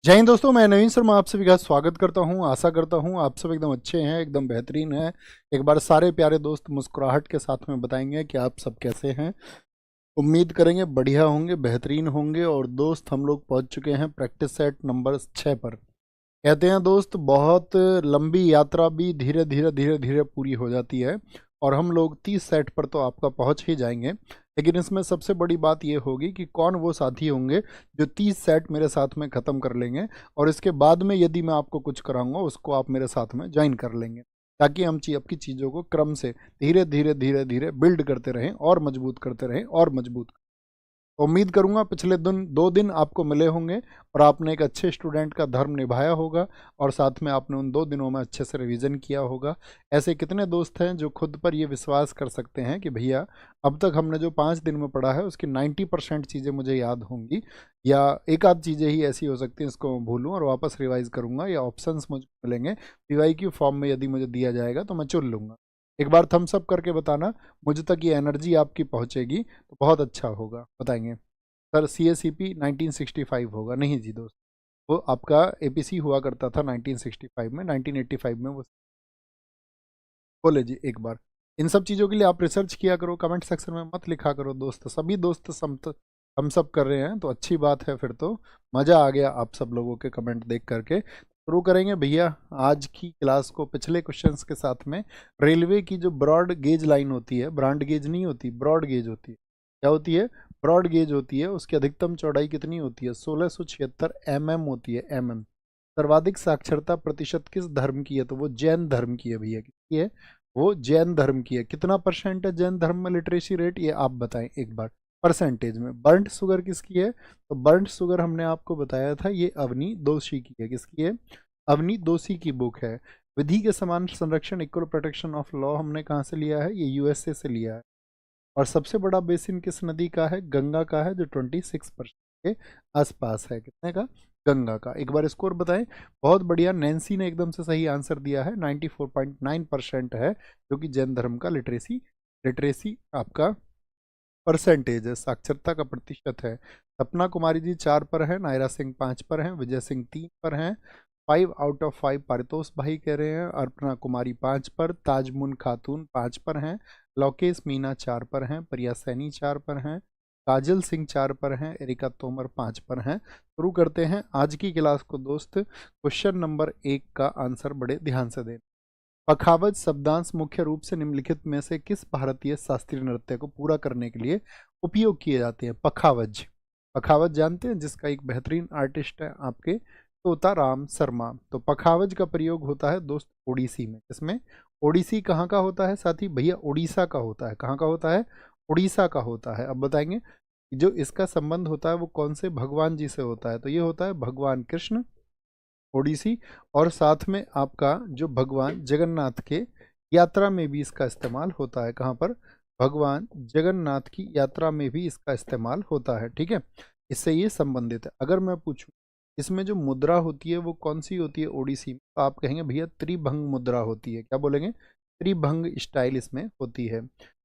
जय हिंद दोस्तों, मैं नवीन शर्मा आप सभी का स्वागत करता हूं। आशा करता हूं आप सब एकदम अच्छे हैं, एकदम बेहतरीन हैं। एक बार सारे प्यारे दोस्त मुस्कुराहट के साथ में बताएंगे कि आप सब कैसे हैं। उम्मीद करेंगे बढ़िया होंगे, बेहतरीन होंगे। और दोस्त हम लोग पहुंच चुके हैं प्रैक्टिस सेट नंबर 6 पर। कहते हैं दोस्त, बहुत लंबी यात्रा भी धीरे धीरे धीरे धीरे पूरी हो जाती है और हम लोग 30 सेट पर तो आपका पहुंच ही जाएंगे। लेकिन इसमें सबसे बड़ी बात यह होगी कि कौन वो साथी होंगे जो 30 सेट मेरे साथ में ख़त्म कर लेंगे और इसके बाद में यदि मैं आपको कुछ कराऊंगा उसको आप मेरे साथ में ज्वाइन कर लेंगे, ताकि हम आपकी चीज़ों को क्रम से धीरे धीरे धीरे धीरे बिल्ड करते रहें और मजबूत करते रहें और मजबूत। उम्मीद करूंगा पिछले 2 दिन आपको मिले होंगे और आपने एक अच्छे स्टूडेंट का धर्म निभाया होगा और साथ में आपने उन 2 दिनों में अच्छे से रिवीजन किया होगा। ऐसे कितने दोस्त हैं जो खुद पर ये विश्वास कर सकते हैं कि भैया अब तक हमने जो 5 दिन में पढ़ा है उसकी 90% चीज़ें मुझे याद होंगी, या एक आध चीज़ें ही ऐसी हो सकती हैं इसको मैं भूलूँ और वापस रिवाइज करूँगा, या ऑप्शंस मुझे मिलेंगे PYQ फॉर्म में यदि मुझे दिया जाएगा तो मैं चुन लूँगा। एक बार थम्स अप करके बताना, मुझ तक ये एनर्जी आपकी पहुंचेगी तो बहुत अच्छा होगा। बताएंगे सर CACP 1965 होगा? नहीं जी दोस्त, वो आपका APC हुआ करता था 1965 में, 1985 में वो। बोले जी एक बार। इन सब चीज़ों के लिए आप रिसर्च किया करो, कमेंट सेक्शन में मत लिखा करो दोस्त। सभी दोस्त हम सब कर रहे हैं तो अच्छी बात है। फिर तो मज़ा आ गया आप सब लोगों के कमेंट देख करके। शुरू करेंगे भैया आज की क्लास को पिछले क्वेश्चंस के साथ में। रेलवे की जो ब्रॉड गेज लाइन होती है, ब्रांड गेज नहीं होती, ब्रॉड गेज होती है। क्या होती है? ब्रॉड गेज होती है। उसकी अधिकतम चौड़ाई कितनी होती है? 1676 mm होती है, mm। सर्वाधिक साक्षरता प्रतिशत किस धर्म की है? तो वो जैन धर्म की है भैया। किसकी है? वो जैन धर्म की है। कितना परसेंट है जैन धर्म में लिटरेसी रेट, ये आप बताएं एक बार परसेंटेज में। बर्न्ट शुगर किसकी है? तो बर्न्ट शुगर हमने आपको बताया था ये अवनी दोषी की है। किसकी है? अवनी दोषी की बुक है। विधि के समान संरक्षण, इक्वल प्रोटेक्शन ऑफ लॉ, हमने कहाँ से लिया है? ये USA से लिया है। और सबसे बड़ा बेसिन किस नदी का है? गंगा का है, जो 26% के आसपास है। कितने का? गंगा का। एक बार स्कोर बताएं। बहुत बढ़िया, नैन्सी ने एकदम से सही आंसर दिया है। 94.9% है, जो कि जैन धर्म का लिटरेसी लिटरेसी आपका परसेंटेज है, साक्षरता का प्रतिशत है। सपना कुमारी जी 4 पर है, नायरा सिंह 5 पर हैं, विजय सिंह 3 पर हैं, 5 आउट ऑफ 5 पारितोष भाई कह रहे हैं, अर्पणा कुमारी 5 पर, ताजमुन खातून 5 पर हैं, लोकेश मीना 4 पर हैं, प्रिया सैनी 4 पर हैं, काजल सिंह 4 पर हैं, एरिका तोमर 5 पर हैं। शुरू करते हैं आज की क्लास को दोस्त। क्वेश्चन नंबर 1 का आंसर बड़े ध्यान से दें। पखावज शब्दांश मुख्य रूप से निम्नलिखित में से किस भारतीय शास्त्रीय नृत्य को पूरा करने के लिए उपयोग किए जाते हैं? पखावज। पखावज जानते हैं, जिसका एक बेहतरीन आर्टिस्ट है आपके तोताराम शर्मा। तो पखावज का प्रयोग होता है दोस्त ओडिसी में। इसमें ओडिसी कहाँ का होता है साथी? भैया उड़ीसा का होता है। कहाँ का होता है? उड़ीसा का होता है। अब बताएंगे जो इसका संबंध होता है वो कौन से भगवान जी से होता है? तो ये होता है भगवान कृष्ण, ओडिसी। और साथ में आपका जो भगवान जगन्नाथ के यात्रा में भी इसका इस्तेमाल होता है। कहाँ पर? भगवान जगन्नाथ की यात्रा में भी इसका इस्तेमाल होता है। ठीक है, इससे ये संबंधित है। अगर मैं पूछूं इसमें जो मुद्रा होती है वो कौन सी होती है ओडिसी में? तो आप कहेंगे भैया त्रिभंग मुद्रा होती है। क्या बोलेंगे? त्रिभंग स्टाइल इसमें होती है।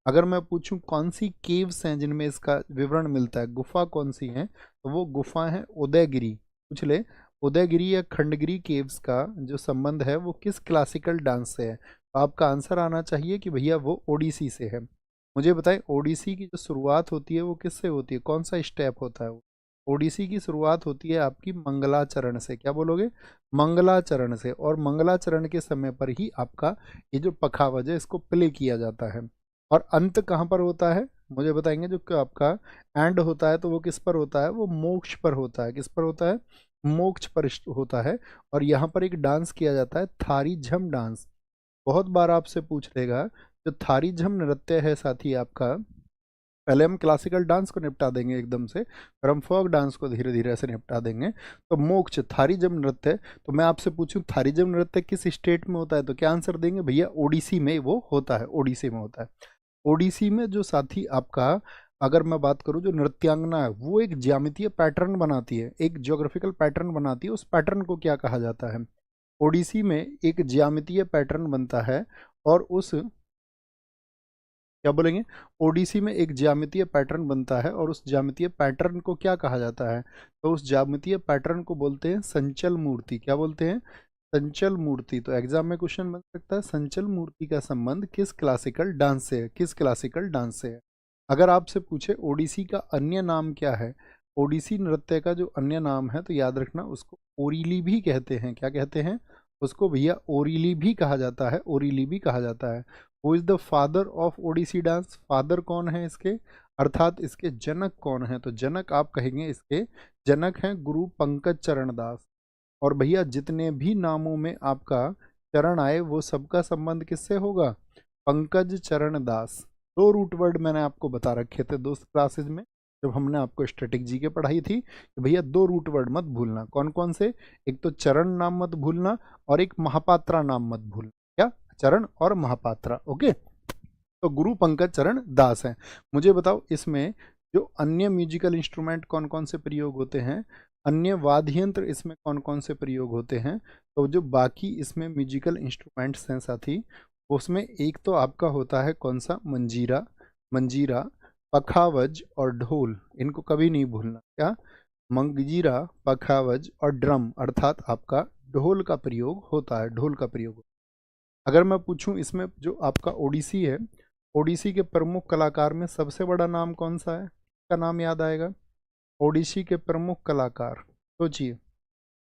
अगर मैं पूछूं कौन सी केव्स हैं जिनमें इसका विवरण मिलता है, गुफा कौन सी है? तो वो गुफा है उदयगिरी। पूछ ले, उदयगिरी या खंडगिरी केव्स का जो संबंध है वो किस क्लासिकल डांस से है? तो आपका आंसर आना चाहिए कि भैया वो ओडिसी से है। मुझे बताएं ओडिसी की जो शुरुआत होती है वो किससे होती है? कौन सा स्टेप होता है वो? ओडिसी की शुरुआत होती है आपकी मंगलाचरण से। क्या बोलोगे? मंगलाचरण से। और मंगलाचरण के समय पर ही आपका ये जो पखावज है इसको प्ले किया जाता है। और अंत कहाँ पर होता है? मुझे बताएंगे जो आपका एंड होता है तो वो किस पर होता है? वो मोक्ष पर होता है। किस पर होता है? मोक्ष पर होता है। और यहाँ पर एक डांस किया जाता है थारी झम डांस। बहुत बार आपसे पूछ लेगा जो थारी झम नृत्य है साथी आपका। पहले हम क्लासिकल डांस को निपटा देंगे एकदम से, फिर हम फोक डांस को धीरे धीरे ऐसे निपटा देंगे। तो मोक्ष थारी झम नृत्य, तो मैं आपसे पूछूं थारी झम नृत्य किस स्टेट में होता है? तो क्या आंसर देंगे? भैया ओडिसी में वो होता है, ओडिसी में होता है। ओडिसी में जो साथी आपका, अगर मैं बात करूं जो नृत्यांगना है वो एक ज्यामितीय पैटर्न बनाती है, एक ज्योग्राफिकल पैटर्न बनाती है। उस पैटर्न को क्या कहा जाता है? ओडिसी में एक ज्यामितीय पैटर्न बनता है और उस क्या बोलेंगे? ओडिसी में एक ज्यामितीय पैटर्न बनता है और उस ज्यामितीय पैटर्न को क्या कहा जाता है? तो उस ज्यामितीय पैटर्न को बोलते हैं संचल मूर्ति। क्या बोलते हैं? संचल मूर्ति। तो एग्जाम में क्वेश्चन बन सकता है संचल मूर्ति का संबंध किस क्लासिकल डांस से है? किस क्लासिकल डांस से है? अगर आपसे पूछे ओडिसी का अन्य नाम क्या है, ओडिसी नृत्य का जो अन्य नाम है, तो याद रखना उसको ओरिली भी कहते हैं। क्या कहते हैं उसको भैया? ओरिली भी कहा जाता है, ओरिली भी कहा जाता है। Who is the father of Odissi dance? Father कौन है इसके, अर्थात इसके जनक कौन है? तो जनक आप कहेंगे इसके जनक हैं गुरु पंकज चरण दास। और भैया जितने भी नामों में आपका चरण आए वो सबका संबंध किससे होगा? पंकज चरण दास। दो रूट वर्ड मैंने आपको बता रखे थे दोस्त क्लासेज में, जब हमने आपको स्टैटिक जीके पढ़ाई थी कि भैया दो रूट वर्ड मत भूलना। कौन कौन से? एक तो चरण नाम मत भूलना और एक महापात्रा नाम मत भूलना। क्या? चरण और महापात्रा। ओके, तो गुरु पंकज चरण दास हैं। मुझे बताओ इसमें जो अन्य म्यूजिकल इंस्ट्रूमेंट कौन कौन से प्रयोग होते हैं, अन्य वाद्य यंत्र इसमें कौन कौन से प्रयोग होते हैं? तो जो बाकी इसमें म्यूजिकल इंस्ट्रूमेंट्स हैं साथी, उसमें एक तो आपका होता है कौन सा? मंजीरा, मंजीरा, पखावज और ढोल। इनको कभी नहीं भूलना। क्या? मंजीरा, पखावज और ड्रम, अर्थात आपका ढोल का प्रयोग होता है, ढोल का प्रयोग। अगर मैं पूछूं इसमें जो आपका ओडिसी है, ओडिसी के प्रमुख कलाकार में सबसे बड़ा नाम कौन सा है? का नाम याद आएगा? ओडिसी के प्रमुख कलाकार, सोचिए।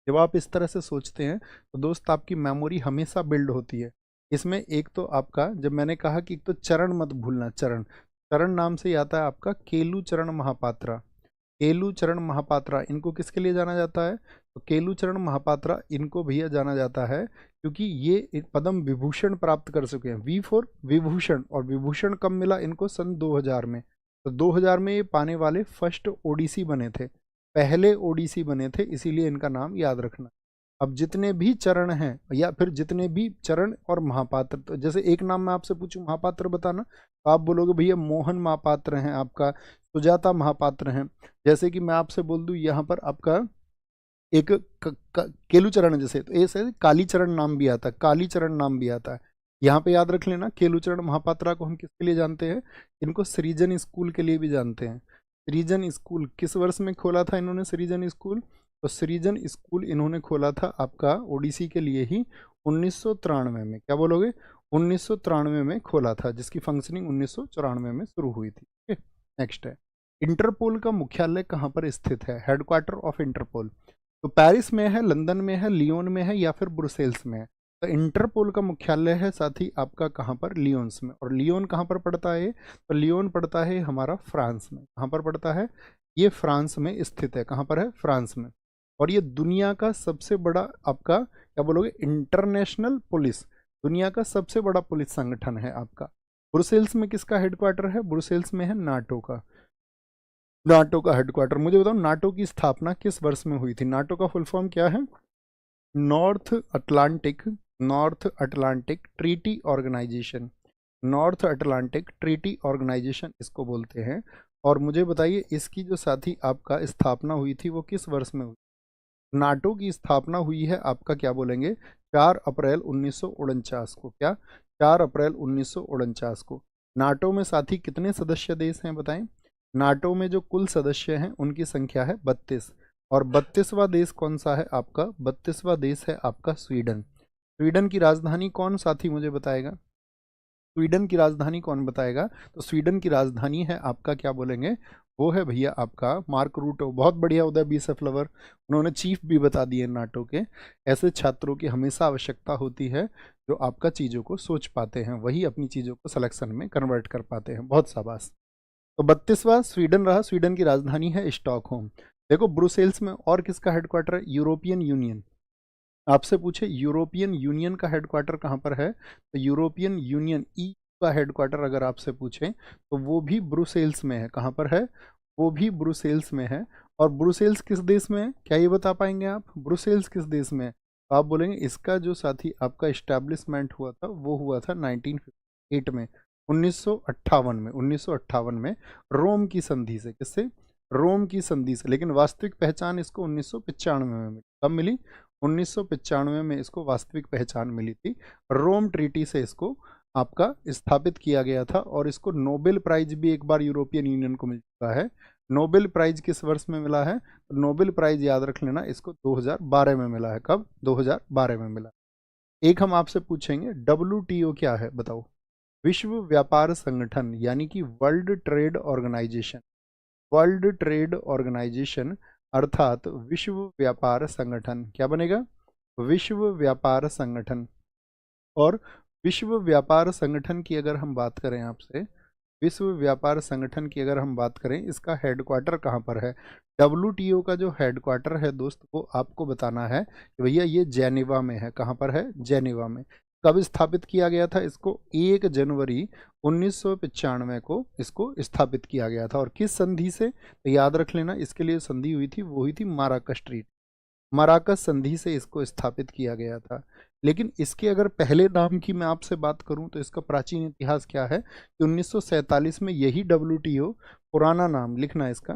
जब आप इस तरह से सोचते हैं तो दोस्त आपकी मेमोरी हमेशा बिल्ड होती है। इसमें एक तो आपका, जब मैंने कहा कि एक तो चरण मत भूलना, चरण, चरण नाम से आता है आपका केलू चरण महापात्रा। केलू चरण महापात्रा, इनको किसके लिए जाना जाता है? तो केलू चरण महापात्रा इनको भैया जाना जाता है क्योंकि ये एक पद्म विभूषण प्राप्त कर चुके हैं। वी फॉर विभूषण, और विभूषण कब मिला इनको? सन 2000 में। तो 2000 में ये पाने वाले फर्स्ट ओडिसी बने थे, पहले ओडिसी बने थे, इसीलिए इनका नाम याद रखना। अब जितने भी चरण हैं या फिर जितने भी चरण और महापात्र, तो जैसे एक नाम मैं आपसे पूछूं महापात्र बताना, तो आप बोलोगे भैया मोहन महापात्र हैं, आपका सुजाता महापात्र हैं। जैसे कि मैं आपसे बोल दूं यहाँ पर आपका एक केलूचरण, जैसे तो ऐसे कालीचरण नाम भी आता है, कालीचरण नाम भी आता है। यहाँ पे याद रख लेना केलूचरण महापात्रा को हम किसके लिए जानते हैं? इनको सृजन स्कूल के लिए भी जानते हैं। सृजन स्कूल किस वर्ष में खोला था इन्होंने सृजन स्कूल? तो सृजन स्कूल इन्होंने खोला था आपका ओडिसी के लिए ही 1993 में। क्या बोलोगे? 1993 में खोला था, जिसकी फंक्शनिंग 1994 में शुरू हुई थी। नेक्स्ट है, इंटरपोल का मुख्यालय कहाँ पर स्थित है? Headquarter of Interpol. तो पेरिस में है, लंदन में है, लियोन में है या फिर ब्रुसेल्स में है? तो इंटरपोल का मुख्यालय है साथी आपका कहाँ पर? लियोन्स में। और लियोन कहाँ पर पड़ता है? तो लियोन पड़ता है हमारा फ्रांस में। कहाँ पर पड़ता है? ये फ्रांस में स्थित है। कहाँ पर है? फ्रांस में। और ये दुनिया का सबसे बड़ा आपका, क्या बोलोगे, इंटरनेशनल पुलिस, दुनिया का सबसे बड़ा पुलिस संगठन है आपका। ब्रुसेल्स में किसका हेडक्वार्टर है? ब्रुसेल्स में है नाटो का। नाटो का हेडक्वार्टर। मुझे बताओ नाटो की स्थापना किस वर्ष में हुई थी? नाटो का फुल फॉर्म क्या है? North Atlantic, North Atlantic Treaty Organization, North Atlantic Treaty Organization इसको बोलते हैं। और मुझे बताइए इसकी जो साथी आपका स्थापना हुई थी वो किस वर्ष में हुई? नाटो की स्थापना हुई है आपका, क्या बोलेंगे, 4 अप्रैल 1949 को। क्या? 4 अप्रैल 1949 को। नाटो में साथी कितने सदस्य देश हैं बताएं? नाटो में जो कुल सदस्य हैं उनकी संख्या है 32। और 32वां देश कौन सा है आपका? 32वां देश है आपका स्वीडन। स्वीडन की राजधानी कौन साथी मुझे बताएगा? स्वीडन की राजधानी कौन बताएगा? तो स्वीडन की राजधानी है आपका, क्या बोलेंगे, वो है भैया आपका मार्क रूटो। बहुत बढ़िया उदय बीएसएफ लवर, उन्होंने चीफ भी बता दिए नाटो के। ऐसे छात्रों की हमेशा आवश्यकता होती है जो आपका चीज़ों को सोच पाते हैं, वही अपनी चीज़ों को सिलेक्शन में कन्वर्ट कर पाते हैं। बहुत शाबाश। तो 32वां स्वीडन रहा, स्वीडन की राजधानी है स्टॉकहोम। देखो ब्रुसेल्स में और किसका हेडक्वार्टर है? European union. आपसे पूछे यूरोपियन यूनियन का हेडक्वार्टर कहाँ पर है? तो यूरोपियन यूनियन ई का हेडक्वार्टर अगर आपसे पूछें तो वो भी ब्रुसेल्स में है। कहाँ पर है? वो भी ब्रुसेल्स में है। और ब्रुसेल्स किस देश में है? क्या ये बता पाएंगे आप? ब्रुसेल्स किस देश में है? तो आप बोलेंगे इसका जो साथी आपका इस्टेब्लिशमेंट हुआ था वो हुआ था 1958 में, 1958 में, 1958 में रोम की संधि से। किससे? रोम की संधि से। लेकिन वास्तविक पहचान इसको 1995 में मिली। कब मिली? 1995 में इसको वास्तविक पहचान मिली थी। रोम ट्रीटी से इसको आपका स्थापित किया गया था, और इसको नोबेल प्राइज भी एक बार यूरोपियन यूनियन को मिल चुका है। नोबेल प्राइज किस वर्ष में मिला है? तो नोबेल प्राइज याद रख लेना, इसको 2012 में मिला है। कब? 2012 में मिला। एक हम आपसे पूछेंगे WTO क्या है, बताओ। विश्व व्यापार संगठन, यानी कि World Trade Organization. World Trade Organization अर्थात विश्व व्यापार संगठन क्या बनेगा? विश्व व्यापार संगठन। और विश्व व्यापार संगठन की अगर हम बात करें आपसे, विश्व व्यापार संगठन की अगर हम बात करें, इसका हेडक्वार्टर कहाँ पर है? WTO का जो हेडक्वार्टर है दोस्त, वो आपको बताना है कि भैया ये जेनेवा में है। कहाँ पर है? जेनेवा में। कब स्थापित किया गया था इसको? 1 जनवरी 1995 को इसको स्थापित किया गया था। और किस संधि से? तो याद रख लेना, इसके लिए संधि हुई थी, वो हुई थी माराकस ट्रीटी। मराकस संधि से इसको स्थापित किया गया था। लेकिन इसके अगर पहले नाम की मैं आपसे बात करूं, तो इसका प्राचीन इतिहास क्या है कि 1947 में यही WTO, पुराना नाम लिखना इसका,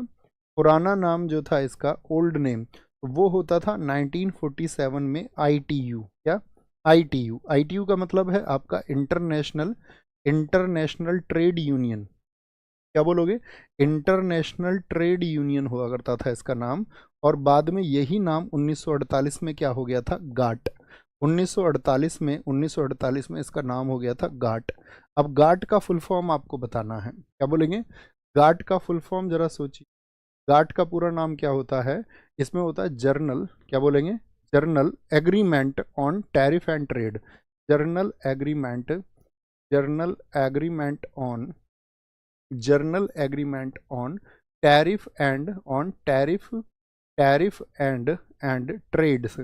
पुराना नाम जो था इसका, ओल्ड नेम, वो होता था 1947 में ITU। क्या? ITU का मतलब है आपका इंटरनेशनल इंटरनेशनल ट्रेड यूनियन। क्या बोलोगे? इंटरनेशनल ट्रेड यूनियन हुआ करता था इसका नाम। और बाद में यही नाम 1948 में क्या हो गया था? गाट। 1948 में इसका नाम हो गया था गाट। अब गाट का फुल फॉर्म आपको बताना है। क्या बोलेंगे? गाट का फुल फॉर्म जरा सोचिए। गाट का पूरा नाम क्या होता है? इसमें होता है जर्नल, क्या बोलेंगे? General agreement on tariff and trade. General agreement, general agreement on, general agreement on tariff and, on tariff, tariff and trades.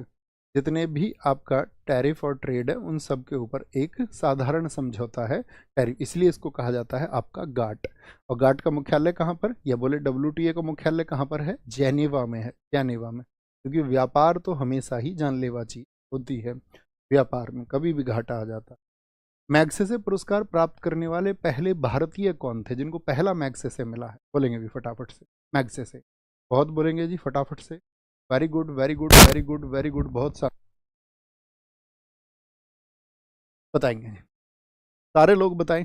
जितने भी आपका टैरिफ और ट्रेड है, उन सब के ऊपर एक साधारण समझौता है टैरिफ, इसलिए इसको कहा जाता है आपका गाट। और गाट का मुख्यालय कहाँ पर? या बोले WTO का मुख्यालय कहाँ पर है? जेनेवा में है। जेनेवा में, क्योंकि व्यापार तो हमेशा ही जानलेवा चीज होती है, व्यापार में कभी भी घाटा आ जाता है। मैग्सेसे पुरस्कार प्राप्त करने वाले पहले भारतीय कौन थे, जिनको पहला मैग्सेसे मिला है? बोलेंगे भी फटाफट से। मैग्सेसे बहुत बोलेंगे जी फटाफट से। Very good, very good, very good, very good, बहुत सारे बताएंगे, सारे लोग बताएं,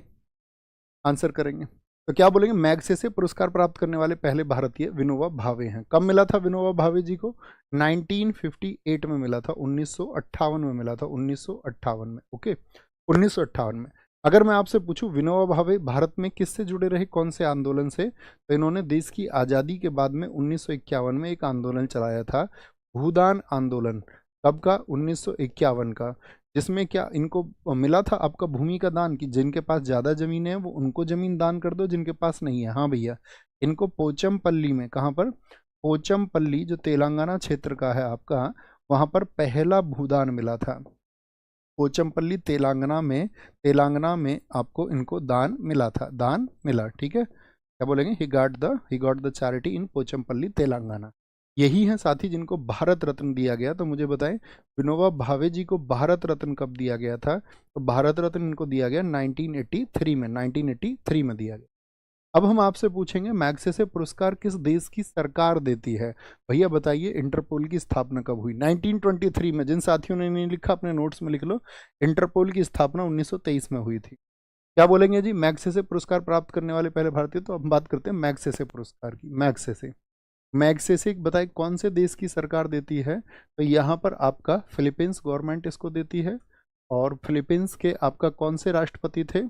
आंसर करेंगे। तो क्या बोलेंगे? मैग्सेसे पुरस्कार प्राप्त करने वाले पहले भारतीय विनोबा भावे हैं। कब मिला था विनोबा भावे जी को? 1958 में मिला था, 1958 में मिला था, 1958 में। ओके, 1958 में। अगर मैं आपसे पूछूं विनोबा भावे भारत में किससे जुड़े रहे, कौन से आंदोलन से? तो इन्होंने देश की आज़ादी के बाद में 1951 में एक आंदोलन चलाया था, भूदान आंदोलन। कब का? 1951 का। जिसमें क्या इनको मिला था आपका भूमि का दान, कि जिनके पास ज़्यादा ज़मीन है वो उनको ज़मीन दान कर दो, जिनके पास नहीं है। हाँ भैया, इनको पोचमपल्ली में, कहाँ पर? पोचमपल्ली जो तेलंगाना क्षेत्र का है आपका, वहाँ पर पहला भूदान मिला था। पोचमपल्ली तेलंगाना में आपको इनको दान मिला था, दान मिला। ठीक है, क्या बोलेंगे? ही गॉट द चैरिटी इन पोचमपल्ली तेलंगाना। यही है साथी जिनको भारत रत्न दिया गया। तो मुझे बताएं, विनोबा भावे जी को भारत रत्न कब दिया गया था? तो भारत रत्न इनको दिया गया 1983 में, 1983 में दिया गया। अब हम आपसे पूछेंगे मैग्सेसे पुरस्कार किस देश की सरकार देती है? भैया बताइए, इंटरपोल की स्थापना कब हुई? 1923 में। जिन साथियों ने नहीं लिखा अपने नोट्स में लिख लो, इंटरपोल की स्थापना 1923 में हुई थी। क्या बोलेंगे जी? मैग्सेसे पुरस्कार प्राप्त करने वाले पहले भारतीय। तो हम बात करते हैं मैग्सेसे पुरस्कार की। मैग्सेसे, मैग्सेसे बताइए कौन से देश की सरकार देती है? तो यहाँ पर आपका फिलीपींस गवर्नमेंट इसको देती है। और फिलीपींस के आपका कौन से राष्ट्रपति थे?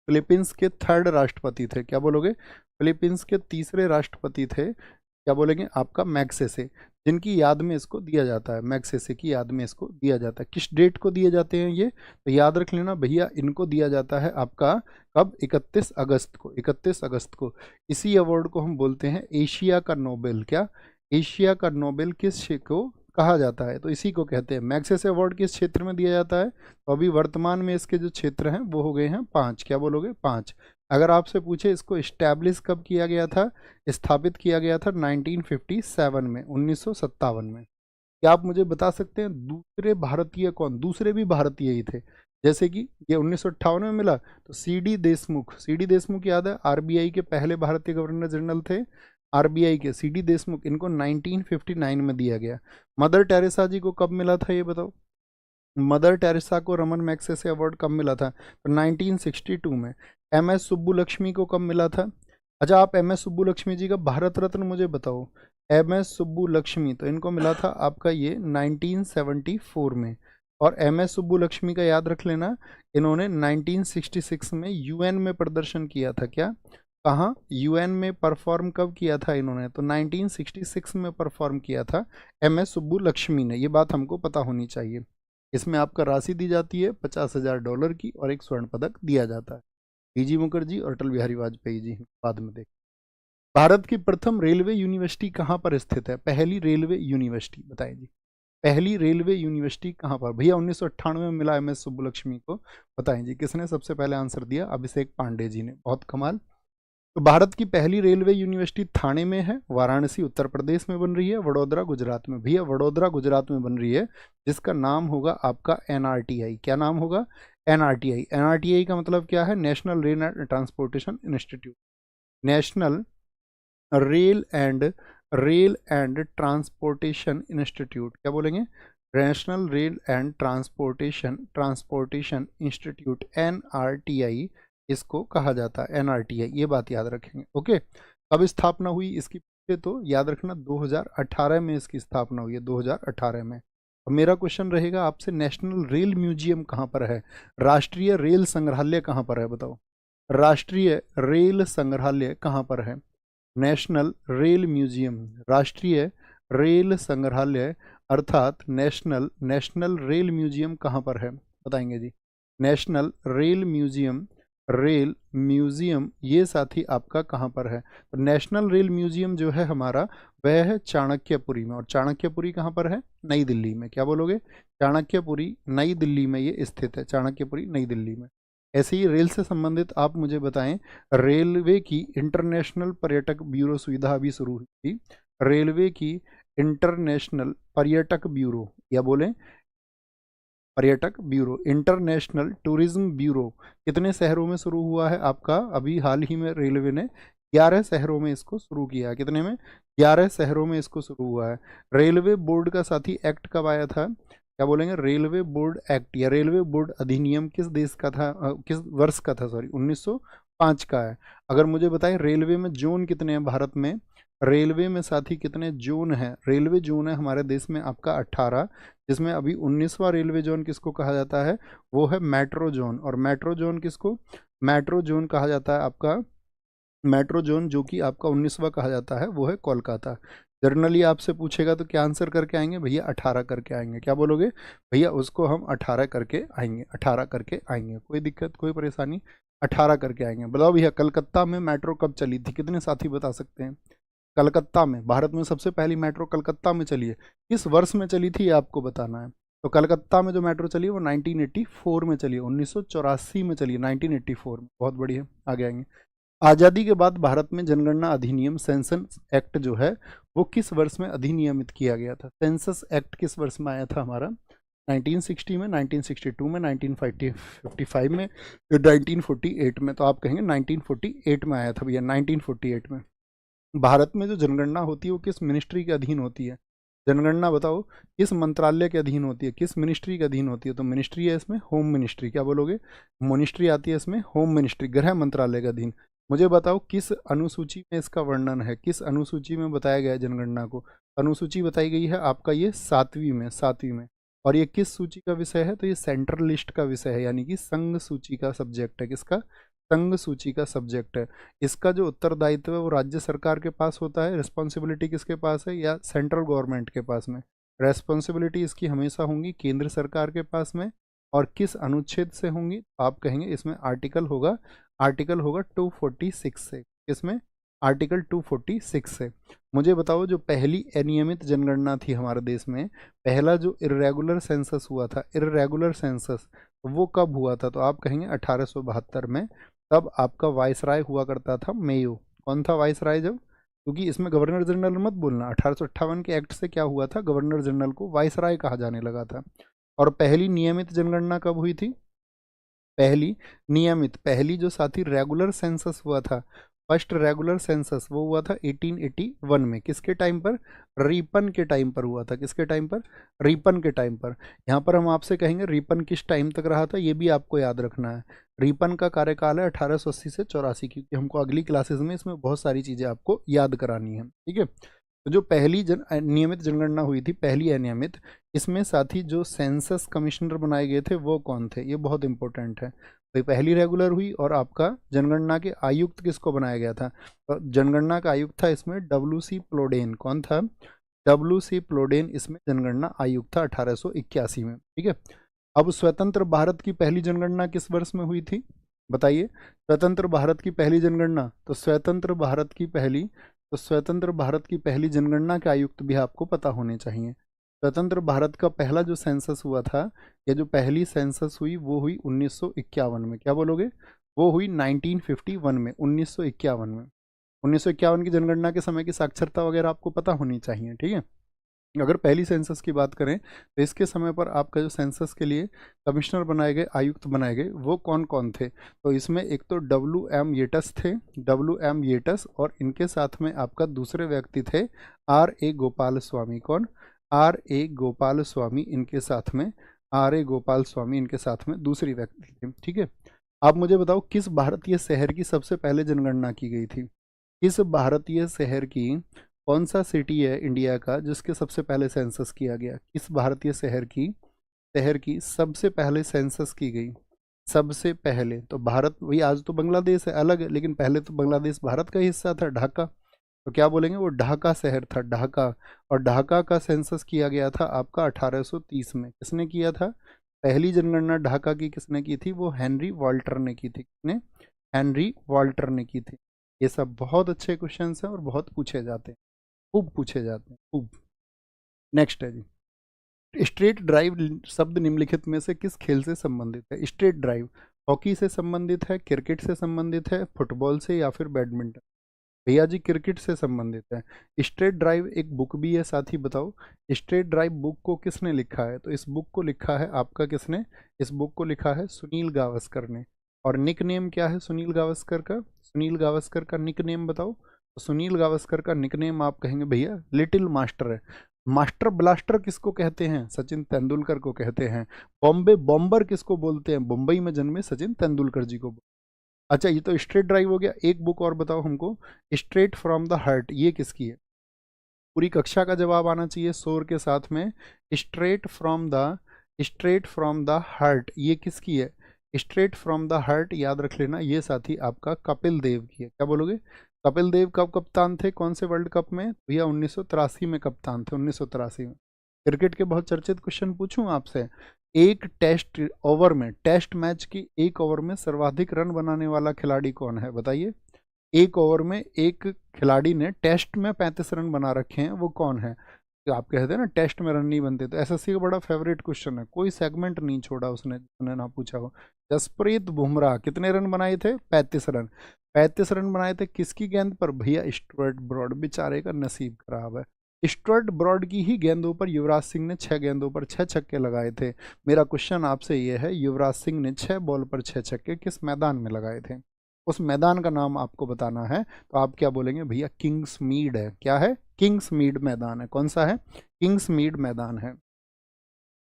फिलीपींस के 3rd राष्ट्रपति थे। क्या बोलोगे? फिलीपींस के 3रे राष्ट्रपति थे। क्या बोलेंगे? आपका मैग्सेसे, जिनकी याद में इसको दिया जाता है। मैग्सेसे की याद में इसको दिया जाता है। किस डेट को दिए जाते हैं ये? तो याद रख लेना भैया, इनको दिया जाता है आपका कब? 31 अगस्त को। 31 अगस्त को। इसी अवार्ड को हम बोलते हैं एशिया का नोबेल। क्या? एशिया का नोबेल किस को कहा जाता है? तो इसी को कहते हैं। मैग्सेसे अवार्ड किस क्षेत्र में दिया जाता है? तो अभी वर्तमान में इसके जो क्षेत्र हैं वो हो गए हैं 5। क्या बोलोगे? 5। अगर आपसे पूछे इसको इस्टेब्लिश कब किया गया था, स्थापित किया गया था 1957 में, 1957 में। क्या आप मुझे बता सकते हैं दूसरे भारतीय कौन? दूसरे भी भारतीय ही थे, जैसे कि ये 1958 में मिला तो CD देशमुख। CD देशमुख याद है, RBI के पहले भारतीय गवर्नर जनरल थे। RBI के CD देशमुख, इनको 1959 में दिया गया। मदर टेरेसा जी को कब मिला था ये बताओ? मदर टेरेसा को रमन मैग्सेसे अवार्ड कब मिला था? तो 1962 में। एम एस सुब्बुलक्ष्मी को कब मिला था? अच्छा, आप एम एस सुब्बुलक्ष्मी जी का भारत रत्न मुझे बताओ। एम एस सुब्बुलक्ष्मी, तो इनको मिला था आपका ये 1974 में। और एम एस सुब्बुलक्ष्मी का याद रख लेना, इन्होंने 1966 में यूएन में प्रदर्शन किया था। क्या? कहाँ? यूएन में परफॉर्म कब किया था इन्होंने? तो 1966 में परफॉर्म किया था एम एस सुब्बुलक्ष्मी ने। ये बात हमको पता होनी चाहिए। इसमें आपका राशि दी जाती है $50,000 की और एक स्वर्ण पदक दिया जाता है। बीजी मुखर्जी और अटल बिहारी वाजपेयी जी बाद में देख। भारत की प्रथम रेलवे यूनिवर्सिटी कहाँ पर स्थित है? पहली रेलवे यूनिवर्सिटी बताइए जी। पहली रेलवे यूनिवर्सिटी कहाँ पर? भैया 1998 में मिला एम एस सुब्बुलक्ष्मी को। बताएं जी किसने सबसे पहले आंसर दिया? अभिषेक पांडे जी ने। बहुत कमाल। तो भारत की पहली रेलवे यूनिवर्सिटी थाने में है, वाराणसी उत्तर प्रदेश में बन रही है, वडोदरा गुजरात में। भैया वडोदरा गुजरात में बन रही है, जिसका नाम होगा आपका एनआरटीआई। क्या नाम होगा? एनआरटीआई। एनआरटीआई का मतलब क्या है? National rail and transportation institute. National rail and transportation institute. क्या बोलेंगे? National rail and transportation institute, NRTI इसको कहा जाता है। एनआरटीआई, ये बात याद रखेंगे। ओके, कब स्थापना हुई इसकी? तो याद रखना 2018 में इसकी स्थापना हुई है, 2018 में। अब मेरा क्वेश्चन रहेगा आपसे, नेशनल रेल म्यूजियम कहाँ पर है? राष्ट्रीय रेल संग्रहालय कहाँ पर है? बताओ, राष्ट्रीय रेल संग्रहालय कहाँ पर है? नेशनल रेल म्यूजियम, राष्ट्रीय रेल संग्रहालय अर्थात नेशनल रेल म्यूजियम कहाँ पर है? बताएंगे जी। नेशनल रेल म्यूजियम ये साथी आपका कहाँ पर है? तो नेशनल रेल म्यूजियम जो है हमारा, वह है चाणक्यपुरी में। और चाणक्यपुरी कहाँ पर है? नई दिल्ली में। क्या बोलोगे? चाणक्यपुरी नई दिल्ली में ये स्थित है। चाणक्यपुरी नई दिल्ली में। ऐसे ही रेल से संबंधित आप मुझे बताएं, रेलवे की इंटरनेशनल पर्यटक ब्यूरो सुविधा अभी शुरू हुई थी। रेलवे की इंटरनेशनल पर्यटक ब्यूरो, या बोलें पर्यटक ब्यूरो, इंटरनेशनल टूरिज्म ब्यूरो कितने शहरों में शुरू हुआ है आपका? अभी हाल ही में रेलवे ने 11 शहरों में इसको शुरू किया है। कितने में? 11 शहरों में इसको शुरू हुआ है। रेलवे बोर्ड का साथी एक्ट कब आया था? क्या बोलेंगे? रेलवे बोर्ड एक्ट या रेलवे बोर्ड अधिनियम किस देश का था, किस वर्ष का था? सॉरी, 1905 का है। अगर मुझे बताएं रेलवे में जोन कितने हैं भारत में? रेलवे में साथी कितने जोन हैं? रेलवे जोन है हमारे देश में आपका 18, जिसमें अभी 19वां रेलवे जोन किसको कहा जाता है? वो है मेट्रो जोन। और मेट्रो जोन किसको? मेट्रो जोन कहा जाता है आपका, मेट्रो जोन जो कि आपका 19वां कहा जाता है वो है कोलकाता। जनरली आपसे पूछेगा तो क्या आंसर करके आएंगे? भैया 18 करके आएंगे। क्या बोलोगे? भैया उसको हम 18 करके आएंगे, 18 करके आएंगे। कोई दिक्कत, कोई परेशानी? 18 करके आएंगे। बताओ भैया कलकत्ता में मेट्रो कब चली थी? कितने साथी बता सकते हैं? कलकत्ता में, भारत में सबसे पहली मेट्रो कलकत्ता में चली है। किस वर्ष में चली थी ये आपको बताना है। तो कलकत्ता में जो मेट्रो चली है वो 1984 में चली है, 1984 में चली है, 1984 में। बहुत बढ़िया, आगे आएंगे। आज़ादी के बाद भारत में जनगणना अधिनियम सेंसस एक्ट जो है वो किस वर्ष में अधिनियमित किया गया था? सेंसस एक्ट किस वर्ष में आया था हमारा? 1960 में, 1962 में, 1955 में, 1948 में। तो आप कहेंगे 1948 में आया था भैया, 1948 में। भारत में जो जनगणना होती है वो किस मिनिस्ट्री के अधीन होती है? जनगणना बताओ किस मंत्रालय के अधीन होती है, किस मिनिस्ट्री के अधीन होती है? तो मिनिस्ट्री है इसमें होम मिनिस्ट्री। क्या बोलोगे? मिनिस्ट्री आती है इसमें होम मिनिस्ट्री, गृह मंत्रालय के अधीन। मुझे बताओ किस अनुसूची में इसका वर्णन है, किस अनुसूची में बताया गया है जनगणना को? अनुसूची बताई गई है आपका ये 7वीं में, 7वीं में। और ये किस सूची का विषय है? तो ये सेंट्रल लिस्ट का विषय है, यानी कि संघ सूची का सब्जेक्ट है। किसका? संघ सूची का सब्जेक्ट है। इसका जो उत्तरदायित्व है वो राज्य सरकार के पास होता है। रिस्पॉन्सिबिलिटी किसके पास है? या सेंट्रल गवर्नमेंट के पास में? रेस्पॉन्सिबिलिटी इसकी हमेशा होंगी केंद्र सरकार के पास में। और किस अनुच्छेद से होंगी? आप कहेंगे इसमें आर्टिकल होगा 246 से। किसमें? आर्टिकल 246 से। मुझे बताओ जो पहली अनियमित जनगणना थी हमारे देश में, पहला जो इर्रेगुलर सेंसस हुआ था, इर्रेगुलर सेंसस, वो कब हुआ था? तो आप कहेंगे 1872 में। तब आपका वायसराय हुआ करता था मेयो। कौन था वायसराय? जब, क्योंकि इसमें गवर्नर जनरल मत बोलना, 1858 के एक्ट से क्या हुआ था? गवर्नर जनरल को वायसराय कहा जाने लगा था। और पहली नियमित जनगणना कब हुई थी? पहली नियमित, पहली जो साथी रेगुलर सेंसस हुआ था फर्स्ट रेगुलर सेंसस वो हुआ था 1881 में। किसके टाइम पर? रिपन के टाइम पर हुआ था। किसके टाइम पर? रिपन के टाइम पर। यहाँ पर हम आपसे कहेंगे रिपन किस टाइम तक रहा था, ये भी आपको याद रखना है। रिपन का कार्यकाल है 1880 से 84, क्योंकि हमको अगली क्लासेस में इसमें बहुत सारी चीज़ें आपको याद करानी है। ठीक है, तो जो पहली नियमित जनगणना हुई थी, पहली अनियमित, इसमें साथ ही जो सेंसस कमिश्नर बनाए गए थे वो कौन थे, ये बहुत इंपॉर्टेंट है। भाई पहली रेगुलर हुई और आपका जनगणना के आयुक्त किसको बनाया गया था? तो जनगणना का आयुक्त था इसमें WC प्लोडेन। कौन था? WC प्लोडेन इसमें जनगणना आयुक्त था 1881 में। ठीक है, अब स्वतंत्र भारत की पहली जनगणना किस वर्ष में हुई थी बताइए? स्वतंत्र भारत की पहली जनगणना, तो स्वतंत्र भारत की पहली जनगणना के आयुक्त भी आपको पता होने चाहिए। स्वतंत्र भारत का पहला जो सेंसस हुआ था, या जो पहली सेंसस हुई, वो हुई 1951 में। क्या बोलोगे? वो हुई 1951 में, 1951 में। 1951 की जनगणना के समय की साक्षरता वगैरह आपको पता होनी चाहिए। ठीक है, अगर पहली सेंसस की बात करें तो इसके समय पर आपका जो सेंसस के लिए कमिश्नर बनाए गए, आयुक्त बनाए गए, वो कौन कौन थे? तो इसमें एक तो WM येटस थे, WM येटस, और इनके साथ में आपका दूसरे व्यक्ति थे RA गोपाल स्वामी। कौन? RA गोपाल स्वामी इनके साथ में, RA गोपाल स्वामी इनके साथ में दूसरी व्यक्ति थे। ठीक है, आप मुझे बताओ किस भारतीय शहर की सबसे पहले जनगणना की गई थी? किस भारतीय शहर की, कौन सा सिटी है इंडिया का जिसके सबसे पहले सेंसस किया गया? किस भारतीय शहर की सबसे पहले सेंसस की गई? सबसे पहले तो भारत, वही आज तो बांग्लादेश है अलग है, लेकिन पहले तो बांग्लादेश भारत का हिस्सा था, ढाका। तो क्या बोलेंगे? वो ढाका शहर था, ढाका। और ढाका का सेंसस किया गया था आपका 1830 में। किसने किया था? पहली जनगणना ढाका की किसने की थी? वो हेनरी वॉल्टर ने की थी। किसने? हेनरी वॉल्टर ने की थी। ये सब बहुत अच्छे क्वेश्चन हैं और बहुत पूछे जाते हैं, खूब पूछे जाते हैं, खूब। नेक्स्ट है जी, स्ट्रेट ड्राइव शब्द निम्नलिखित में से किस खेल से संबंधित है? स्ट्रेट ड्राइव हॉकी से संबंधित है, क्रिकेट से संबंधित है, फुटबॉल से, या फिर बैडमिंटन? भैया जी क्रिकेट से संबंधित है। स्ट्रेट ड्राइव एक बुक भी है, साथ ही बताओ स्ट्रेट ड्राइव बुक को किसने लिखा है? तो इस बुक को लिखा है आपका किसने? इस बुक को लिखा है सुनील गावस्कर ने। और निक नेम क्या है सुनील गावस्कर का? सुनील गावस्कर का निक नेम बताओ। तो सुनील गावस्कर का निक नेम आप कहेंगे भैया लिटिल मास्टर है। मास्टर ब्लास्टर किसको कहते हैं? सचिन तेंदुलकर को कहते हैं। बॉम्बे बॉम्बर किसको बोलते हैं? मुंबई में जन्मे सचिन तेंदुलकर जी को। अच्छा, ये तो स्ट्रेट ड्राइव हो गया। एक बुक और बताओ हमको, स्ट्रेट फ्रॉम द हार्ट, ये किसकी है? पूरी कक्षा का जवाब आना चाहिए शोर के साथ में। स्ट्रेट फ्रॉम द हार्ट ये किसकी है? स्ट्रेट फ्रॉम द हार्ट याद रख लेना, ये साथी आपका कपिल देव की है। क्या बोलोगे? कपिल देव कब कप्तान थे कौन से वर्ल्ड कप में? भैया 1983 में कप्तान थे, 1983 में। क्रिकेट के बहुत चर्चित क्वेश्चन पूछूं आपसे, एक टेस्ट ओवर में, टेस्ट मैच की एक ओवर में सर्वाधिक रन बनाने वाला खिलाड़ी कौन है बताइए? एक ओवर में एक खिलाड़ी ने टेस्ट में 35 रन बना रखे हैं, वो कौन है? तो आप कहते हैं ना टेस्ट में रन नहीं बनते, तो एसएससी का बड़ा फेवरेट क्वेश्चन है, कोई सेगमेंट नहीं छोड़ा उसने ना पूछा हो। जसप्रीत बुमराह कितने रन बनाए थे? 35 रन। 35 रन बनाए थे किसकी गेंद पर? भैया स्टुअर्ट ब्रॉड, बेचारे का नसीब खराब है। स्टुअर्ट ब्रॉड की ही गेंदों पर युवराज सिंह ने 6 गेंदों पर 6 छक्के लगाए थे। मेरा क्वेश्चन आपसे ये है, युवराज सिंह ने 6 बॉल पर 6 छक्के किस मैदान में लगाए थे? उस मैदान का नाम आपको बताना है। तो आप क्या बोलेंगे? भैया किंग्स मीड है। क्या है? किंग्स मीड मैदान है। कौन सा है? किंग्स मीड मैदान है।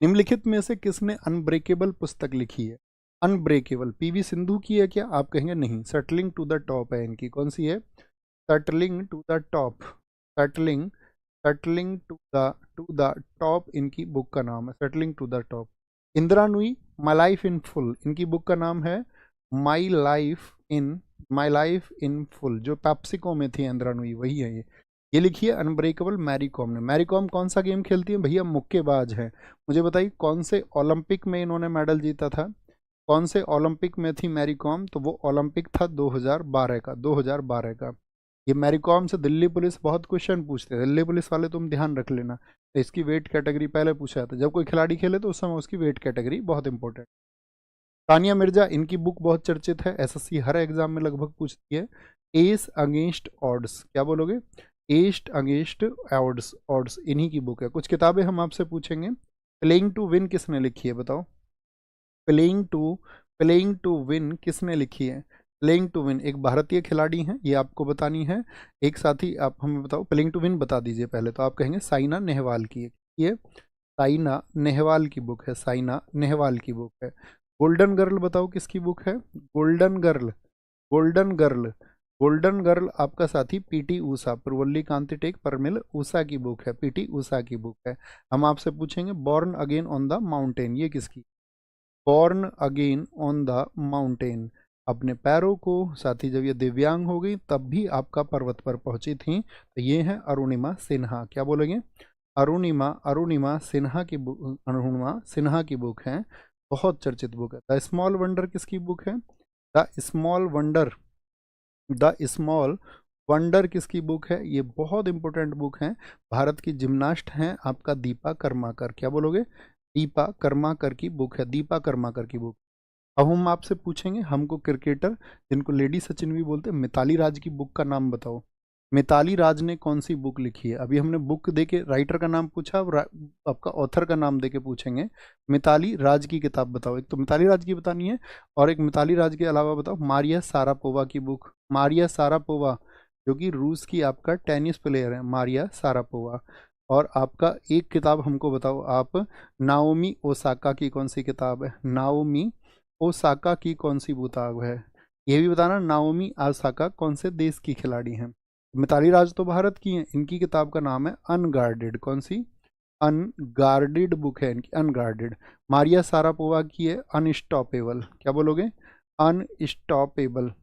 निम्नलिखित में से किसने अनब्रेकेबल पुस्तक लिखी है? अनब्रेकेबल PV सिंधु की है क्या? आप कहेंगे नहीं, सटलिंग टू द टॉप है इनकी। कौन सी है? Settling to the top, settling settling to the top इनकी बुक का नाम है, settling to the top. Indira Nooyi my life in full, इनकी बुक का नाम है माई लाइफ इन फुल, जो पैप्सिको में थी इंदिरा नुई, वही है ये लिखिए अनब्रेकेबल मैरी कॉम ने। मैरी कॉम कौन सा गेम खेलती है? भैया मुक्केबाज है। मुझे बताइए कौन से ओलंपिक में इन्होंने मेडल जीता था? कौन से ओलंपिक में थी मैरी कॉम? तो वो ओलंपिक था 2012 का, 2012 का। ये मैरी कॉम से दिल्ली पुलिस बहुत क्वेश्चन पूछते हैं, दिल्ली पुलिस वाले तुम ध्यान रख लेना। तो इसकी वेट कैटेगरी पहले पूछा जाता है, जब कोई खिलाड़ी खेले तो उस समय उसकी वेट कैटेगरी बहुत इंपॉर्टेंट। तानिया मिर्जा इनकी बुक बहुत चर्चित है, एसएससी हर एग्जाम में लगभग पूछती है। एस अगेंस्ट ऑड्स, क्या बोलोगे? एस्ट अगेंस्ट ऑड्स इन्हीं की बुक है। कुछ किताबें हम आपसे पूछेंगे। प्लेइंग टू विन किसने लिखी है बताओ? प्लेइंग टू विन किसने लिखी है? प्लेइंग टू विन एक भारतीय खिलाड़ी हैं, ये आपको बतानी है। एक साथ ही आप हमें बताओ, प्लेइंग टू विन बता दीजिए पहले। तो आप कहेंगे साइना नेहवाल की, ये साइना नेहवाल की बुक है, साइना नेहवाल की बुक है। गोल्डन गर्ल बताओ किसकी बुक है? Golden girl, golden girl, golden girl आपका साथी पीटी ऊषा, प्रवल्ली कांति टेक परमिल ऊषा की बुक है, पीटी ऊषा की बुक है। हम आपसे पूछेंगे born again on the mountain, ये किसकी? Born again on the mountain, अपने पैरों को साथी जब ये दिव्यांग हो गई तब भी आपका पर्वत पर पहुंची थी, तो ये है अरुणिमा सिन्हा। क्या बोलेंगे? अरुणिमा, अरुणिमा सिन्हा की बुक, अरुणिमा सिन्हा की बुक है, बहुत चर्चित बुक है। द स्मॉल वंडर किसकी बुक है? The small wonder, the small wonder किसकी बुक है? ये बहुत इंपॉर्टेंट बुक है, भारत की जिम्नास्ट हैं आपका दीपा कर्माकर। क्या बोलोगे? दीपा कर्माकर की बुक है, दीपा कर्माकर की बुक। अब हम आपसे पूछेंगे, हमको क्रिकेटर जिनको लेडी सचिन भी बोलते हैं, मिताली राज की बुक का नाम बताओ। मिताली राज ने कौन सी बुक लिखी है? अभी हमने बुक देके राइटर का नाम पूछा, अब आपका ऑथर का नाम देके पूछेंगे। मिताली राज की किताब बताओ, एक तो मिताली राज की बतानी है, और एक मिताली राज के अलावा बताओ मारिया सारापोवा की बुक, मारिया सारापोवा जो कि रूस की आपका टेनिस प्लेयर है, मारिया सारापोवा। और आपका एक किताब हमको बताओ आप, नाओमी ओसाका की कौन सी किताब है? नाओमी ओसाका की कौन सी किताब है? ये भी बताना, नाओमी ओसाका कौन से देश की खिलाड़ी हैं? मिताली राज तो भारत की हैं, इनकी किताब का नाम है अनगार्डेड। कौन सी? अनगार्डेड बुक है इनकी, अनगार्डेड। मारिया सारापोवा की है अनस्टॉपेबल। क्या बोलोगे? अनस्टॉपेबल,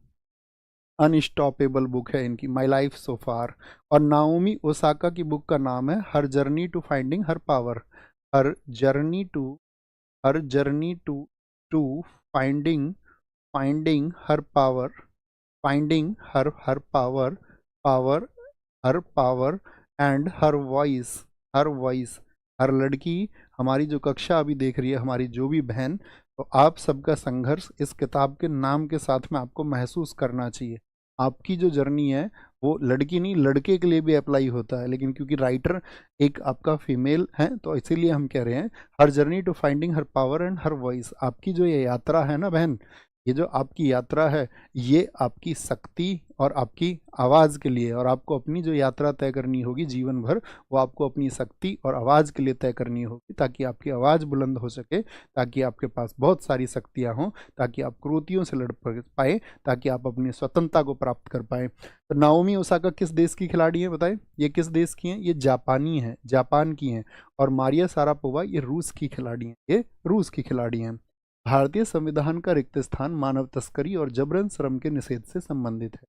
अनस्टॉपेबल बुक है इनकी, माई लाइफ सो फार। और नाओमी ओसाका की बुक का नाम है her journey to finding her power, her journey to, her journey to finding, finding her power, finding her power, power her power and her voice, her voice. हर लड़की, हमारी जो कक्षा अभी देख रही है, हमारी जो भी बहन, तो आप सबका संघर्ष इस किताब के नाम के साथ में आपको महसूस करना चाहिए। आपकी जो जर्नी है वो लड़की नहीं लड़के के लिए भी अप्लाई होता है, लेकिन क्योंकि राइटर एक आपका फीमेल है तो इसीलिए हम कह रहे हैं her journey to finding her power and her voice. आपकी जो ये यात्रा है ना बहन, ये जो आपकी यात्रा है, ये आपकी शक्ति और आपकी आवाज़ के लिए, और आपको अपनी जो यात्रा तय करनी होगी जीवन भर, वो आपको अपनी शक्ति और आवाज़ के लिए तय करनी होगी, ताकि आपकी आवाज़ बुलंद हो सके, ताकि आपके पास बहुत सारी शक्तियाँ हों, ताकि आप क्रूतियों से लड़ पाए, ताकि आप अपनी स्वतंत्रता को प्राप्त कर पाए। तो नाओमी ओसाका किस देश की खिलाड़ी है बताएं? ये किस देश की हैं? ये जापानी हैं, जापान की हैं। और मारिया सारापोवा ये रूस की खिलाड़ी हैं, ये रूस की खिलाड़ी हैं। भारतीय संविधान का रिक्त स्थान मानव तस्करी और जबरन श्रम के निषेध से संबंधित है।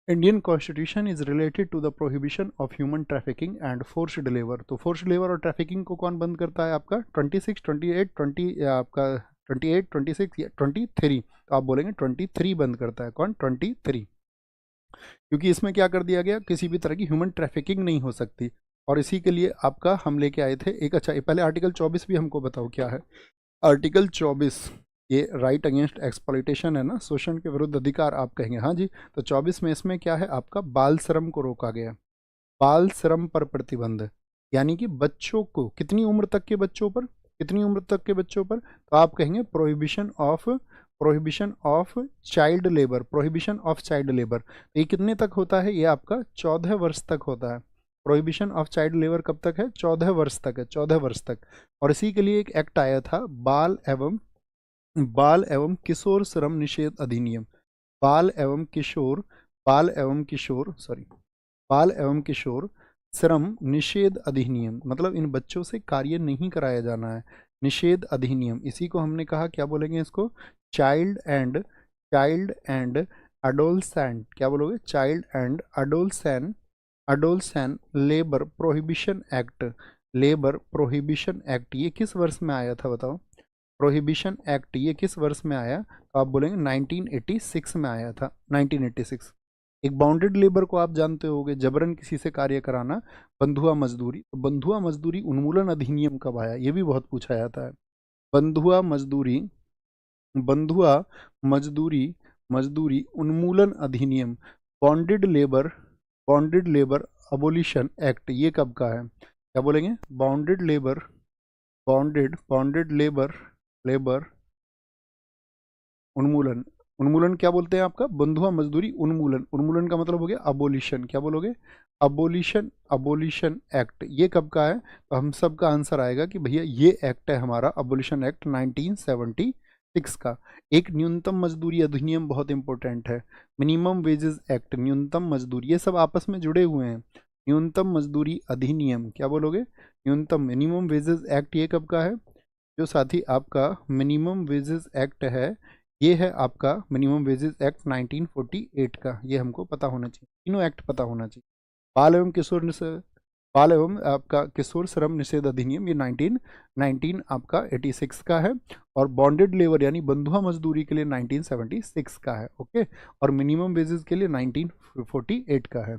Indian constitution is related to the prohibition of human trafficking and forced labour. तो फोर्स्ड लेबर और ट्रैफिकिंग को कौन बंद करता है? आपका 26, 28, 20 आपका 28, 26 या 23। तो आप बोलेंगे 23 बंद करता है। कौन? 23, क्योंकि इसमें क्या कर दिया गया, किसी भी तरह की ह्यूमन ट्रैफिकिंग नहीं हो सकती। और इसी के लिए आपका हम लेके आए थे एक, अच्छा पहले आर्टिकल 24 भी हमको बताओ क्या है। आर्टिकल 24 ये राइट अगेंस्ट एक्सप्लॉइटेशन है ना, शोषण के विरुद्ध अधिकार आप कहेंगे, हाँ जी। तो 24 में इसमें क्या है आपका, बाल श्रम को रोका गया, बाल श्रम पर प्रतिबंध, यानी कि बच्चों को, कितनी उम्र तक के बच्चों पर, कितनी उम्र तक के बच्चों पर? तो आप कहेंगे prohibition of, prohibition of child labour, prohibition of child labour. ये कितने तक होता है? ये आपका 14 वर्ष तक होता है। प्रोहिबिशन ऑफ चाइल्ड लेबर कब तक है? 14 वर्ष तक है, 14 वर्ष तक। और इसी के लिए एक एक्ट आया था, बाल एवं किशोर श्रम निषेध अधिनियम, बाल एवं किशोर, बाल एवं किशोर सॉरी बाल एवं किशोर श्रम निषेध अधिनियम, मतलब इन बच्चों से कार्य नहीं कराया जाना है, निषेध अधिनियम। इसी को हमने कहा, क्या बोलेंगे इसको? चाइल्ड एंड अडोलसेंट, क्या बोलोगे? Child and adolescent, adolescent labour prohibition act, labour prohibition act. ये किस वर्ष में आया था बताओ? प्रोहिबिशन एक्ट ये किस वर्ष में आया? तो आप बोलेंगे 1986 में आया था, 1986। एक बाउंडेड लेबर को आप जानते होंगे, जबरन किसी से कार्य कराना, बंधुआ मजदूरी। तो बंधुआ मजदूरी उन्मूलन अधिनियम कब आया? ये भी बहुत पूछा जाता है। बंधुआ मजदूरी, बंधुआ मजदूरी, मजदूरी उन्मूलन अधिनियम, bonded labour, bonded labour abolition act, ये कब का है? क्या बोलेंगे? Bonded labour, bonded labour, labour उन्मूलन उन्मूलन क्या बोलते हैं आपका? बंधुआ मजदूरी उन्मूलन। उन्मूलन का मतलब हो गया अबोलिशन। क्या बोलोगे? अबोलिशन। अबोलिशन एक्ट ये कब का है? तो हम सब का आंसर आएगा कि भैया ये एक्ट है हमारा अबोलिशन एक्ट 1976 का। एक न्यूनतम मजदूरी अधिनियम बहुत इंपॉर्टेंट है, मिनिमम वेजेस एक्ट, न्यूनतम मजदूरी, ये सब आपस में जुड़े हुए हैं। न्यूनतम मजदूरी अधिनियम, क्या बोलोगे? न्यूनतम मिनिमम वेजेस एक्ट ये कब का है? जो साथी आपका मिनिमम वेजेस एक्ट है, ये है आपका मिनिमम वेजेस एक्ट 1948 का। ये हमको पता होना चाहिए, तीनों एक्ट पता होना चाहिए। बाल एवं आपका किशोर श्रम निषेध अधिनियम ये 19 आपका 86 का है, और बॉन्डेड लेबर यानी बंधुआ मजदूरी के लिए 1976 का है। ओके, और मिनिमम वेजेस के लिए 1948 का है।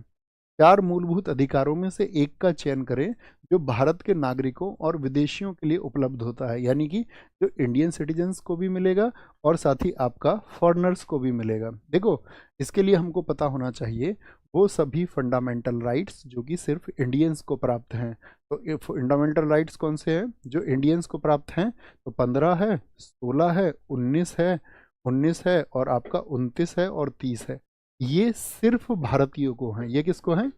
4 मूलभूत अधिकारों में से एक का चयन करें जो भारत के नागरिकों और विदेशियों के लिए उपलब्ध होता है, यानी कि जो इंडियन सिटीजन्स को भी मिलेगा और साथ ही आपका फॉरेनर्स को भी मिलेगा। देखो, इसके लिए हमको पता होना चाहिए वो सभी फंडामेंटल राइट्स जो कि सिर्फ इंडियंस को प्राप्त हैं। तो फंडामेंटल राइट्स कौन से हैं जो इंडियंस को प्राप्त हैं? तो 15 है, 16 है, 19 है और आपका 29 है और 30 है। ये सिर्फ भारतीयों को हैं। ये किसको हैं?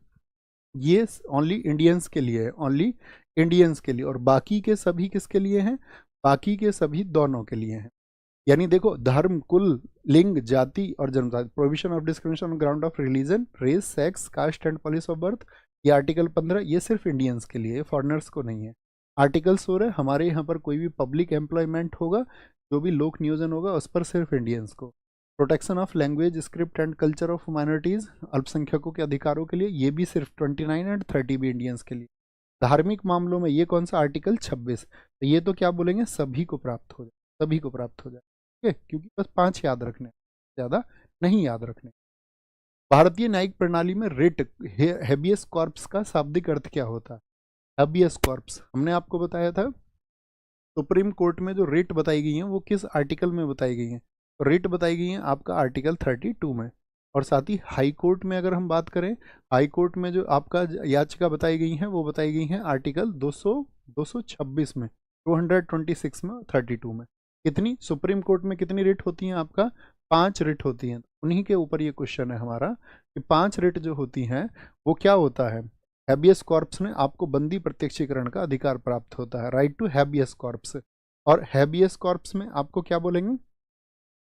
ये ओनली इंडियंस के लिए है, ओनली इंडियंस के लिए। और बाकी के सभी किसके लिए हैं? बाकी के सभी दोनों के लिए हैं। यानी देखो, धर्म, कुल, लिंग, जाति और जन्मजाति, provision of discrimination on ground of religion, race, sex, caste and place of birth, ये आर्टिकल 15 ये सिर्फ इंडियंस के लिए है, फॉरेनर्स को नहीं है। आर्टिकल 16 हमारे यहाँ पर कोई भी पब्लिक एम्प्लॉयमेंट होगा, जो भी लोक नियोजन होगा, उस पर सिर्फ इंडियंस को। Protection of language, script and culture of minorities, अल्पसंख्यकों के अधिकारों के लिए, ये भी सिर्फ 29 एंड 30 भी इंडियंस के लिए। धार्मिक मामलों में ये कौन सा? आर्टिकल 26। तो ये तो क्या बोलेंगे? सभी को प्राप्त हो जाए, सभी को प्राप्त हो जाए। ठीक है, क्योंकि बस 5 याद रखने, ज़्यादा नहीं याद रखने। भारतीय न्यायिक प्रणाली में रिट, हेबियस कॉर्पस का शाब्दिक अर्थ क्या होता है? हेबियस कॉर्पस हमने आपको बताया था, सुप्रीम कोर्ट में जो रिट बताई गई हैं वो किस आर्टिकल में बताई गई हैं? रिट बताई गई हैं आपका आर्टिकल 32 में। और साथ ही हाई कोर्ट में अगर हम बात करें, हाई कोर्ट में जो आपका याचिका बताई गई हैं वो बताई गई हैं आर्टिकल 226 में, 226 में, 32 में। कितनी? सुप्रीम कोर्ट में कितनी रिट होती हैं आपका? 5 रिट होती हैं। उन्हीं के ऊपर ये क्वेश्चन है हमारा कि 5 रिट जो होती हैं वो क्या होता है? हैबियस कॉर्प्स में आपको बंदी प्रत्यक्षीकरण का अधिकार प्राप्त होता है, राइट टू हैबियस कॉर्प्स। और हैबियस कॉर्प्स में आपको क्या बोलेंगे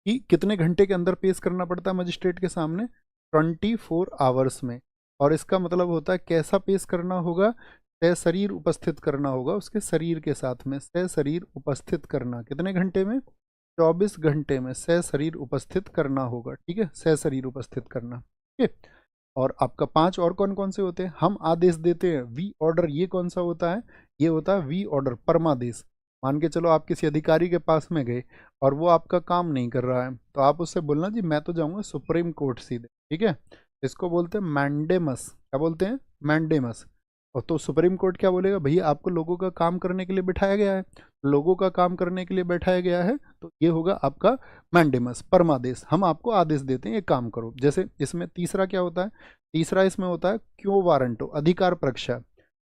कि कितने घंटे के अंदर पेश करना पड़ता है मजिस्ट्रेट के सामने? 24 आवर्स में। और इसका मतलब होता है कैसा पेश करना होगा? सशरीर उपस्थित करना होगा, उसके शरीर के साथ में सशरीर उपस्थित करना। कितने घंटे में? 24 घंटे में सशरीर उपस्थित करना होगा। ठीक है, सशरीर उपस्थित करना। ठीक है, और आपका 5 और कौन कौन से होते हैं? हम आदेश देते हैं, वी ऑर्डर, ये कौन सा होता है? ये होता है वी ऑर्डर, परमादेश। मान के चलो आप किसी अधिकारी के पास में गए और वो आपका काम नहीं कर रहा है, तो आप उससे बोलना जी मैं तो जाऊंगा सुप्रीम कोर्ट सीधे। ठीक है, इसको बोलते हैं मैंडेमस। क्या बोलते हैं? मैंडेमस। और तो सुप्रीम कोर्ट क्या बोलेगा? भैया आपको लोगों का काम करने के लिए बिठाया गया है, लोगों का काम करने के लिए बैठाया गया है, तो ये होगा आपका मैंडेमस, परमादेश। हम आपको आदेश देते हैं ये काम करो। जैसे इसमें तीसरा क्या होता है? तीसरा इसमें होता है क्यों वारंटो, अधिकार परीक्षा।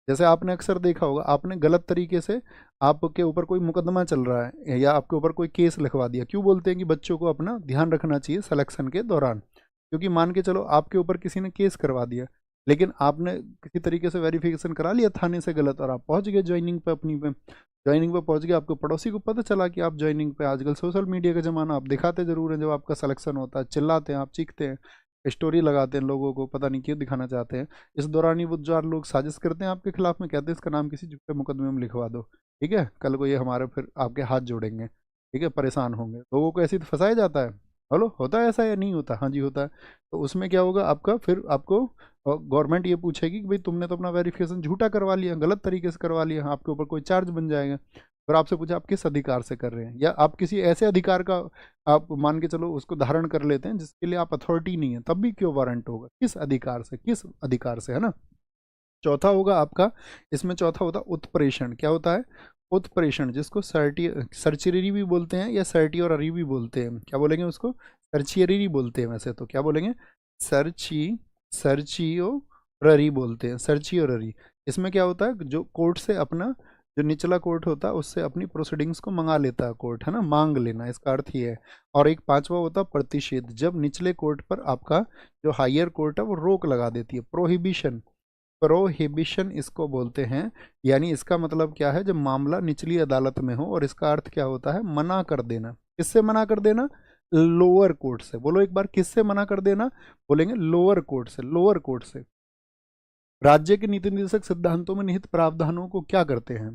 जैसे आपने अक्सर देखा होगा, आपने गलत तरीके से, आपके ऊपर कोई मुकदमा चल रहा है या आपके ऊपर कोई केस लिखवा दिया। क्यों बोलते हैं कि बच्चों को अपना ध्यान रखना चाहिए सिलेक्शन के दौरान? क्योंकि मान के चलो आपके ऊपर किसी ने केस करवा दिया, लेकिन आपने किसी तरीके से वेरिफिकेशन करा लिया थाने से गलत, और आप पहुंच गए ज्वाइनिंग पे, अपनी पे ज्वाइनिंग पे पहुंच गए। आपको पड़ोसी को पता चला कि आप ज्वाइनिंग पे, आजकल सोशल मीडिया का जमाना, आप दिखाते जरूर हैं जब आपका सिलेक्शन होता है, चिल्लाते हैं, आप चीखते हैं, स्टोरी लगाते हैं, लोगों को पता नहीं क्यों दिखाना चाहते हैं। इस दौरान ही वो 4 लोग साजिश करते हैं आपके खिलाफ में, कहते हैं इसका नाम किसी झूठे मुकदमे में लिखवा दो। ठीक है, कल को ये हमारे फिर आपके हाथ जोड़ेंगे। ठीक है, परेशान होंगे, लोगों को ऐसे ही तो फंसाया जाता है। हेलो, होता है ऐसा या नहीं होता? हाँ जी होता है। तो उसमें क्या होगा आपका, फिर आपको गवर्नमेंट ये पूछेगी कि भाई तुमने तो अपना वेरिफिकेशन झूठा करवा लिया, गलत तरीके से करवा लिया, आपके ऊपर कोई चार्ज बन जाएगा। फिर आपसे पूछा आप किस अधिकार से कर रहे हैं, या आप किसी ऐसे अधिकार का आप मान के चलो उसको धारण कर लेते हैं जिसके लिए आप अथॉरिटी नहीं है, तब भी क्यों वारंट होगा? किस अधिकार से, किस अधिकार से, है ना। चौथा होगा आपका, इसमें चौथा होता है उत्प्रेषण। क्या होता है? उत्प्रेषण, जिसको सर्चियरी भी बोलते हैं या सर्टियोररी भी बोलते हैं। क्या बोलेंगे उसको? सर्चियरी बोलते हैं वैसे तो। क्या बोलेंगे? सर्चियोररी बोलते हैं, सर्चियोररी। इसमें क्या होता है, जो कोर्ट से अपना जो निचला कोर्ट होता है उससे अपनी प्रोसीडिंग्स को मंगा लेता है कोर्ट, है ना, मांग लेना, इसका अर्थ ये है। और एक पांचवा होता है प्रतिषेध, जब निचले कोर्ट पर आपका जो हायर कोर्ट है वो रोक लगा देती है, प्रोहिबिशन, प्रोहिबिशन इसको बोलते हैं। यानी इसका मतलब क्या है, जब मामला निचली अदालत में हो, और इसका अर्थ क्या होता है, मना कर देना। किससे मना कर देना, लोअर कोर्ट से। बोलो एक बार, किससे मना कर देना, बोलेंगे लोअर कोर्ट से, लोअर कोर्ट से। राज्य के नीति निर्देशक सिद्धांतों में निहित प्रावधानों को क्या करते हैं,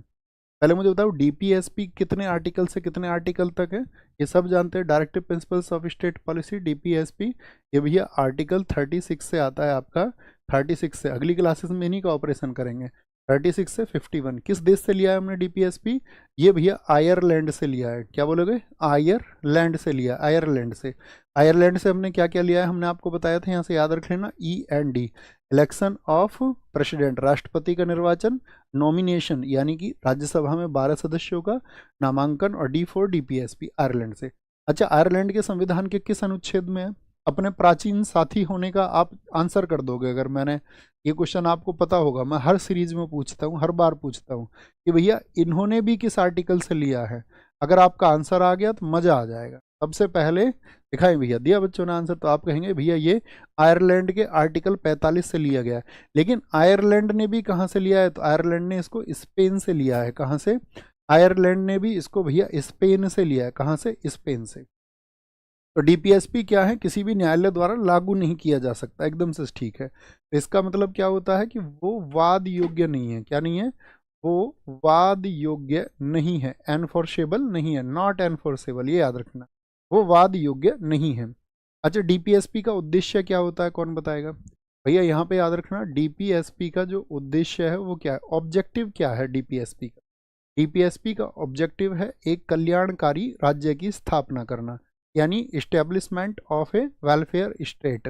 पहले मुझे बताओ डीपीएसपी कितने आर्टिकल से कितने आर्टिकल तक है, ये सब जानते हैं, directive principles of state policy DPSP, ये भैया आर्टिकल 36 से आता है आपका, 36 से, अगली क्लासेस में इन्हीं का ऑपरेशन करेंगे। 36 से 51 किस देश से लिया है हमने डीपीएसपी, ये भैया आयरलैंड से लिया है। क्या बोलोगे, आयरलैंड से लिया, आयरलैंड से। आयरलैंड से हमने क्या क्या लिया है, हमने आपको बताया था, यहाँ से याद रख लेना, E&D, इलेक्शन ऑफ प्रेसिडेंट, राष्ट्रपति का निर्वाचन, नॉमिनेशन यानी कि राज्यसभा में 12 सदस्यों का नामांकन, और D4 डीपीएसपी आयरलैंड से। अच्छा, आयरलैंड के संविधान के किस अनुच्छेद में है, अपने प्राचीन साथी होने का आप आंसर कर दोगे, अगर मैंने ये क्वेश्चन आपको पता होगा, मैं हर सीरीज में पूछता हूँ, हर बार पूछता हूँ कि भैया इन्होंने भी किस आर्टिकल से लिया है। अगर आपका आंसर आ गया तो मजा आ जाएगा। सबसे पहले दिखाएं भैया, दिया बच्चों ने आंसर, तो आप कहेंगे भैया ये आयरलैंड के आर्टिकल 45 से लिया गया है। लेकिन आयरलैंड ने भी कहाँ से लिया है, तो आयरलैंड ने इसको स्पेन से लिया है। कहाँ से, आयरलैंड ने भी इसको भैया स्पेन से लिया है। कहाँ से, स्पेन से। तो डीपीएसपी क्या है, किसी भी न्यायालय द्वारा लागू नहीं किया जा सकता, एकदम से ठीक है। तो इसका मतलब क्या होता है कि वो वाद योग्य नहीं है। क्या नहीं है, वो वाद योग्य नहीं है, एनफोर्सेबल नहीं है, नॉट एनफोर्सेबल, ये याद रखना, वो वाद योग्य नहीं है। अच्छा, डीपीएसपी का उद्देश्य क्या होता है, कौन बताएगा भैया, यहाँ पे याद रखना, डीपीएसपी का जो उद्देश्य है वो क्या है, ऑब्जेक्टिव क्या है डीपीएसपी का। डीपीएसपी का ऑब्जेक्टिव है एक कल्याणकारी राज्य की स्थापना करना, यानी establishment of A welfare state,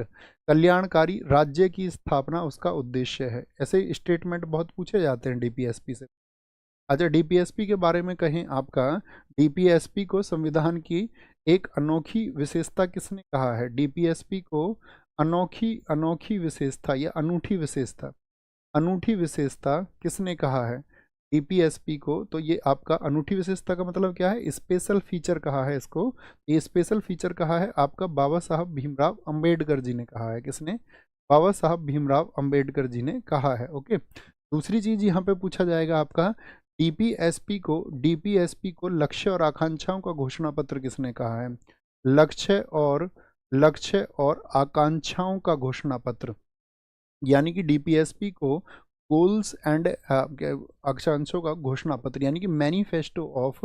कल्याणकारी राज्य की स्थापना उसका उद्देश्य है। ऐसे स्टेटमेंट बहुत पूछे जाते हैं डीपीएसपी से। अच्छा, डीपीएसपी के बारे में कहें आपका, डीपीएसपी को संविधान की एक अनोखी विशेषता किसने कहा है, डीपीएसपी को अनोखी अनोखी विशेषता या अनूठी विशेषता, अनूठी विशेषता किसने कहा है डीपीएसपी को, तो ये आपका अनूठी विशेषता का मतलब क्या है, स्पेशल फीचर कहा है इसको। ये स्पेशल फीचर कहा है आपका बाबा साहब भीमराव अंबेडकर जी ने कहा है। किसने, बाबा साहब भीमराव अंबेडकर जी ने कहा है। ओके, दूसरी चीज यहाँ पे पूछा जाएगा आपका, डीपीएसपी को लक्ष्य और आकांक्षाओं का घोषणा पत्र किसने कहा है, लक्ष्य और आकांक्षाओं का घोषणा पत्र, यानी कि डीपीएसपी को गोल्स एंड आकांक्षाओं का घोषणा पत्र, यानी कि manifesto of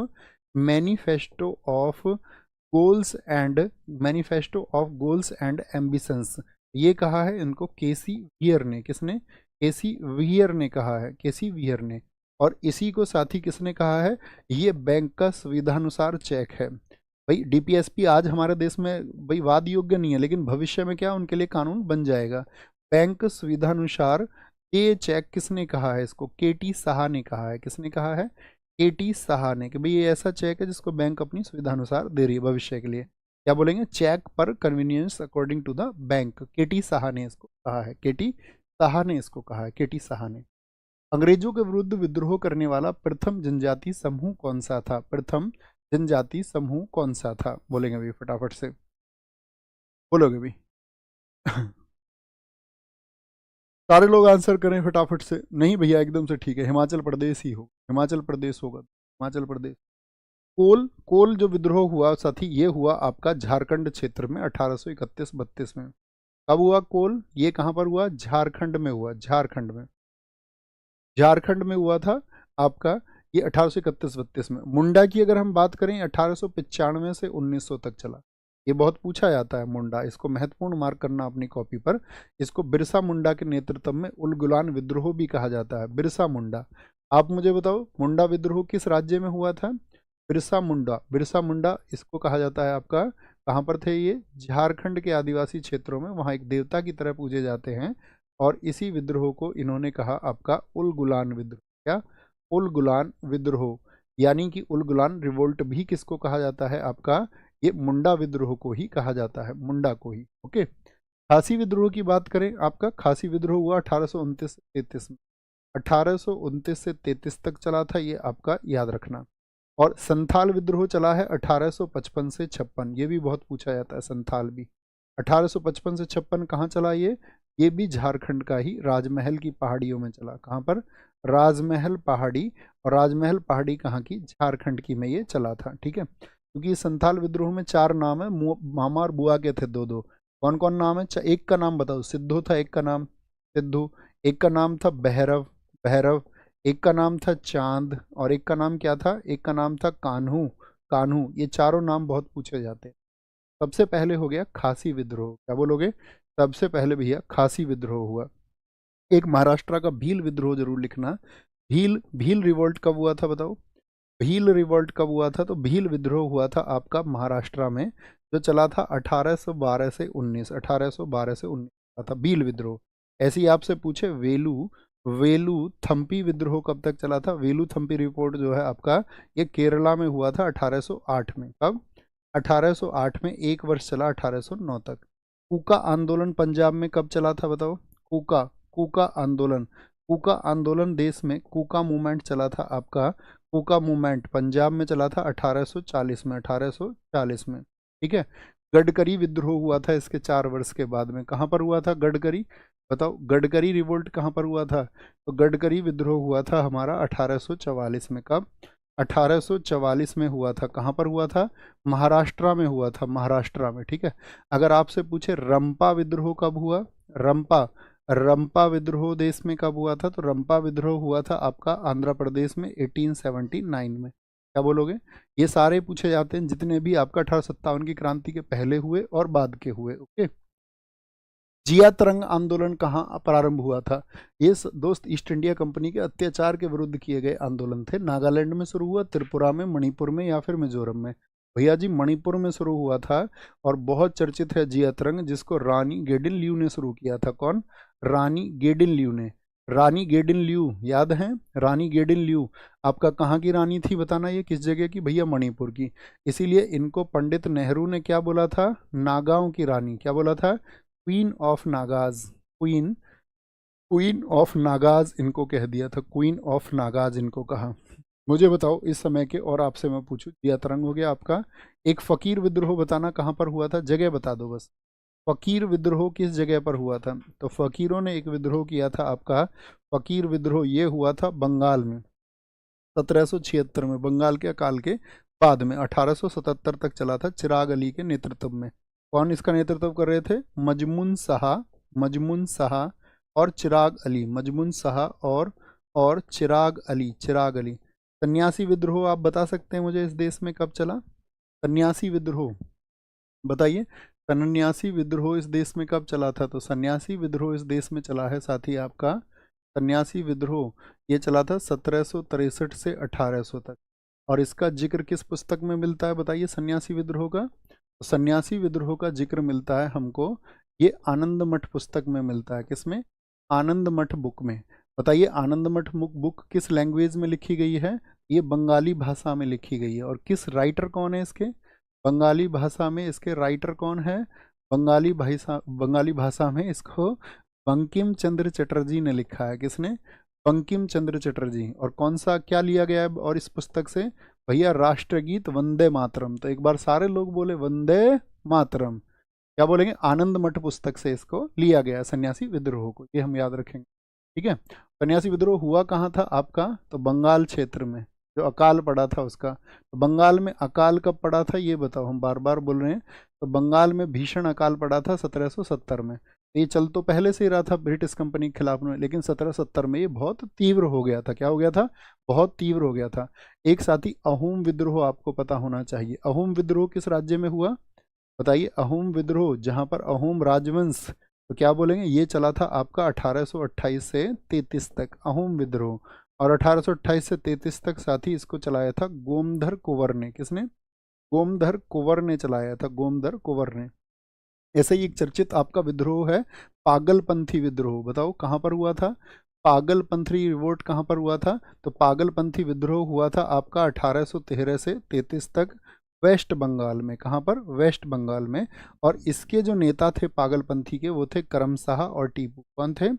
goals and ambitions, ये कहा है इनको केसी वियर ने। किसने, केसी वियर ने कहा है, केसी वियर ने। और इसी को साथ ही किसने कहा है, ये बैंक का सुविधानुसार चेक है। भाई डीपीएसपी आज हमारे देश में भाई वाद योग्य नहीं है, लेकिन भविष्य में क्या उनके लिए कानून बन जाएगा। बैंक सुविधानुसार ये चेक किसने कहा है, इसको केटी साहा ने कहा है। किसने कहा है, केटी साहा ने, कि भाई ये ऐसा चेक है जिसको बैंक अपनी सुविधानुसार दे रही है भविष्य के लिए। क्या बोलेंगे, चेक पर convenience according to the bank, KT Saha ने इसको कहा है, केटी साहा ने इसको कहा है, केटी साहा ने। अंग्रेजों के विरुद्ध विद्रोह करने वाला प्रथम जनजाति समूह कौन सा था, प्रथम जनजाति समूह कौन सा था, बोलेंगे भाई फटाफट से, बोलोगे भाई सारे लोग आंसर करें फटाफट से। नहीं भैया एकदम से ठीक है, हिमाचल प्रदेश ही हो, हिमाचल प्रदेश होगा, हिमाचल प्रदेश। कोल जो विद्रोह हुआ साथी, ये हुआ आपका झारखंड क्षेत्र में 1831-32 में। कब हुआ कोल, ये कहाँ पर हुआ, झारखंड में हुआ, झारखंड में, झारखंड में हुआ था आपका ये 1831-32 में। मुंडा की अगर हम बात करें 1895 से 1900 तक चला, ये बहुत पूछा जाता है मुंडा, इसको महत्वपूर्ण मार्क करना अपनी कॉपी पर। इसको बिरसा मुंडा के नेतृत्व में उलगुलान विद्रोह भी कहा जाता है, बिरसा मुंडा। आप मुझे बताओ मुंडा विद्रोह किस राज्य में हुआ था, बिरसा मुंडा, बिरसा मुंडा इसको कहा जाता है आपका, कहाँ पर थे ये, झारखंड के आदिवासी क्षेत्रों में, वहाँ एक देवता की तरह पूजे जाते हैं। और इसी विद्रोह को इन्होंने कहा आपका उलगुलान विद्रोह। क्या, उलगुलान विद्रोह, यानी कि उलगुलान रिवोल्ट भी किसको कहा जाता है आपका, ये मुंडा विद्रोह को ही कहा जाता है, मुंडा को ही। ओके, खासी विद्रोह की बात करें, आपका खासी विद्रोह हुआ 1829-33 में। 1829 से 33 तक चला था, ये आपका याद रखना। और संथाल विद्रोह चला है 1855 से 56, ये भी बहुत पूछा जाता है संथाल भी। 1855 से 56 कहाँ चला ये भी झारखंड का ही राजमहल की पहाड़ियों में चला। कहाँ पर? राजमहल पहाड़ी। और राजमहल पहाड़ी कहाँ की? झारखंड की में ये चला था। ठीक है, क्योंकि संथाल विद्रोह में 4 नाम है, मामा और बुआ के थे 2-2। कौन कौन नाम है? एक का नाम बताओ। सिद्धू था एक का नाम, सिद्धू। एक का नाम था भैरव, भैरव। एक का नाम था चांद, और एक का नाम क्या था? एक का नाम था कान्हू, कान्हू। ये चारों नाम बहुत पूछे जाते हैं। सबसे पहले हो गया खासी विद्रोह। क्या बोलोगे? सबसे पहले भैया खासी विद्रोह हुआ। एक महाराष्ट्र का भील विद्रोह जरूर लिखना। भील, भील रिवोल्ट कब हुआ था बताओ? भील रिवोल्ट कब हुआ था? तो भील विद्रोह हुआ था आपका महाराष्ट्र में, जो चला था 1812 से 19, 1812 से 19 का था भील विद्रोह। ऐसे ही आपसे पूछे वेलू, वेलू थम्पी विद्रोह कब तक चला था? वेलू थम्पी रिपोर्ट जो है आपका, ये केरला में हुआ था 1808 में। कब? 1808 में, 1 वर्ष चला 1809 तक। कूका आंदोलन पंजाब में कब चला था बताओ? कूका, कूका आंदोलन, कूका आंदोलन देश में कूका मूवमेंट चला था आपका। कूका मूवमेंट पंजाब में चला था 1840 में, 1840 में। ठीक है, गडकरी विद्रोह हुआ था इसके 4 वर्ष के बाद में। कहाँ पर हुआ था गडकरी? बताओ, गडकरी रिवोल्ट कहाँ पर हुआ था? तो गडकरी विद्रोह हुआ था हमारा 1844 में। कब? 1844 में हुआ था। कहाँ पर हुआ था? महाराष्ट्र में हुआ था, महाराष्ट्र में। ठीक है, अगर आपसे पूछे रंपा विद्रोह कब हुआ? रंपा, रंपा विद्रोह देश में कब हुआ था? तो रंपा विद्रोह हुआ था आपका आंध्र प्रदेश में 1879 में। क्या बोलोगे? ये सारे पूछे जाते हैं जितने भी आपका 1857 की क्रांति के पहले हुए और बाद के हुए। ओके, जिया तरंग आंदोलन कहाँ प्रारंभ हुआ था? ये दोस्त ईस्ट इंडिया कंपनी के अत्याचार के विरुद्ध किए गए आंदोलन थे। नागालैंड में शुरू हुआ, त्रिपुरा में, मणिपुर में, या फिर मिजोरम में? भैया जी मणिपुर में शुरू हुआ था, और बहुत चर्चित है जिया तरंग, जिसको रानी गेडिन ल्यू ने शुरू किया था। कौन? रानी गेडिन ल्यू ने। रानी गेडिन ल्यू याद है? रानी गेडिन ल्यू आपका कहाँ की रानी थी बताना, ये किस जगह की? भैया मणिपुर की। इसीलिए इनको पंडित नेहरू ने क्या बोला था? नागाओं की रानी। क्या बोला था? Queen of Nagas, queen, queen of Nagas इनको कह दिया था, क्वीन ऑफ नागाज इनको कहा। मुझे बताओ इस समय के, और आपसे मैं पूछूं, जिया तरंग हो गया आपका। एक फकीर विद्रोह बताना कहाँ पर हुआ था? जगह बता दो बस। फकीर विद्रोह किस जगह पर हुआ था? तो फकीरों ने एक विद्रोह किया था आपका। फकीर विद्रोह ये हुआ था बंगाल में 1776 में, बंगाल के अकाल के बाद में। 1877 तक चला था चिराग अली के नेतृत्व में। कौन इसका नेतृत्व कर रहे थे? मजमून शाह, मजमून शाह और चिराग अली, मजमून शाह और चिराग अली, चिराग अली। सन्यासी विद्रोह आप बता सकते हैं मुझे इस देश में कब चला? सन्यासी विद्रोह बताइए, सन्यासी विद्रोह इस देश में कब चला था? तो सन्यासी विद्रोह इस देश में चला है साथी आपका, सन्यासी विद्रोह ये चला था 1763 से 1800 तक। और इसका जिक्र किस पुस्तक में मिलता है बताइए सन्यासी विद्रोह का? तो सन्यासी विद्रोह का जिक्र मिलता है हमको ये आनंद मठ पुस्तक में मिलता है। किसमें? आनंद मठ बुक में। बताइए आनंद मठ बुक किस लैंग्वेज में लिखी गई है? ये बंगाली भाषा में लिखी गई है। और किस राइटर कौन है इसके? बंगाली भाषा में इसके राइटर कौन है? बंगाली भाषा में इसको बंकिम चंद्र चटर्जी ने लिखा है। किसने? बंकिम चंद्र चटर्जी। और कौन सा क्या लिया गया है और इस पुस्तक से? भैया राष्ट्रगीत वंदे मातरम। तो एक बार सारे लोग बोले वंदे मातरम। क्या बोलेंगे? आनंद मठ पुस्तक से इसको लिया गया है सन्यासी विद्रोह को, ये हम याद रखेंगे। ठीक है, सन्यासी विद्रोह हुआ कहाँ था आपका? तो बंगाल क्षेत्र में, जो अकाल पड़ा था उसका। तो बंगाल में अकाल कब पड़ा था ये बताओ, हम बार बार बोल रहे हैं। तो बंगाल में भीषण अकाल पड़ा था 1770 में। ये चल तो पहले से ही रहा था ब्रिटिश कंपनी के खिलाफ में, लेकिन 1770 में ये बहुत तीव्र हो गया था। क्या हो गया था? बहुत तीव्र हो गया था। एक साथी अहोम विद्रोह आपको पता होना चाहिए। अहोम विद्रोह किस राज्य में हुआ बताइए? अहोम विद्रोह जहाँ पर अहोम राजवंश, तो क्या बोलेंगे, ये चला था आपका 1828 से 33 तक अहोम विद्रोह। और 1828 से 33 तक साथी इसको चलाया था गोमधर कुंवर ने। किसने? गोमधर कुंवर ने चलाया था, गोमधर कुंवर ने। ऐसे ही एक चर्चित आपका विद्रोह है पागलपंथी विद्रोह। बताओ कहाँ पर हुआ था? पागलपंथी रिवोल्ट कहाँ पर हुआ था? तो पागलपंथी विद्रोह हुआ था आपका 1813 से 33 तक वेस्ट बंगाल में। कहाँ पर? वेस्ट बंगाल में। और इसके जो नेता थे पागलपंथी के, वो थे करम शाह और टीपू। कौन थे?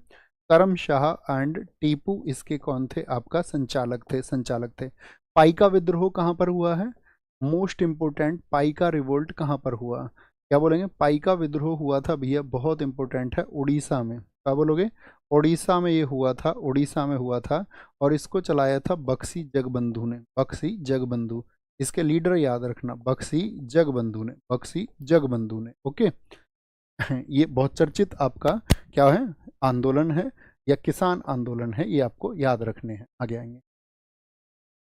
करमशाह एंड टीपू इसके कौन थे? आपका संचालक थे। पाइका विद्रोह कहाँ पर हुआ है? मोस्ट इंपोर्टेंट, पाइका रिवोल्ट कहाँ पर हुआ? क्या बोलेंगे? पाइका विद्रोह हुआ था भैया, बहुत इंपॉर्टेंट है, उड़ीसा में। क्या बोलोगे? उड़ीसा में ये हुआ था, उड़ीसा में हुआ था। और इसको चलाया था बक्सी जगबंधु ने, बक्सी जगबंधु। इसके लीडर याद रखना, बक्सी जगबंधु ने, बक्सी जगबंधु ने। ओके ये बहुत चर्चित आपका क्या है? आंदोलन है या किसान आंदोलन है, ये आपको याद रखने हैं। आगे आएंगे।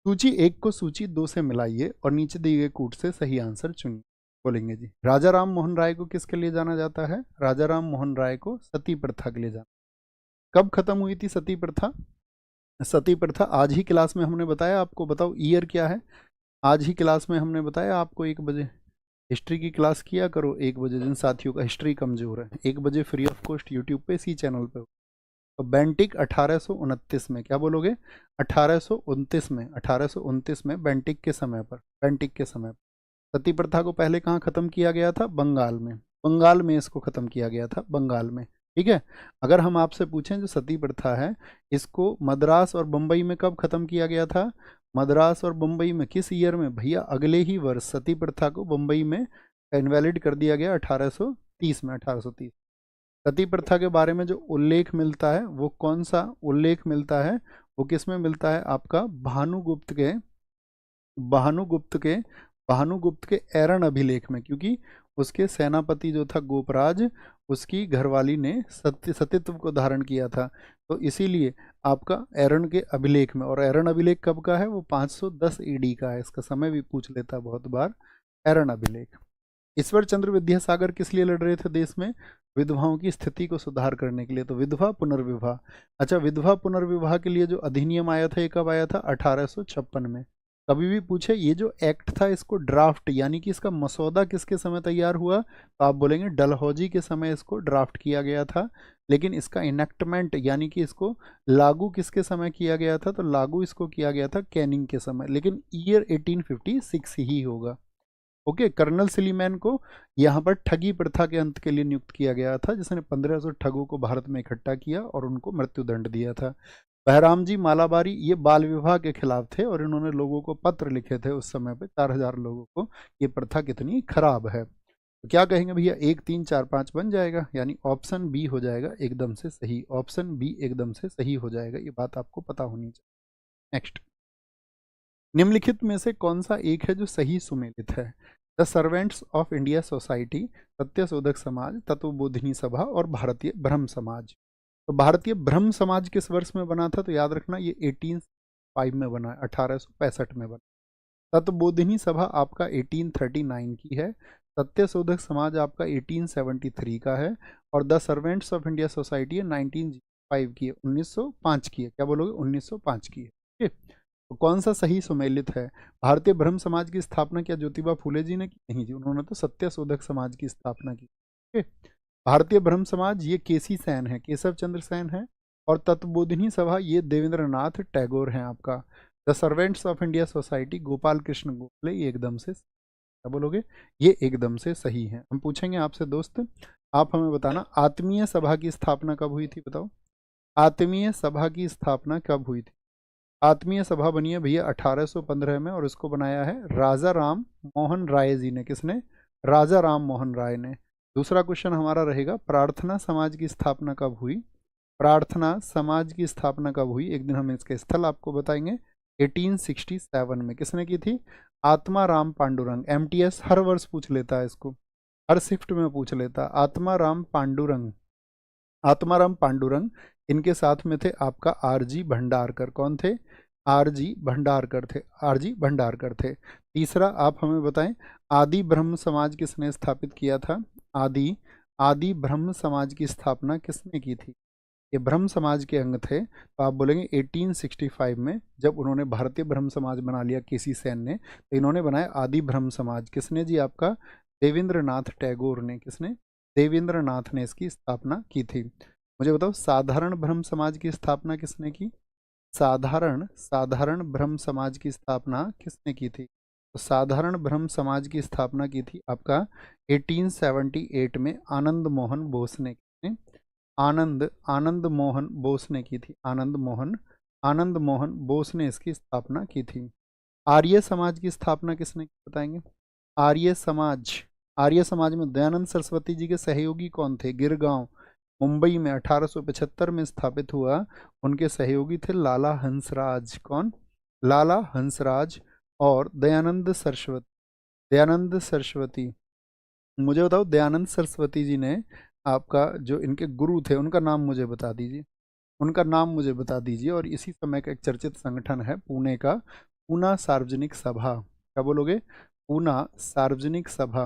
सूची 1 को सूची 2 से मिलाइए और नीचे दिए गए कूट से सही आंसर चुनिए। बोलेंगे जी। राजा राम मोहन राय को किसके लिए जाना जाता है? राजा राम मोहन राय को सती प्रथा के लिए जाना। कब खत्म हुई थी सती प्रथा? सती प्रथा आज ही क्लास में हमने बताया आपको, बताओ ईयर क्या है? आज ही क्लास में हमने बताया आपको 1 बजे। हिस्ट्री की क्लास किया करो 1 बजे, जिन साथियों का हिस्ट्री कमजोर है। 1 बजे फ्री ऑफ कॉस्ट यूट्यूब पे, इसी चैनल पे। तो बेंटिक 1829 में, क्या बोलोगे? 1829 में, 1829 में बेंटिक के समय पर, बेंटिक के समय पर सती प्रथा को पहले कहाँ खत्म किया गया था? बंगाल में। बंगाल में इसको खत्म किया गया था, बंगाल में। ठीक है। अगर हम आपसे पूछें जो सती प्रथा है, इसको मद्रास और बम्बई में कब खत्म किया गया था? मद्रास और बम्बई में किस ईयर में? भैया अगले ही वर्ष सती प्रथा को बम्बई में इनवैलिड कर दिया गया, 1830 में, 1830। सती प्रथा के बारे में जो उल्लेख मिलता है वो कौन सा उल्लेख मिलता है? वो किस में मिलता है? आपका भानुगुप्त के, भानुगुप्त के, भानुगुप्त के एरन अभिलेख में। क्योंकि उसके सेनापति जो था गोपराज, उसकी घरवाली ने सतीत्व को धारण किया था, तो इसीलिए आपका एरन के अभिलेख में। और एरन अभिलेख कब का है? वो 510 ईडी का है। इसका समय भी पूछ लेता बहुत बार, एरन अभिलेख। ईश्वर चंद्र विद्यासागर किस लिए लड़ रहे थे देश में? विधवाओं की स्थिति को सुधार करने के लिए। तो विधवा पुनर्विवाह। अच्छा, विधवा पुनर्विवाह के लिए जो अधिनियम आया था, ये कब आया था? 1856 में। कभी भी पूछे ये जो एक्ट था, इसको ड्राफ्ट यानी कि इसका मसौदा किसके समय तैयार हुआ? तो आप बोलेंगे डलहौजी के समय इसको ड्राफ्ट किया गया था। लेकिन इसका इनेक्टमेंट यानी कि इसको लागू किसके समय किया गया था? तो लागू इसको किया गया था कैनिंग के समय, लेकिन ईयर 1856 ही होगा। ओके। कर्नल सिलीमैन को यहाँ पर ठगी प्रथा के अंत के लिए नियुक्त किया गया था, जिसने 1500 ठगों को भारत में इकट्ठा किया और उनको मृत्युदंड दिया था। बहराम जी मालाबारी ये बाल विवाह के खिलाफ थे और इन्होंने लोगों को पत्र लिखे थे उस समय पे, 4000 लोगों को, ये प्रथा कितनी खराब है। तो क्या कहेंगे भैया? 1 3 4 5 बन जाएगा, यानी ऑप्शन बी हो जाएगा एकदम से सही। ऑप्शन बी एकदम से सही हो जाएगा, ये बात आपको पता होनी चाहिए। नेक्स्ट, निम्नलिखित में से कौन सा एक है जो सही सुमेलित है? The servants of India society, Satyashodhak Samaj, Tattvabodhini सभा और भारतीय ब्रह्म समाज। तो भारतीय ब्रह्म समाज किस वर्ष में बना था? तो याद रखना ये 1805 में बना है, 1865 में बना। तत्वबोधिनी सभा आपका 1839 की है। सत्यशोधक समाज आपका 1873 का है। और the servants of India society 1905 की है, 1905 की है। क्या बोलोगे? 1905 की है। ठीक है। तो कौन सा सही सुमेलित है? भारतीय ब्रह्म समाज की स्थापना क्या ज्योतिबा फूले जी ने की? नहीं जी, उन्होंने तो सत्यशोधक समाज की स्थापना की। ठीक है। भारतीय ब्रह्म समाज ये केसी सेन है, केशव चंद्र सेन है। और तत्वबोधिनी सभा ये देवेंद्रनाथ टैगोर हैं आपका। The servants of India society Gopal Krishna Gokhale, ये एकदम से क्या बोलोगे? ये एकदम से सही है। हम पूछेंगे आपसे दोस्त, आप हमें बताना आत्मीय सभा की स्थापना कब हुई थी? बताओ, आत्मीय सभा की स्थापना कब हुई थी? आत्मीय सभा बनी है भैया 1815 में, और इसको बनाया है राजा राम मोहन राय जी ने। किसने? राजा राम मोहन राय ने। दूसरा क्वेश्चन हमारा रहेगा, प्रार्थना समाज की स्थापना कब हुई? प्रार्थना समाज की स्थापना कब हुई? एक दिन हम इसके स्थल आपको बताएंगे। 1867 में। किसने की थी? आत्मा राम पांडुरंग। एमटीएस हर वर्ष पूछ लेता है इसको, हर शिफ्ट में पूछ लेता। आत्मा राम पांडुरंग, आत्माराम पांडुरंग। इनके साथ में थे आपका आरजी भंडारकर। कौन थे? आरजी भंडारकर थे, आरजी भंडारकर थे। तीसरा आप हमें बताएं, आदि ब्रह्म समाज किसने स्थापित किया था? आदि आदि ब्रह्म समाज की स्थापना किसने की थी? ये ब्रह्म समाज के अंग थे, तो आप बोलेंगे 1865 में, जब उन्होंने भारतीय ब्रह्म समाज बना लिया केसी सेन ने, तो इन्होंने बनाया आदि ब्रह्म समाज। किसने जी? आपका देवेंद्रनाथ टैगोर ने। किसने? देवेंद्रनाथ ने इसकी स्थापना की थी। मुझे बताओ, साधारण ब्रह्म समाज की स्थापना किसने की? साधारण साधारण ब्रह्म समाज की स्थापना किसने की थी? तो साधारण ब्रह्म समाज की स्थापना की थी आपका 1878 में आनंद मोहन बोस ने। आनंद आनंद मोहन बोस ने की थी। आनंद मोहन बोस ने इसकी स्थापना की थी। आर्य समाज की स्थापना किसने की बताएंगे? आर्य समाज, आर्य समाज में दयानंद सरस्वती जी के सहयोगी कौन थे? गिरगांव मुंबई में 1875 में स्थापित हुआ। उनके सहयोगी थे लाला हंसराज। कौन? लाला हंसराज और दयानंद सरस्वती। दयानंद सरस्वती, मुझे बताओ दयानंद सरस्वती जी ने आपका जो इनके गुरु थे उनका नाम मुझे बता दीजिए। उनका नाम मुझे बता दीजिए। और इसी समय का एक चर्चित संगठन है पुणे का, पूना सार्वजनिक सभा। क्या बोलोगे? पूना सार्वजनिक सभा।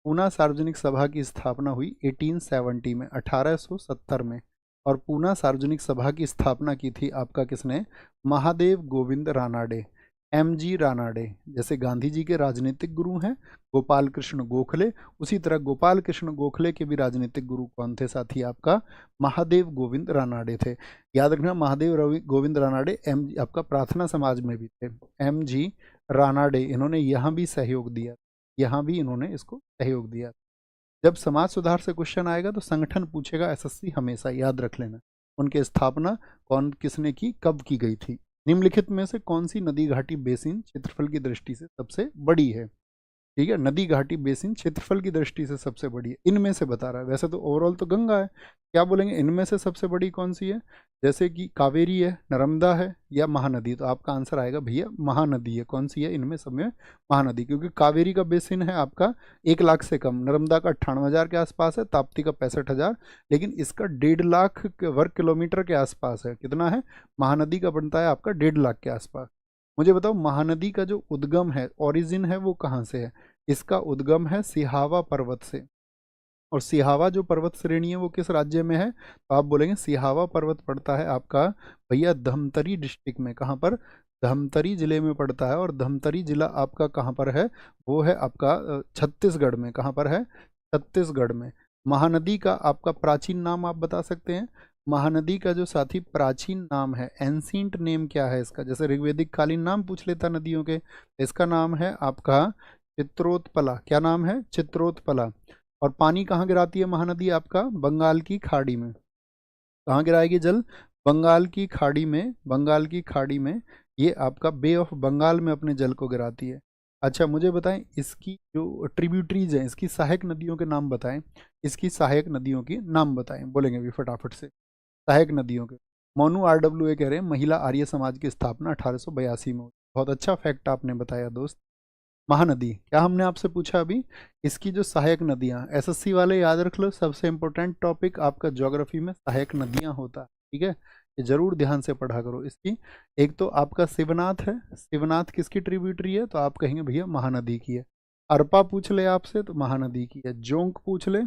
पूना सार्वजनिक सभा की स्थापना हुई 1870 में, 1870 में। और पूना सार्वजनिक सभा की स्थापना की थी आपका किसने? Mahadev Govind Ranade, M G Ranade. जैसे गांधी जी के राजनीतिक गुरु हैं गोपाल कृष्ण गोखले, उसी तरह गोपाल कृष्ण गोखले के भी राजनीतिक गुरु कौन थे साथी? आपका महादेव गोविंद रानाडे थे। याद रखना महादेव गोविंद रानाडे आपका प्रार्थना समाज में भी थे। एम जी रानाडे, इन्होंने यहाँ भी सहयोग दिया, यहाँ भी इन्होंने इसको सहयोग दिया। जब समाज सुधार से क्वेश्चन आएगा तो संगठन पूछेगा, एसएससी हमेशा याद रख लेना। उनकी स्थापना कौन किसने की, कब की गई थी? निम्नलिखित में से कौन सी नदी घाटी बेसिन क्षेत्रफल की दृष्टि से सबसे बड़ी है? ठीक है, नदी घाटी बेसिन क्षेत्रफल की दृष्टि से सबसे बड़ी है, इनमें से बता रहा है। वैसे तो ओवरऑल तो गंगा है, क्या बोलेंगे इनमें से सबसे बड़ी कौन सी है? जैसे कि कावेरी है, नर्मदा है, या महानदी? तो आपका आंसर आएगा भैया महानदी है। कौन सी है इनमें सब में? महानदी, क्योंकि कावेरी का बेसिन है आपका 1 लाख से कम, नर्मदा का 98,000 के आसपास है, ताप्ती का 65,000, लेकिन इसका 1.5 लाख वर्ग किलोमीटर के आसपास है। कितना है? महानदी का बनता है आपका 1.5 लाख के आसपास। मुझे बताओ महानदी का जो उद्गम है, ओरिजिन है, वो कहाँ से है? इसका उद्गम है सिहावा पर्वत से। और सिहावा जो पर्वत श्रेणी है वो किस राज्य में है? तो आप बोलेंगे सिहावा पर्वत पड़ता है आपका भैया धमतरी डिस्ट्रिक्ट में। कहाँ पर? धमतरी जिले में पड़ता है। और धमतरी जिला आपका कहाँ पर है? वो है आपका छत्तीसगढ़ में। कहाँ पर है? छत्तीसगढ़ में। महानदी का आपका प्राचीन नाम आप बता सकते हैं? महानदी का जो साथी प्राचीन नाम है, एंशिएंट नेम क्या है इसका? जैसे ऋग्वेदिक कालीन नाम पूछ लेता नदियों के, इसका नाम है आपका चित्रोत्पला। क्या नाम है? चित्रोत्पला। और पानी कहाँ गिराती है महानदी? आपका बंगाल की खाड़ी में। कहाँ गिराएगी जल? बंगाल की खाड़ी में। बंगाल की खाड़ी में ये आपका बे ऑफ बंगाल में अपने जल को गिराती है। अच्छा मुझे बताएं इसकी जो ट्रिब्यूटरीज हैं, इसकी सहायक नदियों के नाम बताएं। इसकी सहायक नदियों के नाम बताएं, बोलेंगे भी फटाफट से सहायक नदियों के। मोनू RWA कह रहे हैं महिला आर्य समाज की स्थापना 1882 में हुई। बहुत अच्छा फैक्ट आपने बताया दोस्त। महानदी, क्या हमने आपसे पूछा अभी? इसकी जो सहायक नदियां, एसएससी वाले याद रख लो, सबसे इंपॉर्टेंट टॉपिक आपका ज्योग्राफी में सहायक नदियां होता है। ठीक है, ये जरूर ध्यान से पढ़ा करो इसकी। एक तो आपका शिवनाथ है, शिवनाथ किसकी ट्रिब्यूटरी है? तो आप कहेंगे भैया महानदी की है। अरपा पूछ ले आपसे तो महानदी की है। जोंक पूछ ले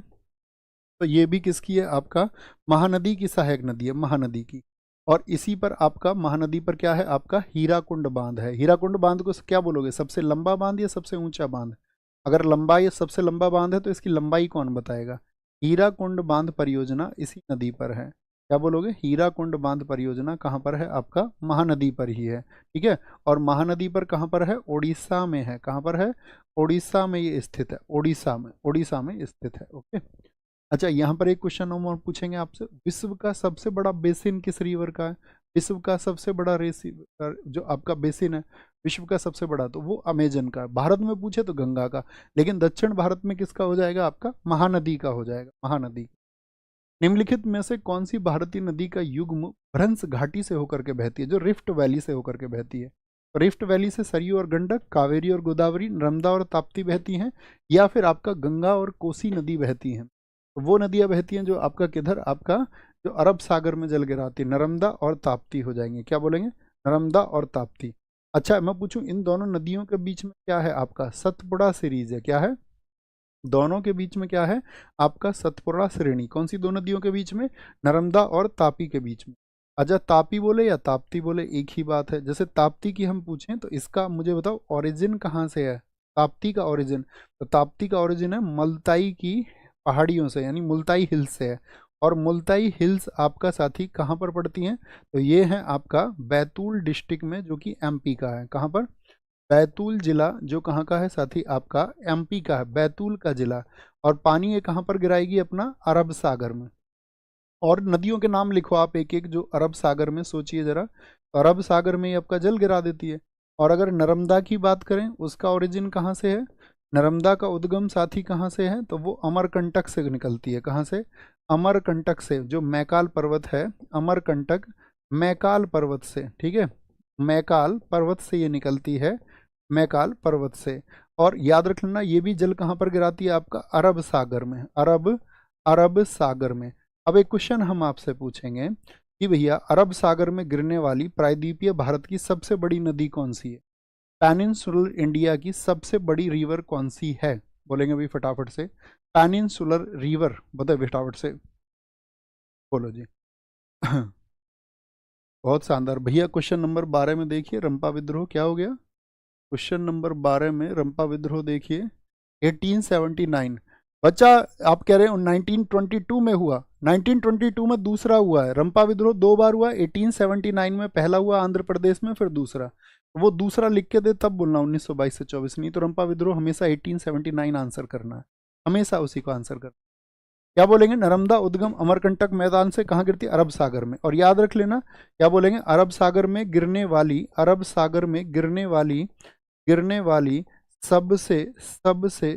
तो ये भी किसकी है? आपका महानदी की सहायक नदी है, महानदी की। और इसी पर आपका महानदी पर क्या है? आपका हीराकुंड बांध है। हीराकुंड बांध को क्या बोलोगे, सबसे लंबा बांध या सबसे ऊंचा बांध? अगर लंबा या सबसे लंबा बांध है तो इसकी लंबाई कौन बताएगा? हीराकुंड बांध परियोजना इसी नदी पर है। क्या बोलोगे? हीराकुंड बांध परियोजना कहाँ पर है? आपका महानदी पर ही है। ठीक है, और महानदी पर कहाँ पर है? ओडिशा में है। कहाँ पर है? ओडिशा में ये स्थित है, ओडिशा में, ओडिशा में स्थित है। ओके। अच्छा यहाँ पर एक क्वेश्चन हम और पूछेंगे आपसे, विश्व का सबसे बड़ा बेसिन किस रिवर का है? विश्व का सबसे बड़ा रेसी जो आपका बेसिन है विश्व का सबसे बड़ा, तो वो अमेजन का है। भारत में पूछे तो गंगा का, लेकिन दक्षिण भारत में किसका हो जाएगा? आपका महानदी का हो जाएगा, महानदी। निम्नलिखित में से कौन सी भारतीय नदी का युग्म भ्रंश घाटी से होकर के बहती है, जो रिफ्ट वैली से होकर के बहती है? रिफ्ट वैली से सरयू और गंडक, कावेरी और गोदावरी, नर्मदा और ताप्ती बहती हैं, या फिर आपका गंगा और कोसी नदी बहती हैं? वो नदियां बहती हैं जो आपका किधर? आपका जो अरब सागर में जल गिराती है, नर्मदा और ताप्ती हो जाएंगे। क्या बोलेंगे? नर्मदा और ताप्ती। अच्छा मैं पूछूं इन दोनों नदियों के बीच में क्या है? आपका सतपुड़ा सीरीज है। क्या है? दोनों के बीच में क्या है? आपका सतपुड़ा श्रेणी। कौन सी दो नदियों के बीच में? नर्मदा और तापी के बीच में। अच्छा तापी बोले या ताप्ती बोले एक ही बात है। जैसे ताप्ती की हम पूछें तो इसका मुझे बताओ ओरिजिन कहाँ से है? ताप्ती का ओरिजिन, तो ताप्ती का ओरिजिन है मलताई की पहाड़ियों से, यानी मुल्ताई हिल्स से है। और मुल्ताई हिल्स आपका साथी कहाँ पर पड़ती हैं? तो ये है आपका बैतूल डिस्ट्रिक्ट में, जो कि एमपी का है। कहाँ पर? बैतूल जिला जो कहाँ का है साथी? आपका एमपी का है, बैतूल का जिला। और पानी ये कहाँ पर गिराएगी? अपना अरब सागर में। और नदियों के नाम लिखो आप एक एक जो अरब सागर में, सोचिए जरा, तो अरब सागर में ही आपका जल गिरा देती है। और अगर नर्मदा की बात करें, उसका ओरिजिन कहाँ से है, नर्मदा का उद्गम साथी कहाँ से है, तो वो अमरकंटक से निकलती है। कहाँ से, अमरकंटक से, जो मैकाल पर्वत है, अमरकंटक मैकाल पर्वत से, ठीक है, मैकाल पर्वत से ये निकलती है, मैकाल पर्वत से। और याद रख लेना ये भी जल कहाँ पर गिराती है, आपका अरब सागर में, अरब अरब सागर में। अब एक क्वेश्चन हम आपसे पूछेंगे कि भैया अरब सागर में गिरने वाली प्रायद्वीपीय भारत की सबसे बड़ी नदी कौन सी है, पेनिनसुलर इंडिया की सबसे बड़ी रिवर कौन सी है, बोलेंगे भाई फटाफट से, पेनिनसुलर रिवर, बताए फटाफट से, बोलो जी। बहुत शानदार भैया। क्वेश्चन नंबर 12 में देखिए, रंपा विद्रोह क्या हो गया, क्वेश्चन नंबर 12 में रंपा विद्रोह देखिए, 1879। बच्चा आप कह रहे हो 1922 में हुआ, 1922 में दूसरा हुआ है, रंपा विद्रोह 2 बार हुआ, 1879 में पहला हुआ आंध्र प्रदेश में, फिर दूसरा, वो दूसरा लिख के दे तब बोलना 1922 से 24, नहीं तो रंपा विद्रोह हमेशा 1879 आंसर करना है, हमेशा उसी को आंसर करना। क्या बोलेंगे, नर्मदा उद्गम अमरकंटक मैदान से कहाँ गिरती है, अरब सागर में। और याद रख लेना क्या बोलेंगे, अरब सागर में गिरने वाली, अरब सागर में गिरने वाली सबसे सबसे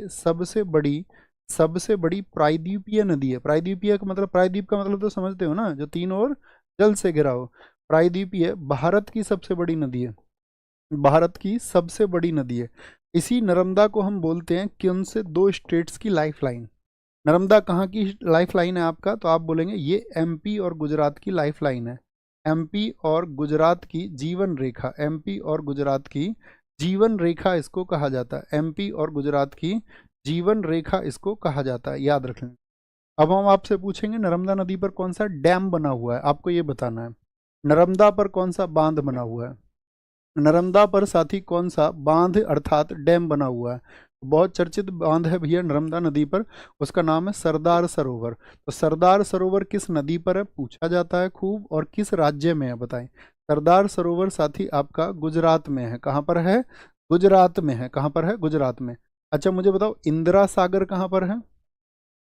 सबसे बड़ी प्रायद्वीपीय नदी है। प्रायद्वीपीय का मतलब, प्रायद्वीप का मतलब तो समझते हो ना, जो तीन ओर जल से घिरा हो। प्रायद्वीपीय भारत की सबसे बड़ी नदी है, भारत की सबसे बड़ी नदी है। इसी नर्मदा को हम बोलते हैं कि उनसे दो स्टेट्स की लाइफ लाइन। नर्मदा कहाँ की लाइफ लाइन है आपका, तो आप बोलेंगे ये एमपी और गुजरात की लाइफ लाइन है, एमपी और गुजरात की जीवन रेखा, एमपी और गुजरात की जीवन रेखा इसको कहा जाता है, एमपी और गुजरात की जीवन रेखा इसको कहा जाता है, याद रख लें। अब हम आपसे पूछेंगे नर्मदा नदी पर कौन सा डैम बना हुआ है, आपको ये बताना है। नर्मदा पर कौन सा बांध बना हुआ है, नर्मदा पर साथी कौन सा बांध अर्थात डैम बना हुआ है। बहुत चर्चित बांध है भैया नर्मदा नदी पर, उसका नाम है सरदार सरोवर। तो सरदार सरोवर किस नदी पर है पूछा जाता है खूब, और किस राज्य में है बताएं। सरदार सरोवर साथी आपका गुजरात में है, कहाँ पर है, गुजरात में है, कहाँ पर है, गुजरात में। अच्छा मुझे बताओ इंदिरा सागर कहाँ पर है,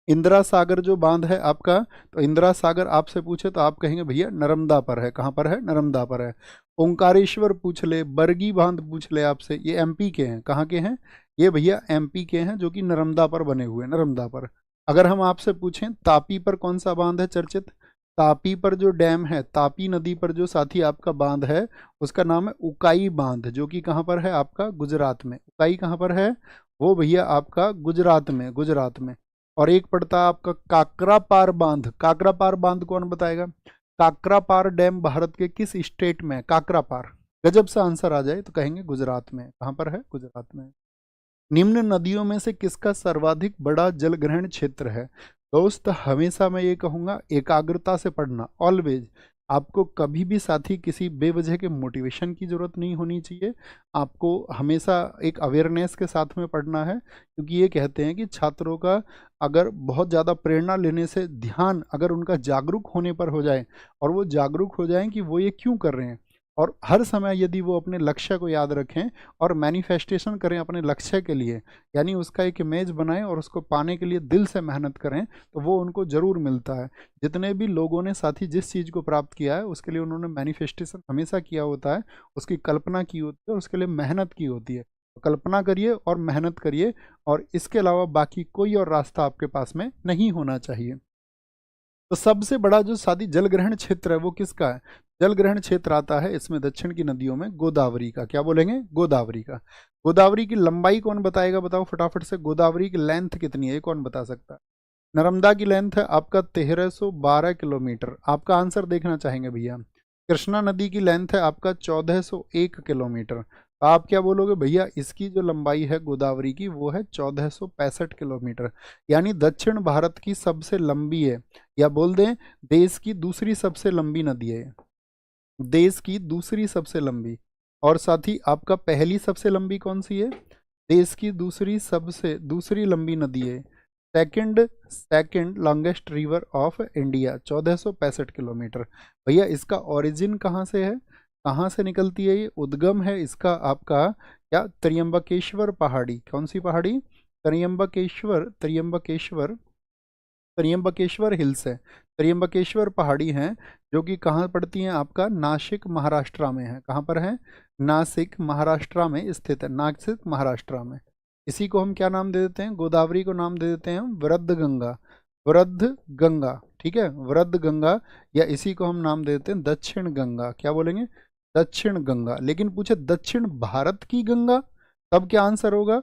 इंदिरा सागर जो बांध है आपका, तो इंदिरा सागर आपसे पूछे तो आप कहेंगे भैया नर्मदा पर है, कहाँ पर है, नर्मदा पर है। ओंकारेश्वर पूछ ले, बरगी बांध पूछ ले आपसे, ये एमपी के हैं, कहाँ के हैं, ये भैया एमपी के हैं, जो कि नर्मदा पर बने हुए हैं, नर्मदा पर। अगर हम आपसे पूछें तापी पर कौन सा बांध है चर्चित, तापी पर जो डैम है, तापी नदी पर जो साथी आपका बांध है, उसका नाम है उकाई बांध, जो कि कहाँ पर है आपका, गुजरात में। उकाई कहाँ पर है, वो भैया आपका गुजरात में, गुजरात में। और एक पड़ता है आपका काकरापार बांध, काकरापार बांध कौन बताएगा, काकरापार डैम भारत के किस स्टेट में है, काकरापार, गजब सा आंसर आ जाए तो कहेंगे गुजरात में, कहाँ पर है, गुजरात में। निम्न नदियों में से किसका सर्वाधिक बड़ा जल ग्रहण क्षेत्र है, दोस्त हमेशा मैं ये कहूँगा एकाग्रता से पढ़ना, ऑलवेज। आपको कभी भी साथी किसी बेवजह के मोटिवेशन की जरूरत नहीं होनी चाहिए, आपको हमेशा एक अवेयरनेस के साथ में पढ़ना है, क्योंकि ये कहते हैं कि छात्रों का अगर बहुत ज़्यादा प्रेरणा लेने से ध्यान अगर उनका जागरूक होने पर हो जाए, और वो जागरूक हो जाएं कि वो ये क्यों कर रहे हैं, और हर समय यदि वो अपने लक्ष्य को याद रखें और मैनिफेस्टेशन करें अपने लक्ष्य के लिए, यानी उसका एक इमेज बनाएं और उसको पाने के लिए दिल से मेहनत करें, तो वो उनको ज़रूर मिलता है। जितने भी लोगों ने साथी जिस चीज़ को प्राप्त किया है उसके लिए उन्होंने मैनिफेस्टेशन हमेशा किया होता है, उसकी कल्पना की होती है और उसके लिए मेहनत की होती है। तो कल्पना करिए और मेहनत करिए, और इसके अलावा बाकी कोई और रास्ता आपके पास में नहीं होना चाहिए। तो सबसे बड़ा जो साथी जल ग्रहण क्षेत्र है वो किसका है, जल ग्रहण क्षेत्र आता है इसमें दक्षिण की नदियों में गोदावरी का, क्या बोलेंगे, गोदावरी का। गोदावरी की लंबाई कौन बताएगा, बताओ फटाफट से, गोदावरी की लेंथ कितनी है ये कौन बता सकता है। नर्मदा की लेंथ है आपका 1312 किलोमीटर, आपका आंसर देखना चाहेंगे भैया। कृष्णा नदी की लेंथ है आपका 1401 किलोमीटर, तो आप क्या बोलोगे भैया, इसकी जो लंबाई है गोदावरी की वो है 1465 किलोमीटर, यानी दक्षिण भारत की सबसे लंबी है, या बोल दें देश की दूसरी सबसे लंबी नदी है, देश की दूसरी सबसे लंबी। और साथ ही आपका पहली सबसे लंबी कौन सी है, देश की दूसरी लंबी नदी है, second second longest river of India, 1465 kilometre. भैया इसका ओरिजिन कहाँ से है, कहाँ से निकलती है, ये उद्गम है इसका आपका क्या, त्र्यंबकेश्वर पहाड़ी, कौन सी पहाड़ी, त्र्यंबकेश्वर, त्र्यंबकेश्वर त्र्यंबकेश्वर हिल्स है, त्र्यंबकेश्वर पहाड़ी हैं जो कि कहाँ पड़ती हैं, आपका नासिक महाराष्ट्र में है। कहाँ पर है, नासिक महाराष्ट्र में स्थित है, नासिक महाराष्ट्र में। इसी को हम क्या नाम दे देते हैं, गोदावरी को नाम दे देते हैं हम वृद्ध गंगा, वृद्ध गंगा, ठीक है, वृद्ध गंगा, या इसी को हम नाम दे देते हैं दक्षिण गंगा। क्या बोलेंगे, दक्षिण गंगा। लेकिन पूछे दक्षिण भारत की गंगा, तब क्या आंसर होगा,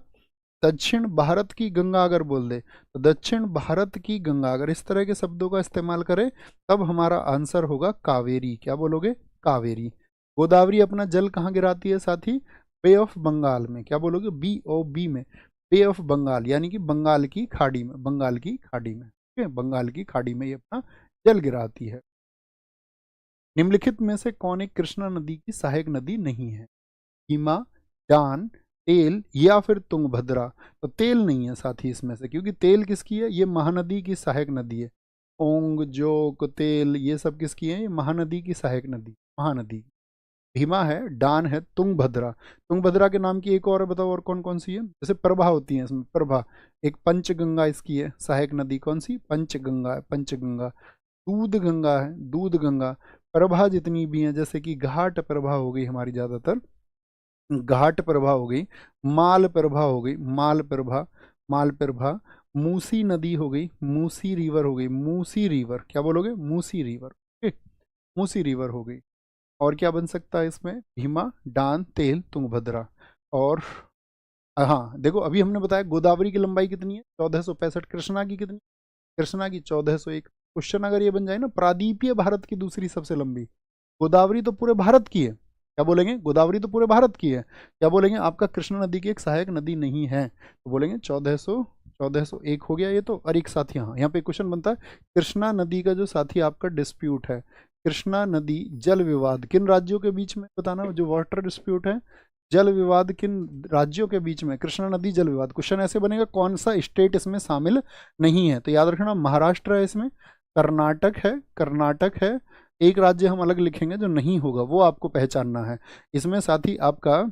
दक्षिण भारत की गंगा अगर बोल दे तो दक्षिण भारत की गंगा, अगर इस तरह के शब्दों का इस्तेमाल करें तब हमारा आंसर होगा कावेरी। क्या बोलोगे, कावेरी। गोदावरी अपना जल कहाँ गिराती है साथी, बे ऑफ बंगाल में। क्या बोलोगे, BOB में, बे ऑफ बंगाल, यानी कि बंगाल की खाड़ी में, बंगाल की खाड़ी में, ठीक है, बंगाल की खाड़ी में ये अपना जल गिराती है। निम्नलिखित में से कौन एक कृष्णा नदी की सहायक नदी नहीं है, भीमा, डान, तेल या फिर तुंगभद्रा। तो तेल नहीं है साथी इसमें से, क्योंकि तेल किसकी है, ये महानदी की सहायक नदी है। ओंग, जोक, तेल, ये सब किसकी है, ये महानदी की सहायक नदी, महानदी। भीमा है, डान है, तुंगभद्रा। तुंगभद्रा के नाम की एक और है, बताओ और कौन कौन सी है, जैसे प्रभा होती है इसमें, प्रभा। एक पंचगंगा इसकी है सहायक नदी, कौन सी, पंचगंगा है, पंचगंगा। दूध गंगा है, दूध गंगा। प्रभा जितनी भी हैं, जैसे कि घाट प्रभा हो गई हमारी, ज़्यादातर घाट प्रभा हो गई, माल प्रभा हो गई, माल प्रभा, माल प्रभा। मूसी नदी हो गई, मूसी रिवर हो गई, मूसी रिवर। क्या बोलोगे, मूसी रिवर, ठीक, मूसी रिवर हो गई। और क्या बन सकता है इसमें, भीमा, डान, तेल, तुंगभद्रा। और हाँ देखो, अभी हमने बताया गोदावरी की लंबाई कितनी है, 1465। कृष्णा की कितनी, कृष्णा की 1401। क्वेश्चन अगर ये बन जाए ना, प्रादीपीय भारत की दूसरी सबसे लंबी, गोदावरी तो पूरे भारत की है। क्या बोलेंगे, गोदावरी तो पूरे भारत की है। क्या बोलेंगे, आपका कृष्णा नदी की एक सहायक नदी नहीं है, तो बोलेंगे 1401 हो गया ये तो। और एक साथ यहाँ पे क्वेश्चन बनता है, कृष्णा नदी का जो साथी आपका डिस्प्यूट है, कृष्णा नदी जल विवाद किन राज्यों के बीच में, बताना, जो वाटर डिस्प्यूट है, जल विवाद किन राज्यों के बीच में, कृष्णा नदी जल विवाद। क्वेश्चन ऐसे बनेगा, कौन सा स्टेट इसमें शामिल नहीं है, तो याद रखना महाराष्ट्र है इसमें, कर्नाटक है, कर्नाटक है। एक राज्य हम अलग लिखेंगे जो नहीं होगा, वो आपको पहचानना है। इसमें साथी आपका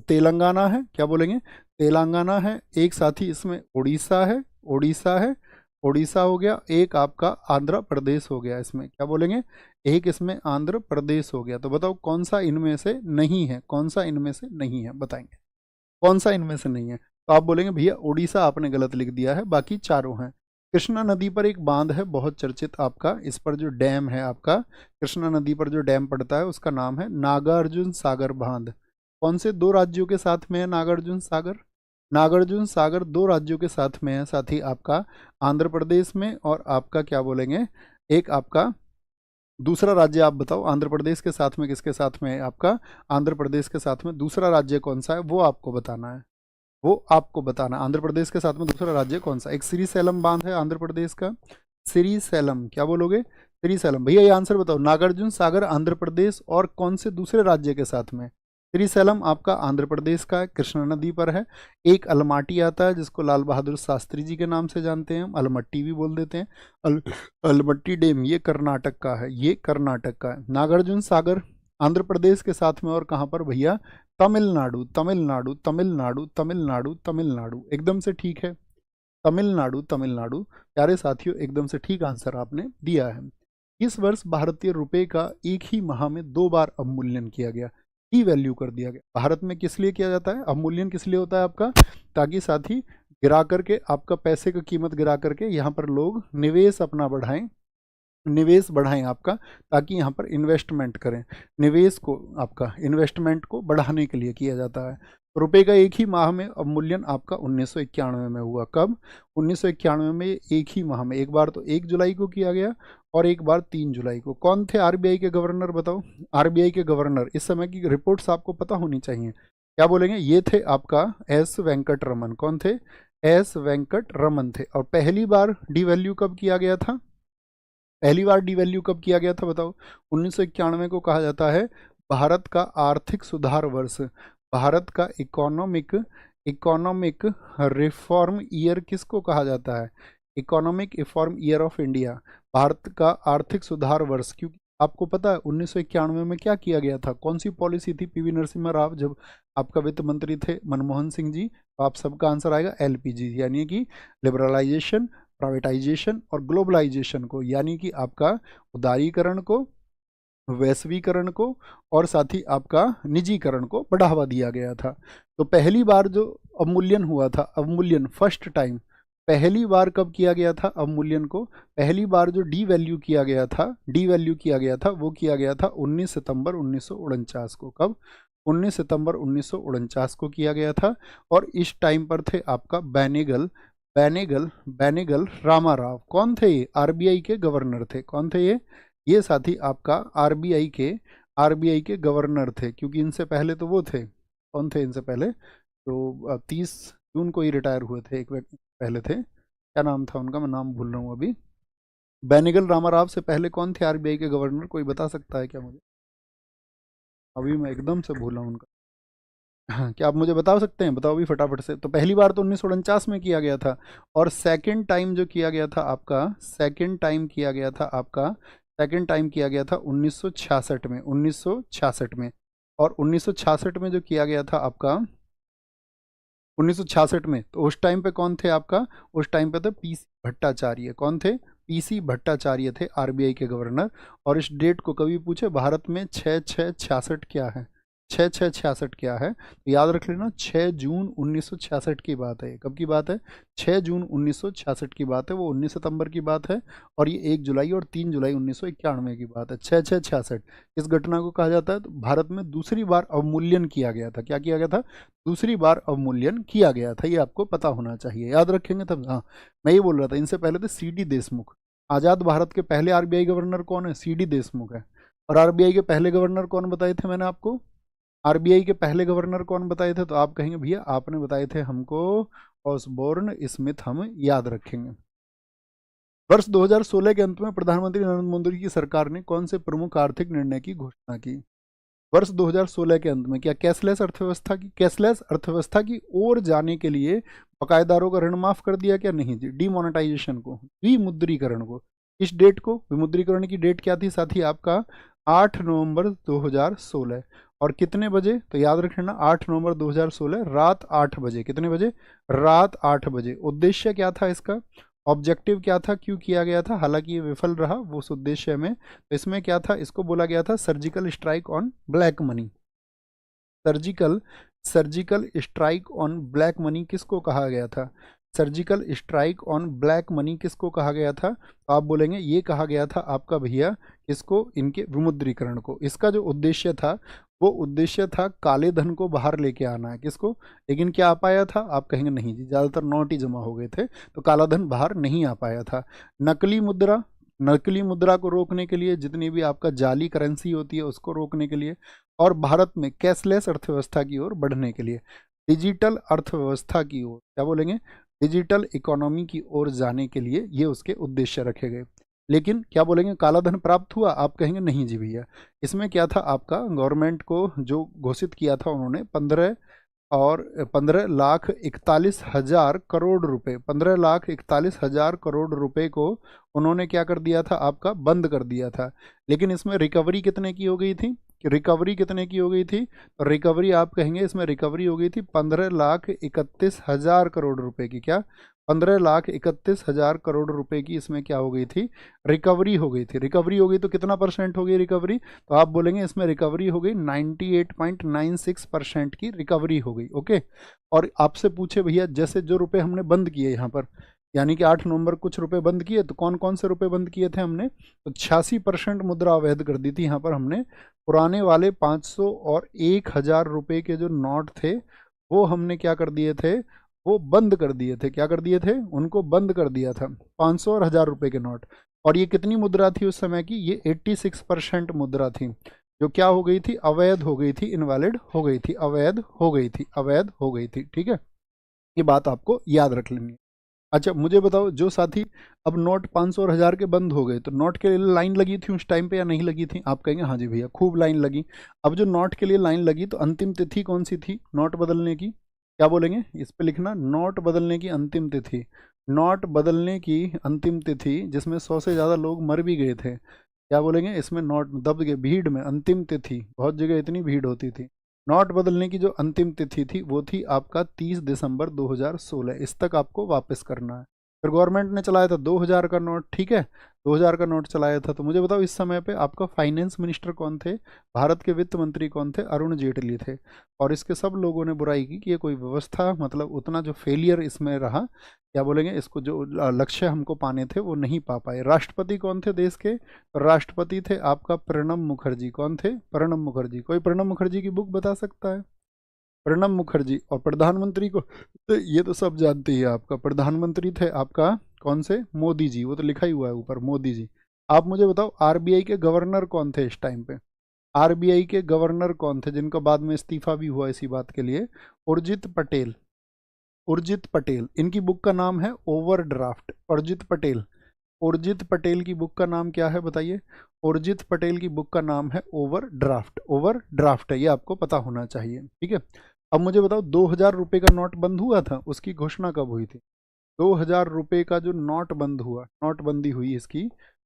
तेलंगाना है, क्या बोलेंगे, तेलंगाना है। एक साथी इसमें उड़ीसा है, उड़ीसा है, उड़ीसा हो गया। एक आपका आंध्र प्रदेश हो गया इसमें, क्या बोलेंगे, एक इसमें आंध्र प्रदेश हो गया। तो बताओ कौन सा इनमें से नहीं है, कौन सा इनमें से नहीं है, बताएंगे कौन सा इनमें से नहीं है। तो आप बोलेंगे भैया उड़ीसा आपने गलत लिख दिया है, बाकी चारों हैं। कृष्णा नदी पर एक बांध है बहुत चर्चित आपका, इस पर जो डैम है आपका, कृष्णा नदी पर जो डैम पड़ता है उसका नाम है नागार्जुन सागर बांध। कौन से दो राज्यों के साथ में है नागार्जुन सागर, नागार्जुन सागर दो राज्यों के साथ में है साथी, आपका आंध्र प्रदेश में, और आपका क्या बोलेंगे, एक आपका दूसरा राज्य आप बताओ, आंध्र प्रदेश के साथ में किसके साथ में है, आपका आंध्र प्रदेश के साथ में दूसरा राज्य कौन सा है, वो आपको बताना है, वो आपको बताना। आंध्र प्रदेश के साथ में दूसरा राज्य कौन सा, एक श्रीशैलम बांध है आंध्र प्रदेश का, श्रीशैलम। क्या बोलोगे, श्रीशैलम। भैया ये आंसर बताओ, नागार्जुन सागर आंध्र प्रदेश और कौन से दूसरे राज्य के साथ में, श्रीशैलम आपका आंध्र प्रदेश का है, कृष्णा नदी पर है। एक अलमाटी आता है जिसको लाल बहादुर शास्त्री जी के नाम से जानते हैं हम, अलमट्टी भी बोल देते हैं, अलमट्टी डैम, ये कर्नाटक का है, ये कर्नाटक का है। नागार्जुन सागर आंध्र प्रदेश के साथ में, और कहाँ पर भैया, तमिलनाडु, तमिलनाडु, तमिलनाडु, तमिलनाडु, तमिलनाडु, एकदम से ठीक है, तमिलनाडु, तमिलनाडु। प्यारे साथियों एकदम से ठीक आंसर आपने दिया है। इस वर्ष भारतीय रुपए का एक ही माह में 2 बार अवमूल्यन किया गया, की वैल्यू कर दिया गया। भारत में किस लिए किया जाता है अवमूल्यन, किस लिए होता है आपका, ताकि साथी गिरा करके आपका पैसे की कीमत गिरा करके यहाँ पर लोग निवेश अपना बढ़ाएं, निवेश बढ़ाएं आपका, ताकि यहाँ पर इन्वेस्टमेंट करें, निवेश को आपका इन्वेस्टमेंट को बढ़ाने के लिए किया जाता है। रुपए का एक ही माह में अवमूल्यन आपका 1991 में हुआ। कब, 1991 में एक ही माह में, एक बार तो 1 जुलाई को किया गया और एक बार 3 जुलाई को। कौन थे आरबीआई के गवर्नर, बताओ, आरबीआई के गवर्नर, इस समय की रिपोर्ट्स आपको पता होनी चाहिए। क्या बोलेंगे, ये थे आपका एस वेंकट रमन। कौन थे, एस वेंकट रमन थे। और पहली बार डिवैल्यू कब किया गया था, पहली बार डिवैल्यू कब किया गया था बताओ, 1991 को कहा जाता है भारत का आर्थिक सुधार वर्ष, भारत का इकोनॉमिक इकोनॉमिक रिफॉर्म ईयर किसको कहा जाता है, economic reform year of India, Bharat का आर्थिक सुधार वर्ष। क्योंकि आपको पता है 1991 में क्या किया गया था, कौन सी पॉलिसी थी पीवी नरसिम्हा राव जब आपका वित्त मंत्री थे मनमोहन सिंह जी, तो आप सबका आंसर आएगा एलपीजी, यानी कि लिबरलाइजेशन, प्राइवेटाइजेशन और ग्लोबलाइजेशन को, यानी कि आपका उदारीकरण को, वैश्वीकरण को और साथ ही आपका निजीकरण को बढ़ावा दिया गया था। तो पहली बार जो अवमूल्यन हुआ था, अवमूल्यन फर्स्ट टाइम, पहली बार कब किया गया था अवमूल्यन को? पहली बार जो डी वैल्यू किया गया था, वो किया गया था 19 सितंबर 1949 को। कब? 19 सितंबर 1949 को किया गया था। और इस टाइम पर थे आपका बैनेगल रामाराव। कौन थे ये? आरबीआई के गवर्नर थे। कौन थे ये साथी आपका आरबीआई के गवर्नर थे, क्योंकि इनसे पहले तो वो थे, कौन थे इनसे पहले? तो 30 जून को ही रिटायर हुए थे, एक व्यक्ति पहले थे, क्या नाम था उनका, मैं नाम भूल रहा हूँ अभी। बैनेगल रामाराव से पहले कौन थे आरबीआई के गवर्नर? कोई बता सकता है क्या मुझे? अभी मैं एकदम से भूला उनका। हाँ, क्या आप मुझे बता सकते हैं? बताओ भी फटाफट से। तो पहली बार तो 1949 में किया गया था, और सेकंड टाइम जो किया गया था आपका, सेकंड टाइम किया गया था 1966 में, 1966 में। और 1966 में जो किया गया था आपका 1966 में, तो उस टाइम पे कौन थे आपका? उस टाइम पे थे पीसी भट्टाचार्य। कौन थे? पीसी भट्टाचार्य थे आरबीआई के गवर्नर। और इस डेट को कभी पूछे भारत में 6666 क्या है, 6666 क्या है, तो याद रख लेना 6 जून 1966 की बात है। कब की बात है? 6 जून 1966 की बात है। वो 19 सितंबर की बात है, और ये 1 जुलाई और 3 जुलाई 1991 की बात है। 6666 इस घटना को कहा जाता है। तो भारत में दूसरी बार अवमूल्यन किया गया था। क्या किया गया था? दूसरी बार अवमूल्यन किया गया था। ये आपको पता होना चाहिए, याद रखेंगे तब। हाँ, मैं ये बोल रहा था, इनसे पहले थे सीडी देशमुख। आज़ाद भारत के पहले आरबीआई गवर्नर कौन है? सीडी देशमुख है। और आरबीआई के पहले गवर्नर कौन बताए थे मैंने आपको? आरबीआई के पहले गवर्नर कौन बताए थे? तो आप कहेंगे भैया आपने बताए थे हमको, ऑसबोर्न स्मिथ हम याद रखेंगे। वर्ष 2016 के अंत में प्रधानमंत्री नरेंद्र मोदी की सरकार ने कौन से प्रमुख आर्थिक निर्णय की घोषणा की? वर्ष 2016 के अंत में क्या कैशलेस अर्थव्यवस्था की ओर जाने के लिए बकायेदारों का ऋण माफ कर दिया क्या? नहीं जी। डिमोनेटाइजेशन को, विमुद्रीकरण को, इस डेट को, विमुद्रीकरण की डेट क्या थी साथी आपका? 8 नवंबर 2016। और कितने बजे? तो याद रखना 8 नवंबर 2016 रात 8 बजे। कितने बजे? रात 8 बजे। उद्देश्य क्या था इसका? ऑब्जेक्टिव क्या था? क्यों किया गया था? हालांकि ये विफल रहा वो उस उद्देश्य में। तो इसमें क्या था? इसको बोला गया था surgical strike on black money. Surgical surgical strike on black money किसको कहा गया था? Surgical strike on black money किसको कहा गया था? तो आप बोलेंगे ये कहा गया था आपका भैया इसको, इनके विमुद्रीकरण को। इसका जो उद्देश्य था वो उद्देश्य था काले धन को बाहर लेके आना है। किसको? लेकिन क्या आ पाया था? आप कहेंगे नहीं जी, ज़्यादातर नोट ही जमा हो गए थे, तो काला धन बाहर नहीं आ पाया था। नकली मुद्रा को रोकने के लिए, जितनी भी आपका जाली करेंसी होती है उसको रोकने के लिए, और भारत में कैशलेस अर्थव्यवस्था की ओर बढ़ने के लिए, डिजिटल अर्थव्यवस्था की ओर, क्या बोलेंगे, डिजिटल इकोनॉमी की ओर जाने के लिए ये उसके उद्देश्य रखे गए। लेकिन क्या बोलेंगे, काला धन प्राप्त हुआ? आप कहेंगे नहीं जी भैया। इसमें क्या था आपका, गवर्नमेंट को जो घोषित किया था उन्होंने 15,41,000 करोड़ रुपए, 15,41,000 करोड़ रुपए को उन्होंने क्या कर दिया था आपका, बंद कर दिया था। लेकिन इसमें रिकवरी कितने की हो गई थी? रिकवरी कितने की हो गई थी? तो रिकवरी आप कहेंगे इसमें रिकवरी हो गई थी 15,31,000 करोड़ रुपए की। क्या? 15,31,000 करोड़ रुपए की इसमें क्या हो गई थी? रिकवरी हो गई थी। रिकवरी हो गई तो कितना परसेंट हो गई रिकवरी? तो आप बोलेंगे इसमें रिकवरी हो गई 98.96% की रिकवरी हो गई। ओके। और आपसे पूछे भैया जैसे जो रुपए हमने बंद किए यहाँ पर, यानी कि 8 नवंबर कुछ रुपए बंद किए, तो कौन कौन से रुपए बंद किए थे हमने? तो 86% मुद्रा अवैध कर दी थी यहाँ पर हमने। पुराने वाले 500 और 1,000 रुपए के जो नोट थे वो हमने क्या कर दिए थे? वो बंद कर दिए थे। क्या कर दिए थे? उनको बंद कर दिया था, 500 और 1,000 रुपए के नोट। और ये कितनी मुद्रा थी उस समय की? ये 86% मुद्रा थी, जो क्या हो गई थी? अवैध हो गई थी, इनवैलिड हो गई थी, अवैध हो गई थी, अवैध हो गई थी। ठीक है, ये बात आपको याद रख लेनी है। अच्छा मुझे बताओ, जो साथी अब नोट 500 और 1,000 के बंद हो गए, तो नोट के लिए लाइन लगी थी उस टाइम पे या नहीं लगी थी? आप कहेंगे हाँ जी भैया खूब लाइन लगी। अब जो नोट के लिए लाइन लगी, तो अंतिम तिथि कौन सी थी नोट बदलने की? क्या बोलेंगे इस पे लिखना, नोट बदलने की अंतिम तिथि। नोट बदलने की अंतिम तिथि जिसमें 100 से ज़्यादा लोग मर भी गए थे। क्या बोलेंगे इसमें? नोट दब गए भीड़ में, अंतिम तिथि, बहुत जगह इतनी भीड़ होती थी। नोट बदलने की जो अंतिम तिथि थी वो थी आपका 30 दिसंबर 2016। इस तक आपको वापस करना है। फिर गवर्नमेंट ने चलाया था 2000 का नोट, ठीक है, 2000 का नोट चलाया था। तो मुझे बताओ इस समय पे आपका फाइनेंस मिनिस्टर कौन थे, भारत के वित्त मंत्री कौन थे, अरुण जेटली थे। और इसके सब लोगों ने बुराई की कि ये कोई व्यवस्था, मतलब उतना जो फेलियर इसमें रहा, क्या बोलेंगे इसको, जो लक्ष्य हमको पाने थे वो नहीं पा पाए। राष्ट्रपति कौन थे देश के, राष्ट्रपति थे आपका प्रणब मुखर्जी। कौन थे, प्रणब मुखर्जी। कोई प्रणब मुखर्जी की बुक बता सकता है, प्रणब मुखर्जी। और प्रधानमंत्री को तो ये तो सब जानते ही है, आपका प्रधानमंत्री थे आपका कौन से, मोदी जी, वो तो लिखा ही हुआ है ऊपर, मोदी जी। आप मुझे बताओ आरबीआई के गवर्नर कौन थे इस टाइम पे, आरबीआई के गवर्नर कौन थे, जिनका बाद में इस्तीफा भी हुआ इसी बात के लिए, उर्जित पटेल। उर्जित पटेल, इनकी बुक का नाम है ओवरड्राफ्ट, उर्जित पटेल। उर्जित पटेल की बुक का नाम क्या है बताइए, उर्जित पटेल की बुक का नाम है ओवरड्राफ्ट, ओवरड्राफ्ट है, ये आपको पता होना चाहिए, ठीक है। अब मुझे बताओ 2000 रुपये का नोट बंद हुआ था, उसकी घोषणा कब हुई थी। 2000 रुपये का जो नोट बंद हुआ, नोटबंदी हुई इसकी,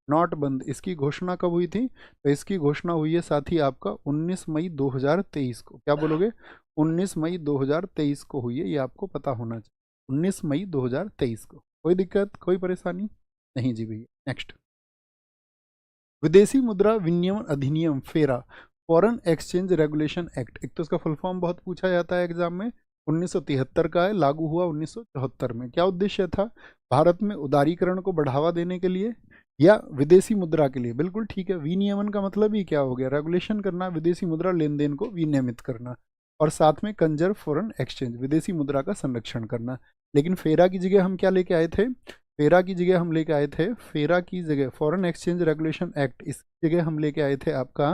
नोटबंद, इसकी घोषणा कब हुई थी, तो इसकी घोषणा हुई है साथी आपका 19 मई 2023 को। क्या बोलोगे, 19 मई 2023 को हुई है, ये आपको पता होना चाहिए, 19 मई 2023 को। कोई दिक्कत, कोई परेशानी नहीं जी भैया। नेक्स्ट, विदेशी मुद्रा विनियमन अधिनियम, फेरा, फॉरेन एक्सचेंज रेगुलेशन एक्ट। एक तो इसका फुल फॉर्म बहुत पूछा जाता है एग्जाम में। 1973 का है, लागू हुआ 1974 में। क्या उद्देश्य था, भारत में उदारीकरण को बढ़ावा देने के लिए या विदेशी मुद्रा के लिए, बिल्कुल ठीक है। विनियमन का मतलब ही क्या हो गया, रेगुलेशन करना, विदेशी मुद्रा लेन देन को विनियमित करना, और साथ में कंजर्व फॉरेन एक्सचेंज, विदेशी मुद्रा का संरक्षण करना। लेकिन फेरा की जगह हम क्या लेके आए थे, फेरा की जगह हम लेके आए थे, फेरा की जगह फॉरेन एक्सचेंज रेगुलेशन एक्ट, इस जगह हम लेके आए थे आपका,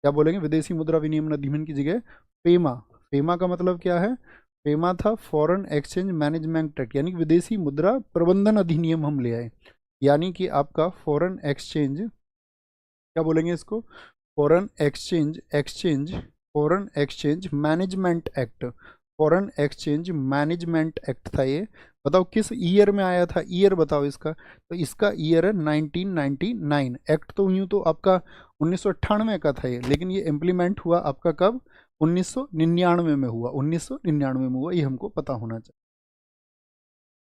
क्या बोलेंगे, विदेशी मुद्रा विनियमन अधिनियम की जगह फेमा। फेमा का मतलब क्या है, फेमा था फॉरेन एक्सचेंज मैनेजमेंट एक्ट, यानी कि विदेशी मुद्रा प्रबंधन अधिनियम हम ले आए। यानी कि आपका फॉरेन एक्सचेंज, क्या बोलेंगे इसको, foreign exchange, foreign exchange management act, foreign exchange management act था ये। बताओ किस ईयर में आया था, ईयर बताओ इसका, तो इसका ईयर है 1999। एक्ट तो यूं तो आपका 1998 का था ये, लेकिन ये इम्प्लीमेंट हुआ आपका कब, 1999 में हुआ, 1999 में हुआ, ये हमको पता होना चाहिए।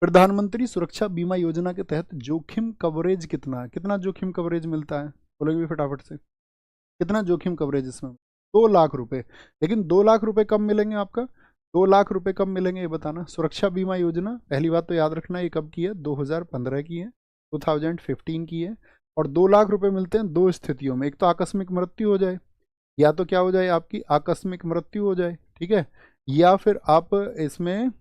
प्रधानमंत्री सुरक्षा बीमा योजना के तहत जोखिम कवरेज कितना, कितना जोखिम कवरेज मिलता है, बोलोगे फटाफट से, कितना जोखिम कवरेज इसमें, 2 लाख रुपए। लेकिन 2 लाख रुपए कब मिलेंगे आपका, 2 लाख रुपए कब मिलेंगे ये बताना। सुरक्षा बीमा योजना, पहली बात तो याद रखना, ये कब की है, 2015 की है, 2015 की है। और 2 लाख रुपए मिलते हैं दो स्थितियों में, एक तो आकस्मिक मृत्यु हो जाए, या तो क्या हो जाए आपकी आकस्मिक मृत्यु हो जाए, ठीक है, या फिर आप इसमें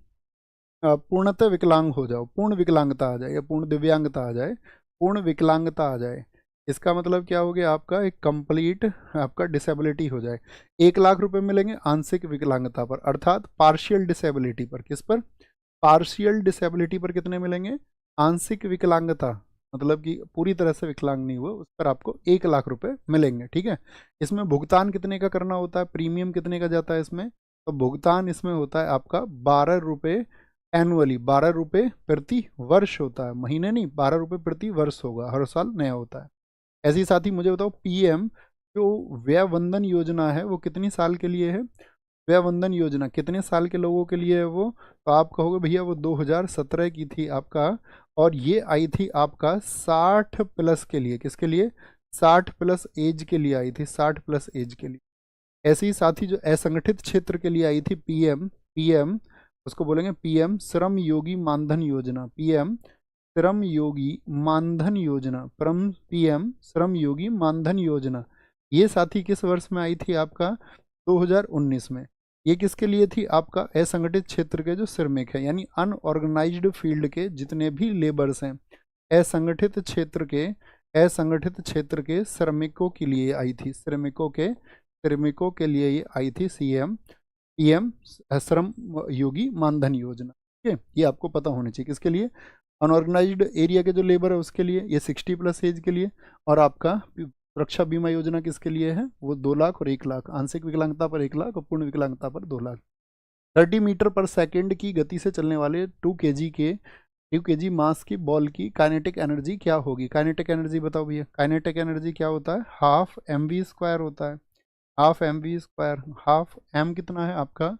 पूर्णतः विकलांग हो जाओ, पूर्ण विकलांगता आ जाए, या पूर्ण दिव्यांगता आ जाए, पूर्ण विकलांगता आ जाए। इसका मतलब क्या हो गया आपका, एक कंप्लीट आपका डिसेबिलिटी हो जाए। 1 लाख रुपए मिलेंगे आंशिक विकलांगता पर, अर्थात पार्शियल डिसेबिलिटी पर। किस पर, पार्शियल डिसेबिलिटी पर कितने मिलेंगे, आंशिक विकलांगता, मतलब कि पूरी तरह से विकलांग नहीं हुआ, उस पर आपको 1 लाख रुपए मिलेंगे, ठीक है। इसमें भुगतान कितने का करना होता है, प्रीमियम कितने का जाता है इसमें, तो भुगतान इसमें होता है आपका 12 रुपये एनुअली, 12 रुपये प्रति वर्ष होता है, महीने नहीं, 12 रुपये प्रति वर्ष होगा, हर साल नया होता है। ऐसे ही साथ ही मुझे बताओ पीएम जो व्यय वंदन योजना है वो कितनी साल के लिए है, व्यय वंदन योजना कितने साल के लोगों के लिए है वो, तो आप कहोगे भैया वो 2017 की थी आपका, और ये आई थी आपका 60+ के लिए, किसके लिए, 60+ एज के लिए आई थी, 60+ एज के लिए। ऐसे ही साथ ही जो असंगठित क्षेत्र के लिए आई थी पीएम, पीएम उसको बोलेंगे पीएम श्रम योगी मानधन योजना, पीएम श्रम योगी मानधन योजना, पीएम श्रम योगी मानधन योजना। ये साथी किस वर्ष में आई थी आपका, 2019 में। ये किसके लिए थी आपका, असंगठित क्षेत्र के जो श्रमिक है, यानी अनऑर्गेनाइज्ड फील्ड के जितने भी लेबर्स हैं, असंगठित क्षेत्र के, असंगठित क्षेत्र के श्रमिकों के लिए आई थी, श्रमिकों के लिए ये आई थी पीएम श्रम योगी मानधन योजना, ठीक है। ये आपको पता होना चाहिए, किसके लिए, अनऑर्गेनाइज्ड एरिया के जो लेबर है उसके लिए, ये 60+ एज के लिए। और आपका सुरक्षा बीमा योजना किसके लिए है, वो 2 लाख और 1 लाख, आंशिक विकलांगता पर 1 लाख और पूर्ण विकलांगता पर 2 लाख। 30 मीटर पर सेकेंड की गति से चलने वाले 2 kg मास की बॉल की काइनेटिक एनर्जी क्या होगी, काइनेटिक एनर्जी बताओ भैया, काइनेटिक एनर्जी क्या होता है, हाफ mv² होता है, हाफ mv², हाफ m कितना है आपका,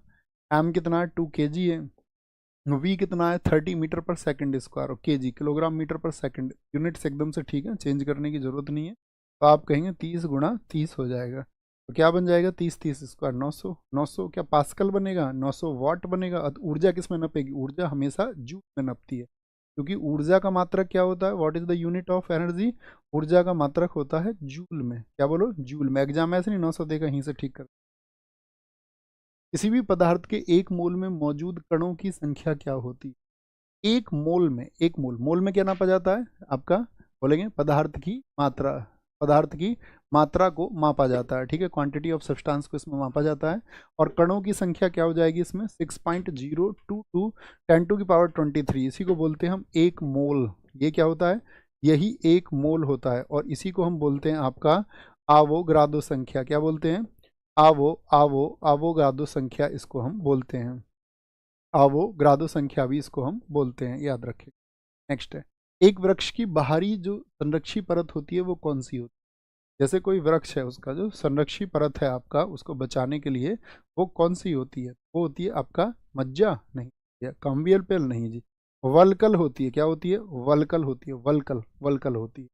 m कितना है 2 kg है, वी कितना है 30 मीटर पर सेकंड स्क्वायर, और केजी किलोग्राम मीटर पर सेकंड, यूनिट्स एकदम से ठीक है, चेंज करने की जरूरत नहीं है। तो आप कहेंगे 30 गुणा 30 हो जाएगा, तो क्या बन जाएगा 30 30 स्क्वायर 900, 900 क्या पास्कल बनेगा, 900 वाट बनेगा। ऊर्जा किस में नपेगी, ऊर्जा हमेशा जूल में नपती है, क्योंकि ऊर्जा का मात्रक क्या होता है, what is the unit of energy, ऊर्जा का मात्रक होता है जूल में। क्या बोलो, जूल में। एग्जाम में ऐसे नहीं 900 देगा, यहीं से ठीक कर। किसी भी पदार्थ के एक मोल में मौजूद कणों की संख्या क्या होती है। एक मोल में, एक मोल, मोल में क्या नापा जाता है आपका, बोलेंगे पदार्थ की मात्रा, पदार्थ की मात्रा को मापा जाता है, ठीक है, क्वांटिटी ऑफ सब्सटेंस को इसमें मापा जाता है। और कणों की संख्या क्या हो जाएगी इसमें 6.022 10⁻23, इसी को बोलते हैं हम एक मोल। ये क्या होता है, यही एक मोल होता है, और इसी को हम बोलते हैं आपका आवोगाद्रो संख्या। क्या बोलते हैं, आवोगाद्रो संख्या इसको हम बोलते हैं, आवोगाद्रो संख्या भी इसको हम बोलते हैं, याद रखें। नेक्स्ट है, एक वृक्ष की बाहरी जो संरक्षी परत होती है वो कौन सी होती है। जैसे कोई वृक्ष है, उसका जो संरक्षी परत है आपका, उसको बचाने के लिए वो कौन सी होती है, वो होती है आपका मज्जा नहीं, या कम्बियल पेल नहीं जी, वल्कल होती है। क्या होती है, वल्कल होती है, वल्कल, वल्कल होती है।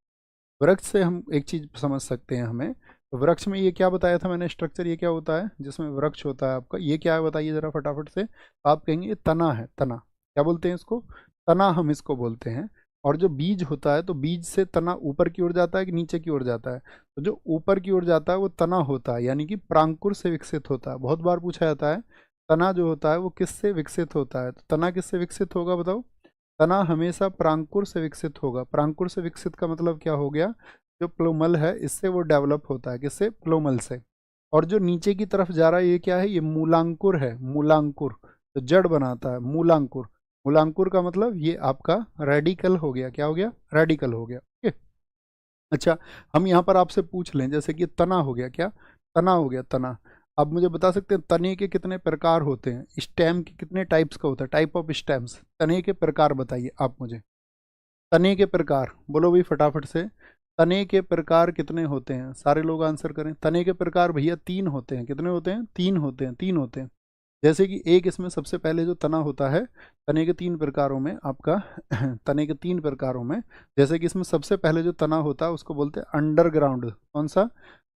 वृक्ष से हम एक चीज समझ सकते हैं हमें, तो वृक्ष में ये क्या बताया था मैंने स्ट्रक्चर, ये क्या होता है जिसमें वृक्ष होता है आपका, ये क्या है बताइए जरा फटाफट से। आप कहेंगे ये तना है, तना। क्या बोलते हैं इसको, तना हम इसको बोलते हैं। और जो बीज होता है, तो बीज से तना ऊपर की ओर जाता है कि नीचे की ओर जाता है, तो जो ऊपर की ओर जाता है वो तना होता है, यानी कि प्रांकुर से विकसित होता है। बहुत बार पूछा जाता है तना जो होता है वो किससे विकसित होता है, तो तना किससे विकसित होगा बताओ। तना हमेशा प्रांकुर से विकसित होगा। प्रांकुर से विकसित का मतलब क्या हो गया, जो प्लूमल है इससे वो डेवलप होता है, किससे, प्लूमल से। और जो नीचे की तरफ जा रहा है ये क्या है, ये मूलांकुर है, मूलांकुर, तो जड़ बनाता है मूलांकुर। मूलांकुर का मतलब ये आपका रेडिकल हो गया, क्या हो गया, रेडिकल हो गया। ओके, अच्छा, हम यहाँ पर आपसे पूछ लें, जैसे कि तना हो गया, क्या, तना हो गया, तना। अब मुझे बता सकते हैं तने के कितने प्रकार होते हैं, स्टेम के कितने टाइप्स का होता है, टाइप ऑफ स्टेम्स। तने के प्रकार बताइए आप मुझे, तने के प्रकार बोलो भाई फटाफट से। तने के प्रकार कितने होते हैं, सारे लोग आंसर करें। तने के प्रकार भैया 3 होते हैं। कितने होते हैं, 3 होते हैं, 3 होते हैं। जैसे कि एक इसमें सबसे पहले जो तना होता है, तने के 3 प्रकारों में आपका तने के 3 प्रकारों में, जैसे कि इसमें सबसे पहले जो तना होता है उसको बोलते हैं अंडरग्राउंड। कौन सा,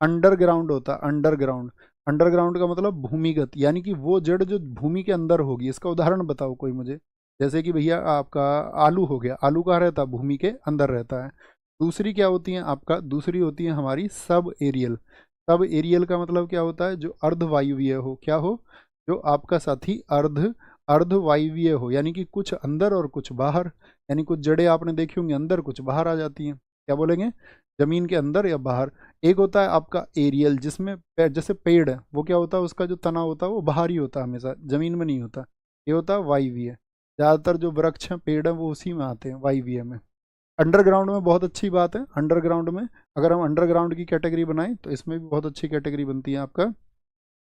अंडरग्राउंड होता है, अंडरग्राउंड। अंडरग्राउंड का मतलब भूमिगत, यानी कि वो जड़ जो भूमि के अंदर होगी। इसका उदाहरण बताओ कोई मुझे। जैसे कि भैया आपका आलू हो गया, आलू कहाँ रहता है, भूमि के अंदर रहता है। दूसरी क्या होती है आपका, दूसरी होती है हमारी सब एरियल। सब एरियल का मतलब क्या होता है, जो अर्धवायुवीय हो, क्या हो, जो आपका साथी अर्धवायुवीय हो, यानी कि कुछ अंदर और कुछ बाहर। यानी कुछ जड़ें आपने देखी होंगी अंदर, कुछ बाहर आ जाती हैं। क्या बोलेंगे, जमीन के अंदर या बाहर। एक होता है आपका एरियल, जिसमें जैसे पेड़ है, वो क्या होता है, उसका जो तना होता है वो बाहरी होता है, हमेशा जमीन में नहीं होता। ये होता है वायवीय। ज़्यादातर जो वृक्ष हैं, पेड़ हैं, वो उसी में आते हैं, वायवीय में। अंडरग्राउंड में बहुत अच्छी बात है, अंडरग्राउंड में अगर हम अंडरग्राउंड की कैटेगरी बनाएं तो इसमें भी बहुत अच्छी कैटेगरी बनती है आपका।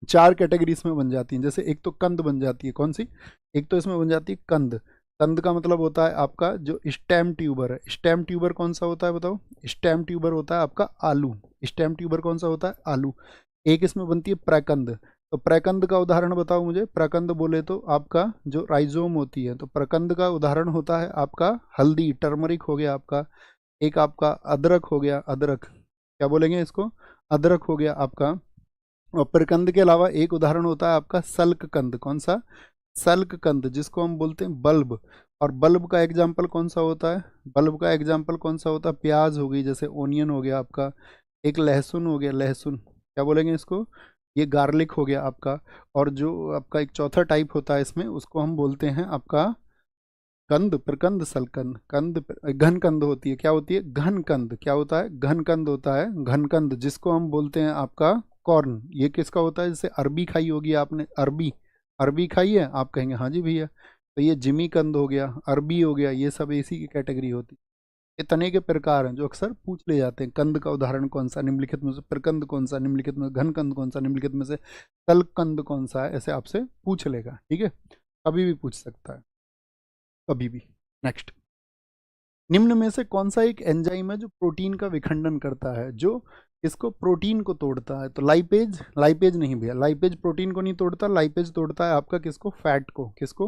4 कैटेगरी इसमें बन जाती हैं। जैसे एक तो कंद बन जाती है, कौन सी, एक तो इसमें बन जाती है कंद। कंद का मतलब होता है आपका जो स्टेम ट्यूबर है। स्टेम ट्यूबर कौन सा होता है बताओ, स्टेम ट्यूबर होता है आपका आलू। स्टेम ट्यूबर कौन सा होता है, आलू। एक इसमें बनती है प्रकंद। तो प्रकंद का उदाहरण बताओ मुझे। प्रकंद बोले तो आपका जो राइजोम होती है, तो प्रकंद का उदाहरण होता है आपका हल्दी, टर्मरिक हो गया आपका। एक आपका अदरक हो गया, अदरक, क्या बोलेंगे इसको, अदरक हो गया आपका। और प्रकंद के अलावा एक उदाहरण होता है आपका सल्क कंद। कौन सा, सल्क कंद, जिसको हम बोलते हैं बल्ब। और बल्ब का एग्जाम्पल कौन सा होता है, बल्ब का एग्जाम्पल कौन सा होता है, प्याज हो गई, जैसे ओनियन हो गया आपका। एक लहसुन हो गया, लहसुन, क्या बोलेंगे इसको, ये गार्लिक हो गया आपका। और जो आपका एक चौथा टाइप होता है इसमें, उसको हम बोलते हैं आपका कंद, प्रकंद, सलकंद, घन कंद होती है। क्या होती है, घन कंद। क्या होता है, घन कंद होता है, घन कंद, जिसको हम बोलते हैं आपका कॉर्न। ये किसका होता है, जैसे अरबी खाई होगी आपने, अरबी, अरबी खाई है, आप कहेंगे हाँ जी भैया। तो ये जिमी कंद हो गया, अरबी हो गया, ये सब इसी की कैटेगरी होती है। ये तने के प्रकार हैं जो अक्सर पूछ ले जाते हैं। कंद का उदाहरण कौन सा, निम्नलिखित में से प्रकंद कौन सा, निम्नलिखित में घन कंद कौन सा, निम्नलिखित में से तलकंद कौन सा है, ऐसे आपसे पूछ लेगा, ठीक है, कभी भी पूछ सकता है, कभी भी। नेक्स्ट, निम्न में से कौन सा एक एंजाइम है जो प्रोटीन का विखंडन करता है, जो इसको प्रोटीन को तोड़ता है। तो लाइपेज, लाइपेज नहीं भैया, लाइपेज प्रोटीन को नहीं तोड़ता, लाइपेज तोड़ता है आपका किसको, फैट को, किसको,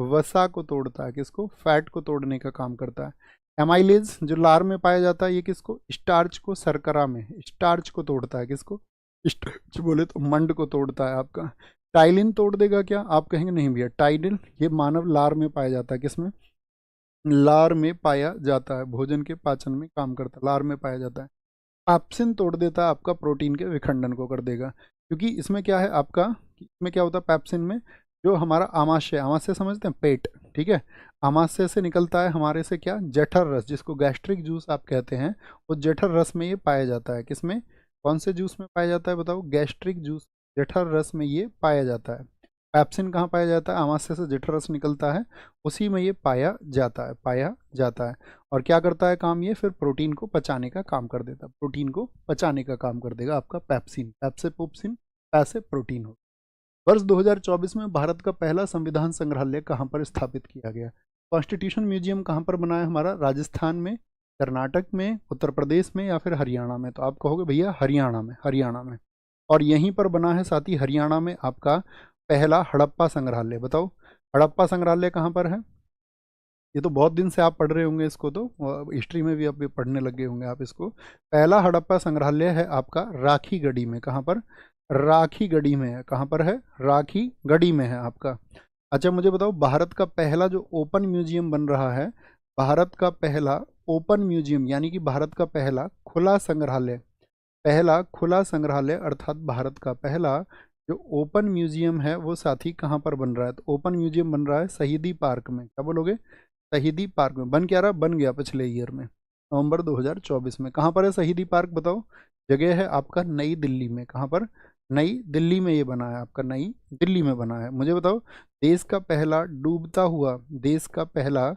वसा को तोड़ता है, किसको, फैट को तोड़ने का काम करता है। एमाइलेज जो लार में पाया जाता है, ये किसको, स्टार्च को, शर्करा में स्टार्च को तोड़ता है, किसको, स्टार्च बोले तो मंड को तोड़ता है आपका। टाइलिन तोड़ देगा क्या, आप कहेंगे नहीं भैया, टाइलिन ये मानव लार में पाया जाता है, किसमें, लार में पाया जाता है, भोजन के पाचन में काम करता है, लार में पाया जाता है। पैप्सिन तोड़ देता है आपका, प्रोटीन के विखंडन को कर देगा, क्योंकि इसमें क्या है आपका, इसमें क्या होता है पैप्सिन में, जो हमारा आमाशय, आमाशय समझते हैं, पेट, ठीक है, आमाशय से निकलता है हमारे से क्या, जठर रस, जिसको गैस्ट्रिक जूस आप कहते हैं, वो जठर रस में ये पाया जाता है। किसमें, कौन से जूस में पाया जाता है बताओ, गैस्ट्रिक जूस, जठर रस में ये पाया जाता है। पैप्सिन कहाँ पाया जाता है, आमाशय से जठर रस निकलता है, उसी में ये पाया जाता है, पाया जाता है। और क्या करता है काम, ये फिर प्रोटीन को पचाने का काम कर देता है, प्रोटीन को पचाने का काम कर देगा आपका पैप्सिन, पैप्से पोप्सिन, पैसे प्रोटीन हो। वर्ष 2024 में भारत का पहला संविधान संग्रहालय कहाँ पर स्थापित किया गया। कॉन्स्टिट्यूशन म्यूजियम कहाँ पर बना है हमारा, राजस्थान में, कर्नाटक में, उत्तर प्रदेश में, या फिर हरियाणा में। तो आप कहोगे भैया हरियाणा में, हरियाणा में। और यहीं पर बना है साथ ही हरियाणा में आपका पहला हड़प्पा संग्रहालय। बताओ हड़प्पा संग्रहालय कहाँ पर है, ये तो बहुत दिन से आप पढ़ रहे होंगे इसको, तो हिस्ट्री में भी अब पढ़ने लगे होंगे आप इसको। पहला हड़प्पा संग्रहालय है आपका राखीगढ़ी में, कहाँ पर, राखीगढ़ी में है, कहाँ पर है, राखीगढ़ी में है आपका। अच्छा मुझे बताओ, भारत का पहला जो ओपन म्यूजियम बन रहा है, भारत का पहला ओपन म्यूजियम यानी कि भारत का पहला खुला संग्रहालय, पहला खुला संग्रहालय अर्थात भारत का पहला जो ओपन म्यूजियम है वो साथी कहाँ पर बन रहा है, तो ओपन म्यूजियम बन रहा है शहीदी पार्क में। क्या बोलोगे, शहीदी पार्क में। बन क्या रहा, बन गया पिछले ईयर में, नवंबर 2024 में। कहाँ पर है शहीदी पार्क बताओ, जगह है आपका नई दिल्ली में। कहाँ पर, नई दिल्ली में ये बना है आपका, नई दिल्ली में बना है। मुझे बताओ, देश का पहला डूबता हुआ, देश का पहला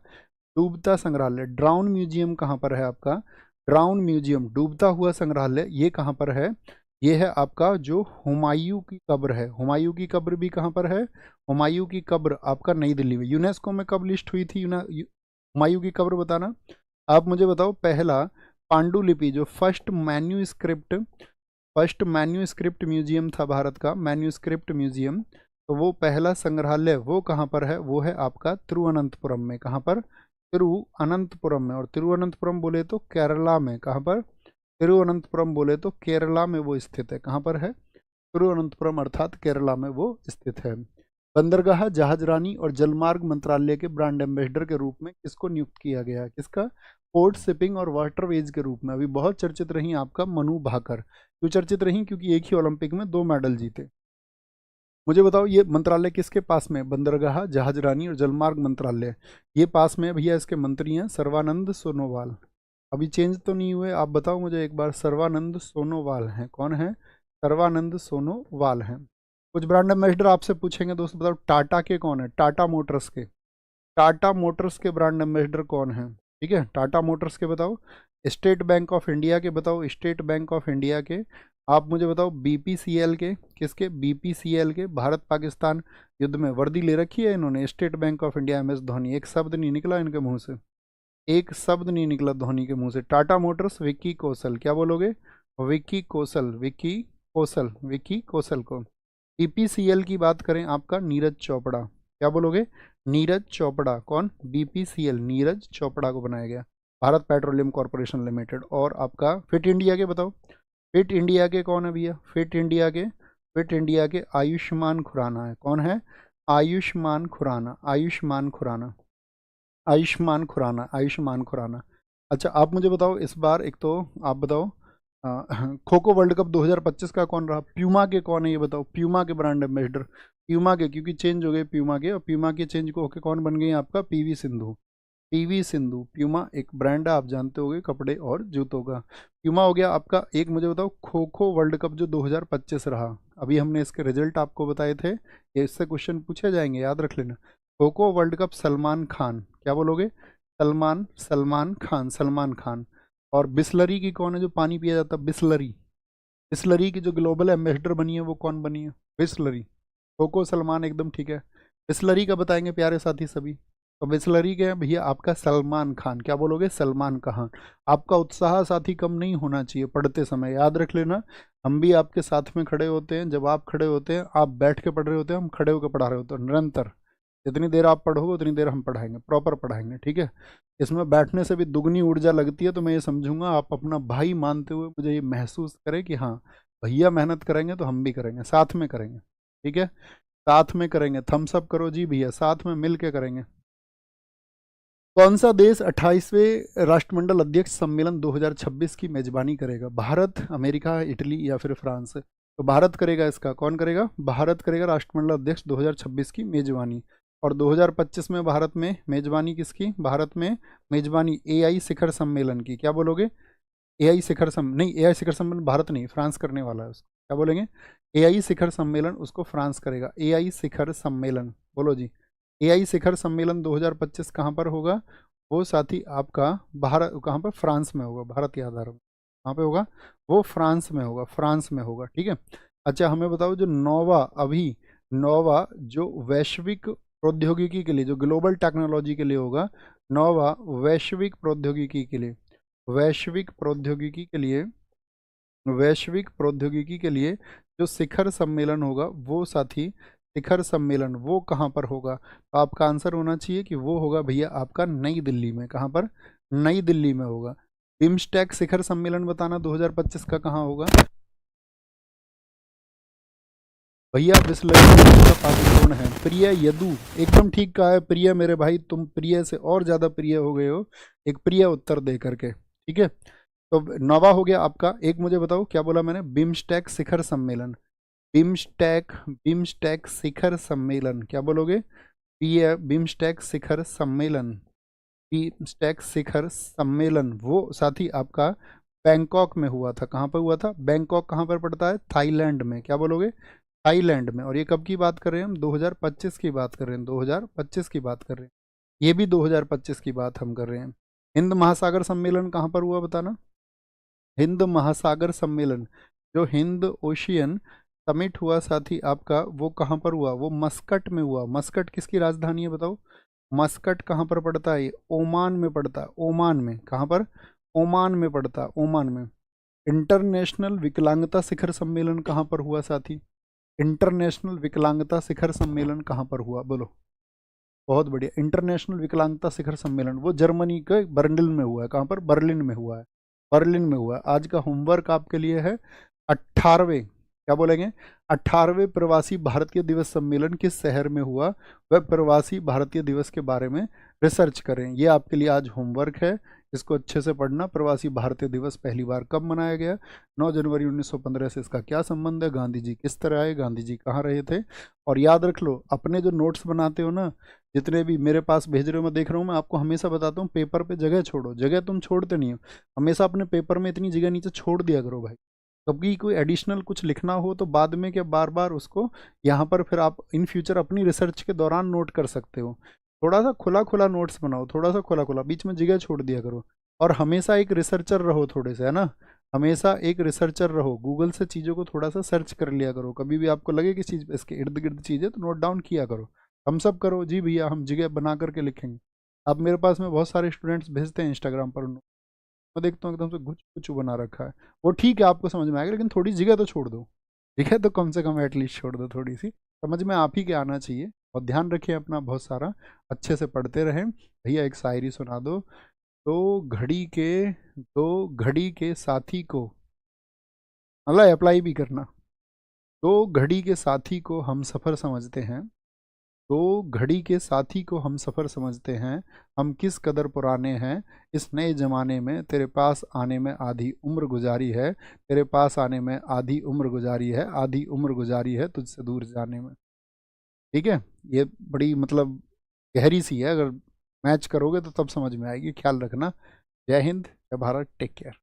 डूबता संग्रहालय, ड्राउन म्यूजियम कहाँ पर है आपका, ड्राउन म्यूजियम, डूबता हुआ संग्रहालय, ये कहाँ पर है, ये है आपका जो हुमायूं की कब्र है। हुमायूं की कब्र भी कहाँ पर है, हुमायूं की कब्र आपका नई दिल्ली में। यूनेस्को में कब लिस्ट हुई थी हुमायूं की कब्र, बताना आप मुझे बताओ। पहला पांडुलिपि जो फर्स्ट मैन्यूस्क्रिप्ट म्यूजियम था भारत का, मैन्यूस्क्रिप्ट म्यूजियम, तो वो पहला संग्रहालय वो कहाँ पर है, वो है आपका तिरुवनंतपुरम में। कहाँ पर, तिरुवनंतपुरम में। और तिरुवनंतपुरम बोले तो केरला में। कहाँ पर, तिरुवनंतपुरम बोले तो केरला में वो स्थित है। कहाँ पर है, तिरुवनंतपुरम अर्थात केरला में वो स्थित है। बंदरगाह, जहाजरानी और जलमार्ग मंत्रालय के ब्रांड एम्बेसडर के रूप में किसको नियुक्त किया गया है, किसका, पोर्ट शिपिंग और वाटरवेज के रूप में। अभी बहुत चर्चित रही आपका मनु भाकर, क्यों चर्चित रही, क्योंकि एक ही ओलंपिक में 2 मेडल जीते। मुझे बताओ ये मंत्रालय किसके पास में, बंदरगाह, जहाजरानी और जलमार्ग मंत्रालय, ये पास में भैया। इसके मंत्री हैं सर्बानंद सोनोवाल, अभी चेंज तो नहीं हुए, आप बताओ मुझे एक बार। सर्बानंद सोनोवाल हैं, कौन है, सर्बानंद सोनोवाल हैं। कुछ ब्रांड एम्बेसडर आपसे पूछेंगे दोस्तों, बताओ टाटा के कौन है, टाटा मोटर्स के, टाटा मोटर्स के ब्रांड एम्बेसडर कौन है, ठीक है, टाटा मोटर्स के बताओ। स्टेट बैंक ऑफ इंडिया के बताओ, स्टेट बैंक ऑफ इंडिया के। आप मुझे बताओ बीपीसीएल के, किसके, बीपीसीएल के। भारत पाकिस्तान युद्ध में वर्दी ले रखी है इन्होंने, state bank of India, MS Dhoni. एक शब्द नहीं निकला इनके मुंह से, एक शब्द नहीं निकला धोनी के मुंह से। टाटा मोटर्स, विक्की कौशल, क्या बोलोगे, विक्की कौशल, विक्की कौशल, विक्की कौशल को। बीपीसीएल की बात करें आपका नीरज चोपड़ा, क्या बोलोगे, नीरज चोपड़ा। कौन, बीपीसीएल, नीरज चोपड़ा को बनाया गया, भारत पेट्रोलियम कॉरपोरेशन लिमिटेड। और आपका फिट इंडिया के बताओ, फिट इंडिया के कौन है भैया, फिट इंडिया के, फिट इंडिया के आयुष्मान खुराना है। कौन है, आयुष्मान खुराना, आयुष्मान खुराना, आयुष्मान खुराना, आयुष्मान खुराना। अच्छा आप मुझे बताओ इस बार, एक तो आप बताओ खो खो वर्ल्ड कप 2025 का कौन रहा, प्यूमा के कौन है ये बताओ, प्यूमा के ब्रांड एम्बेसडर, प्यूमा के, क्योंकि चेंज हो गए प्यूमा के, और प्यूमा के चेंज को होके कौन बन गई आपका, PV Sindhu, PV Sindhu. Puma एक ब्रांड है, आप जानते होंगे कपड़े और जूतों का। प्यूमा हो गया आपका। एक मुझे बताओ खो खो वर्ल्ड कप जो 2025 रहा, अभी हमने इसके रिजल्ट आपको बताए थे, इससे क्वेश्चन पूछे जाएंगे, याद रख लेना। खो खो वर्ल्ड कप सलमान खान, क्या बोलोगे, सलमान, सलमान खान, सलमान खान। और बिस्लरी की कौन है जो पानी पिया जाता है, बिस्लरी, बिस्लरी की जो ग्लोबल एम्बेसडर बनी है वो कौन बनी है, बिस्लरी। खो खो सलमान एकदम ठीक है। बिस्लरी का बताएंगे प्यारे साथी सभी, तो बिस्लरी के भैया आपका सलमान खान, क्या बोलोगे, सलमान खान। आपका उत्साह साथी कम नहीं होना चाहिए पढ़ते समय, याद रख लेना। हम भी आपके साथ में खड़े होते हैं, जब आप खड़े होते हैं, आप बैठ के पढ़ रहे होते हैं, हम खड़े होकर पढ़ा रहे होते हैं निरंतर, जितनी देर आप पढ़ोगे उतनी देर हम पढ़ाएंगे, प्रॉपर पढ़ाएंगे, ठीक है। इसमें बैठने से भी दुगनी ऊर्जा लगती है, तो मैं ये समझूंगा आप अपना भाई मानते हुए मुझे ये महसूस करें कि हाँ भैया मेहनत करेंगे तो हम भी करेंगे, साथ में करेंगे, ठीक है, साथ में करेंगे। थम्स अप करो जी भैया, साथ में मिल के करेंगे। कौन सा देश 28वें राष्ट्रमंडल अध्यक्ष सम्मेलन 2026 की मेजबानी करेगा? भारत, अमेरिका, इटली या फिर फ्रांस? तो भारत करेगा, इसका कौन करेगा? भारत करेगा राष्ट्रमंडल अध्यक्ष 2026 की मेजबानी। और 2025 में भारत में मेजबानी किसकी? भारत में मेजबानी एआई शिखर सम्मेलन की। क्या बोलोगे? एआई शिखर नहीं, एआई शिखर सम्मेलन भारत नहीं, फ्रांस करने वाला है उसको। क्या बोलेंगे? एआई शिखर सम्मेलन उसको फ्रांस करेगा। एआई शिखर सम्मेलन बोलो जी। एआई शिखर सम्मेलन 2025 कहाँ पर होगा? वो साथी आपका भारत, कहाँ पर? फ्रांस में होगा। भारत याद आ रहा, कहाँ पे होगा? वो फ्रांस में होगा, फ्रांस में होगा, ठीक है। अच्छा हमें बताओ, जो नौवा जो वैश्विक प्रौद्योगिकी के लिए, जो ग्लोबल टेक्नोलॉजी के लिए होगा, नौवा वैश्विक प्रौद्योगिकी के लिए, वैश्विक प्रौद्योगिकी के लिए, वैश्विक प्रौद्योगिकी के लिए जो शिखर सम्मेलन होगा, वो साथी शिखर सम्मेलन वो कहाँ पर होगा? तो आपका आंसर होना चाहिए कि वो होगा भैया आपका नई दिल्ली में। कहाँ पर? नई दिल्ली में होगा। बिम्स्टेक शिखर सम्मेलन बताना 2025 का कहाँ होगा? भैया बिस्लरी का पात्र कौन है? प्रिय यदु, एकदम ठीक कहा है प्रिय मेरे भाई, तुम प्रिय से और ज्यादा प्रिय हो गए हो एक प्रिय उत्तर दे करके, ठीक है। तो नौवा हो गया आपका। एक मुझे बताओ क्या बोला मैंने? बिम्स्टेक शिखर सम्मेलन, बिम्स्टेक शिखर सम्मेलन, क्या बोलोगे? बिम्स्टेक शिखर सम्मेलन, बिम्स्टेक शिखर सम्मेलन वो साथी आपका बैंकॉक में हुआ था। कहाँ पर हुआ था? बैंकॉक कहाँ पर पड़ता है? थाईलैंड में। क्या बोलोगे? थाईलैंड में। और ये कब की बात कर रहे हैं हम? 2025 की बात कर रहे हैं, 2025 की बात कर रहे हैं, ये भी 2025 की बात हम कर रहे हैं। हिंद महासागर सम्मेलन कहाँ पर हुआ बताना? हिंद महासागर सम्मेलन, जो हिंद ओशियन समिट हुआ साथी आपका, वो कहाँ पर हुआ? वो मस्कट में हुआ। मस्कट किसकी राजधानी है बताओ? मस्कट कहाँ पर पड़ता है? ये ओमान में पड़ता है, ओमान में। कहाँ पर? ओमान में पड़ता है, ओमान में। इंटरनेशनल विकलांगता शिखर सम्मेलन कहाँ पर हुआ साथी? इंटरनेशनल विकलांगता शिखर सम्मेलन कहाँ पर हुआ? बोलो। बहुत बढ़िया। इंटरनेशनल विकलांगता शिखर सम्मेलन वो जर्मनी के बर्लिन में हुआ है। कहाँ पर? बर्लिन में हुआ है, बर्लिन में हुआ है। आज का होमवर्क आपके लिए है 18वें, क्या बोलेंगे? 18वें प्रवासी भारतीय दिवस सम्मेलन किस शहर में हुआ? वह प्रवासी भारतीय दिवस के बारे में रिसर्च करें। ये आपके लिए आज होमवर्क है, इसको अच्छे से पढ़ना। प्रवासी भारतीय दिवस पहली बार कब मनाया गया? 9 जनवरी 1915 से इसका क्या संबंध है? गांधी जी किस तरह आए? गांधी जी कहाँ रहे थे? और याद रख लो, अपने जो नोट्स बनाते हो ना, जितने भी मेरे पास भेज रहे हो, मैं देख रहा हूँ, मैं आपको हमेशा बताता हूँ पेपर पे जगह छोड़ो। जगह तुम छोड़ते नहीं हो, हमेशा अपने पेपर में इतनी जगह नीचे छोड़ दिया करो भाई। कभी कोई एडिशनल कुछ लिखना हो तो बाद में क्या बार बार उसको यहाँ पर फिर आप इन फ्यूचर अपनी रिसर्च के दौरान नोट कर सकते हो। थोड़ा सा खुला खुला नोट्स बनाओ, थोड़ा सा खुला खुला, बीच में जगह छोड़ दिया करो। और हमेशा एक रिसर्चर रहो थोड़े से, है ना, हमेशा एक रिसर्चर रहो। गूगल से चीज़ों को थोड़ा सा सर्च कर लिया करो। कभी भी आपको लगे कि चीज़ इसके इर्द गिर्द चीज़ है तो नोट डाउन किया करो। हम सब करो जी भैया, हम जगह बना करके लिखेंगे। अब मेरे पास में बहुत सारे स्टूडेंट्स भेजते हैं इंस्टाग्राम पर, मैं देखता हूँ एकदम से गुच गुच बना रखा है। वो ठीक है, आपको समझ में आएगा, लेकिन थोड़ी जगह तो छोड़ दो, ठीक है, तो कम से कम एटलीस्ट छोड़ दो थोड़ी सी। समझ में आप ही के आना चाहिए। और ध्यान रखिए अपना बहुत सारा, अच्छे से पढ़ते रहें। भैया एक शायरी सुना दो। दो घड़ी के साथी को, मतलब अप्लाई भी करना। दो घड़ी के साथी को हम सफ़र समझते हैं, दो घड़ी के साथी को हम सफ़र समझते हैं, हम किस कदर पुराने हैं इस नए ज़माने में, तेरे पास आने में आधी उम्र गुजारी है, तेरे पास आने में आधी उम्र गुजारी है, आधी उम्र गुजारी है तुझसे दूर जाने में। ठीक है, ये बड़ी मतलब गहरी सी है, अगर मैच करोगे तो तब समझ में आएगी। ख्याल रखना। जय हिंद, जय भारत, टेक केयर।